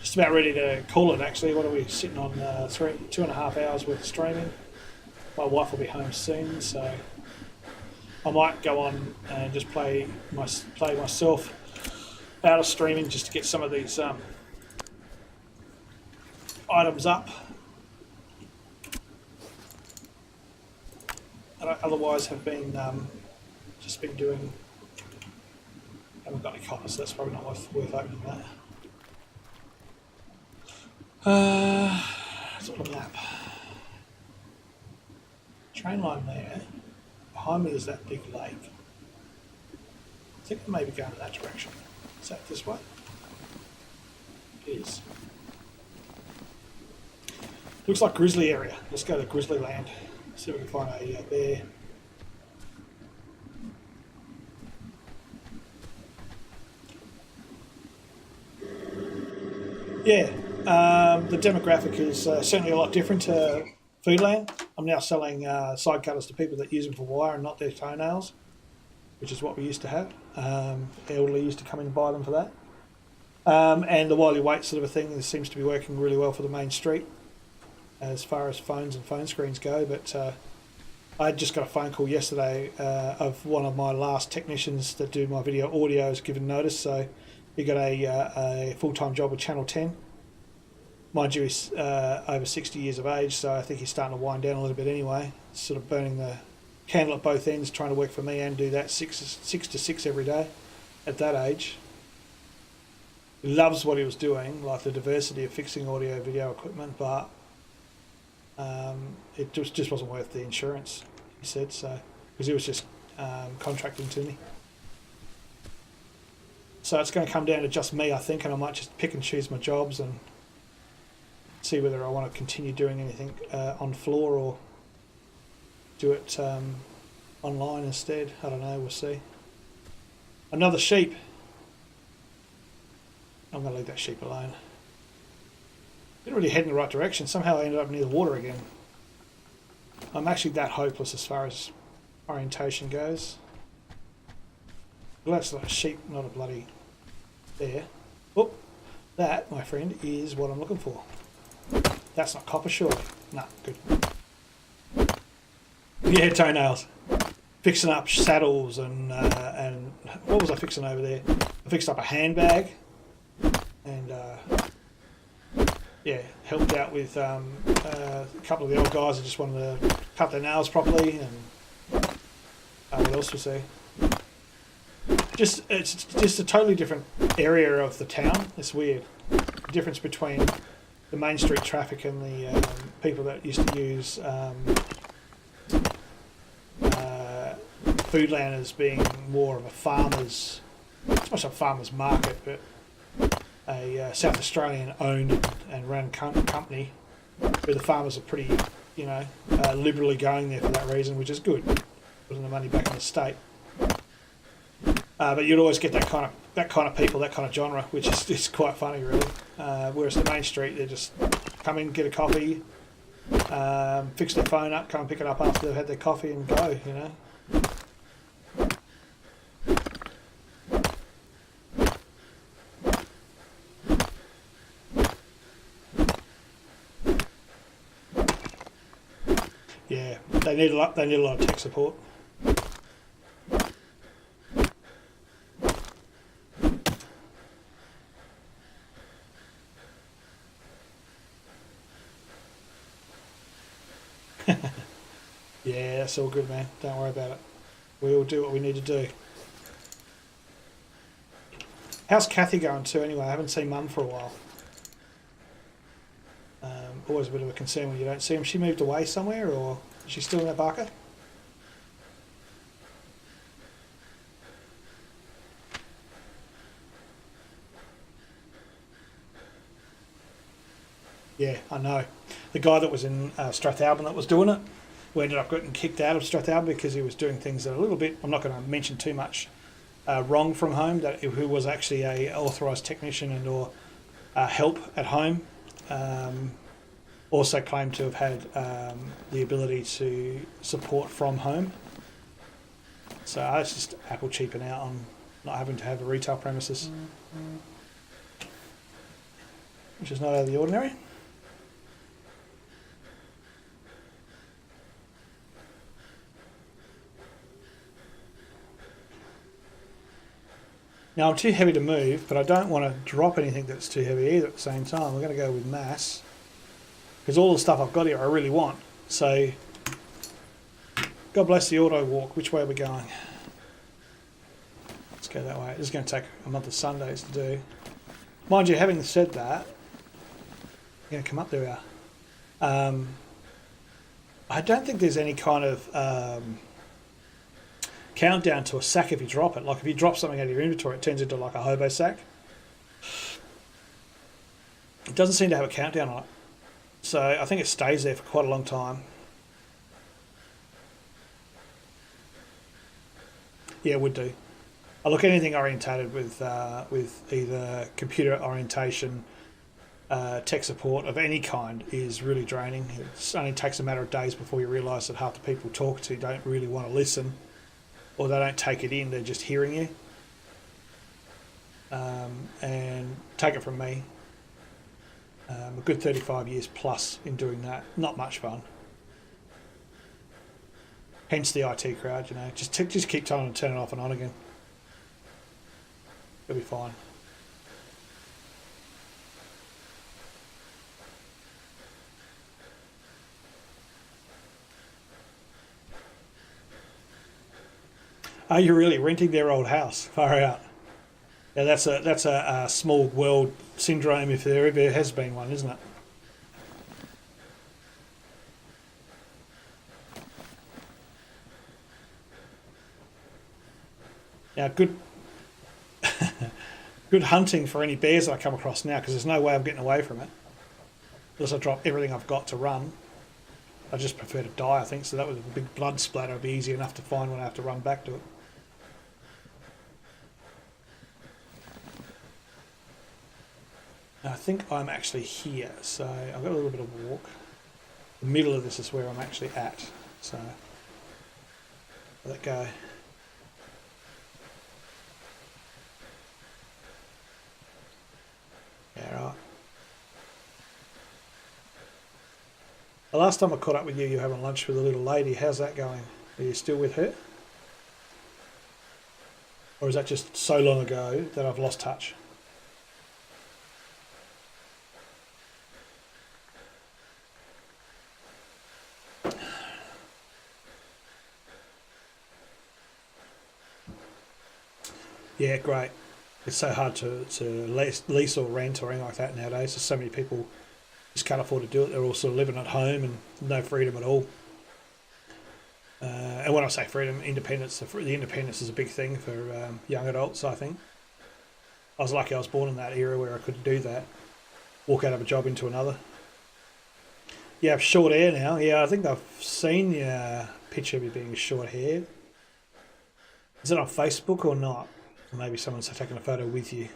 Just about ready to call it actually. What are we sitting on? 2.5 hours worth of streaming. My wife will be home soon, so I might go on and just play myself out of streaming just to get some of these items up. I otherwise have been just been doing. Haven't got any coppers, so that's probably not worth opening that. Let's look on the map. Train line there. Behind me is that big lake. I think I may be going in that direction. Is that this way? It is. Looks like grizzly area. Let's go to grizzly land. See if we can find a bear. Yeah, the demographic is certainly a lot different to Foodland. I'm now selling side cutters to people that use them for wire and not their toenails, which is what we used to have. Elderly used to come in and buy them for that. And the while you wait sort of a thing, this seems to be working really well for the main street as far as phones and phone screens go. But I just got a phone call yesterday of one of my last technicians that do my video audio has given notice. So he got a full-time job with Channel 10. Mind you, he's over 60 years of age, so I think he's starting to wind down a little bit anyway. Sort of burning the candle at both ends, trying to work for me and do that 6 to 6 every day at that age. He loves what he was doing, like the diversity of fixing audio video equipment, but it just wasn't worth the insurance, he said, so because he was just contracting to me. So it's going to come down to just me, I think, and I might just pick and choose my jobs and see whether I want to continue doing anything on floor or do it online instead. I don't know, we'll see. Another sheep. I'm going to leave that sheep alone. Didn't really head in the right direction. Somehow I ended up near the water again. I'm actually that hopeless as far as orientation goes. Well, that's like a sheep, not a bloody bear. Oh, that, my friend, is what I'm looking for. That's not copper, surely. No, good. Yeah, toenails. Fixing up saddles and what was I fixing over there? I fixed up a handbag and yeah, helped out with a couple of the old guys that just wanted to cut their nails properly, and what else was there? It's just a totally different area of the town. It's weird. The difference between the main street traffic and the people that used to use Foodland as being more of a farmer's, it's not a farmer's market, but a South Australian owned and run company where the farmers are pretty, you know, liberally going there for that reason, which is good, putting the money back in the state. But you'd always get that kind of people, that kind of genre, which is quite funny, really. Whereas the main street, they just come in, get a coffee, fix their phone up, come and pick it up after they've had their coffee and go, you know. Yeah, they need a lot of tech support. Yeah, that's all good, man. Don't worry about it. We all do what we need to do. How's Kathy going too, anyway? I haven't seen Mum for a while. Always a bit of a concern when you don't see him. She moved away somewhere, or is she still in Barker? Yeah, I know. The guy that was in Strathalbyn that was doing it, we ended up getting kicked out of Strathalbyn because he was doing things that are a little bit, I'm not going to mention too much, wrong from home, that who was actually a authorised technician and or help at home. Also claimed to have had the ability to support from home. So it's just Apple cheaping out on not having to have a retail premises, which is not out of the ordinary. Now I'm too heavy to move, but I don't want to drop anything that's too heavy either at the same time. We're going to go with mass, because all the stuff I've got here I really want. So, God bless the auto walk. Which way are we going? Let's go that way. This is going to take a month of Sundays to do. Mind you, having said that, I'm going to come up there. I don't think there's any kind of countdown to a sack if you drop it. Like if you drop something out of your inventory, it turns into like a hobo sack. It doesn't seem to have a countdown on it. So I think it stays there for quite a long time. Yeah, it would do. I look, anything orientated with either computer orientation, tech support of any kind is really draining. It only takes a matter of days before you realise that half the people talk to don't really want to listen, or they don't take it in, they're just hearing you. And take it from me, a good 35 years plus in doing that. Not much fun. Hence the IT crowd, you know. Just keep telling them to turn it off and on again. It'll be fine. Are you really renting their old house? Far out. Yeah, that's a small world syndrome if there ever has been one, isn't it? Now, good good hunting for any bears I come across now, because there's no way I'm getting away from it unless I drop everything I've got to run. I just prefer to die, I think. So that was a big blood splatter. It'd be easy enough to find when I have to run back to it. I think I'm actually here, so I've got a little bit of walk. The middle of this is where I'm actually at, so let that go. Yeah, right. The last time I caught up with you, you were having lunch with a little lady. How's that going? Are you still with her? Or is that just so long ago that I've lost touch? Yeah, great. It's so hard to lease or rent or anything like that nowadays. There's so many people just can't afford to do it. They're all sort of living at home and no freedom at all. And when I say freedom, independence, the independence is a big thing for young adults, I think. I was lucky I was born in that era where I could do that. Walk out of a job into another. Yeah, I've short hair now. Yeah, I think I've seen your picture of me being short haired. Is it on Facebook or not? Or maybe someone's taken a photo with you.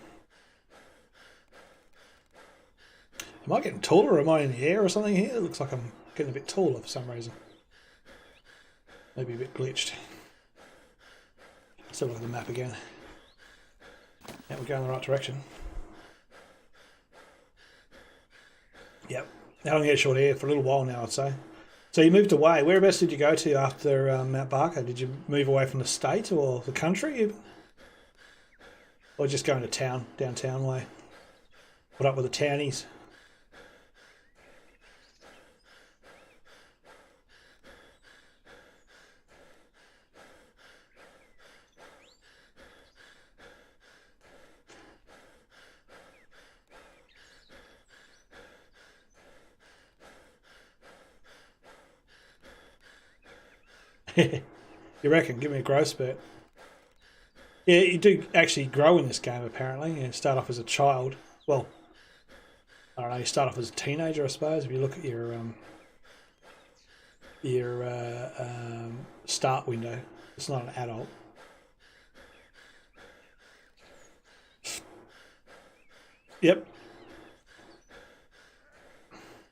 Am I getting taller or am I in the air or something here? It looks like I'm getting a bit taller for some reason. Maybe a bit glitched. Let's have a look at the map again. Yeah, we're going in the right direction. Yep. Now I'm going to get short hair for a little while now, I'd say. So you moved away. Whereabouts did you go to after Mount Barker? Did you move away from the state or the country? Or just going to town, downtown way? What up with the townies? You reckon? Give me a growth spurt. Yeah, you do actually grow in this game, apparently. You start off as a child. Well, I don't know, you start off as a teenager, I suppose, if you look at your start window. It's not an adult. Yep.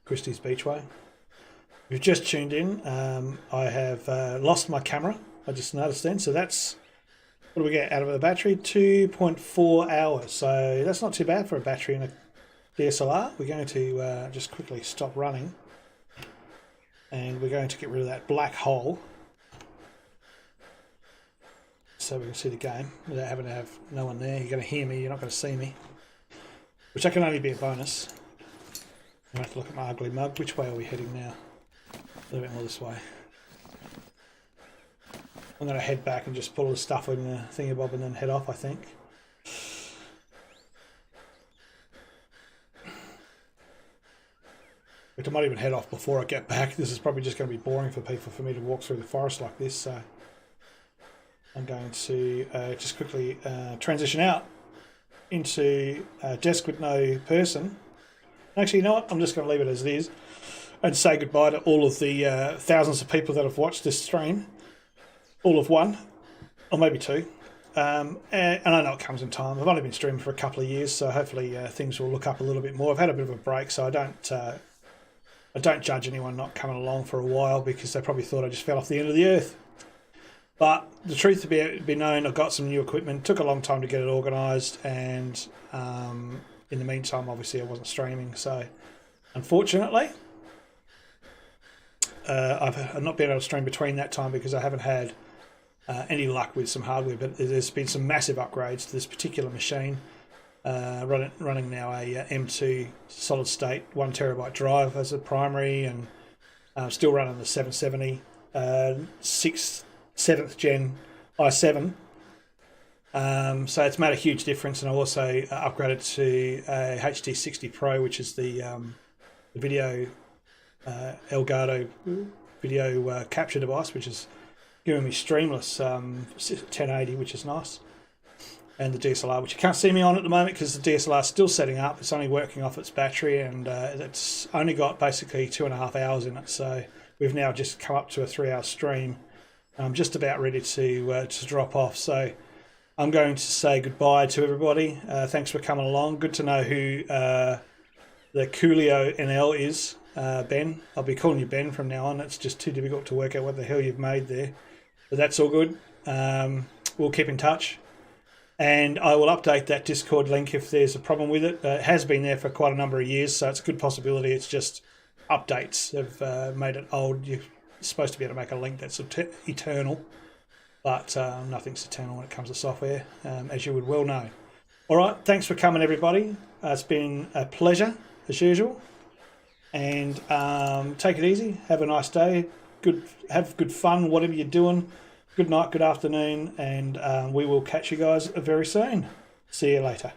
Christie's Beachway. If you've just tuned in, I have lost my camera. I just noticed then. So that's, what do we get out of the battery? 2.4 hours. So that's not too bad for a battery in a DSLR. We're going to just quickly stop running. And we're going to get rid of that black hole. So we can see the game without having to have no one there. You're going to hear me, you're not going to see me. Which that can only be a bonus. I have to look at my ugly mug. Which way are we heading now? A little bit more this way. I'm going to head back and just put all the stuff in the thingy-bob and then head off, I think. I might even head off before I get back. This is probably just going to be boring for people for me to walk through the forest like this, so I'm going to just quickly transition out into a desk with no person. Actually, you know what? I'm just going to leave it as it is and say goodbye to all of the thousands of people that have watched this stream. All of one, or maybe two. And I know it comes in time. I've only been streaming for a couple of years, so hopefully things will look up a little bit more. I've had a bit of a break, so I don't judge anyone not coming along for a while because they probably thought I just fell off the end of the earth. But the truth to be known, I've got some new equipment. It took a long time to get it organised, and in the meantime, obviously, I wasn't streaming. So, unfortunately, I've not been able to stream between that time because I haven't had any luck with some hardware. But there's been some massive upgrades to this particular machine. Running now a M2 solid state 1 terabyte drive as a primary, and still running the 770 7th gen i7. So it's made a huge difference, and I also upgraded to a HD60 Pro, which is the video Elgato video capture device, which is giving me streamless 1080, which is nice. And the DSLR, which you can't see me on at the moment because the DSLR is still setting up. It's only working off its battery, and it's only got basically 2.5 hours in it. So we've now just come up to a 3-hour stream. I'm just about ready to drop off. So I'm going to say goodbye to everybody. Thanks for coming along. Good to know who the Coolio NL is, Ben. I'll be calling you Ben from now on. It's just too difficult to work out what the hell you've made there. But that's all good. We'll keep in touch. And I will update that Discord link if there's a problem with it. It has been there for quite a number of years, so it's a good possibility it's just updates have made it old. You're supposed to be able to make a link that's eternal, but nothing's eternal when it comes to software, as you would well know. All right, thanks for coming, everybody. It's been a pleasure, as usual. And take it easy. Have a nice day. Have good fun, whatever you're doing. Good night, good afternoon, and we will catch you guys very soon. See you later.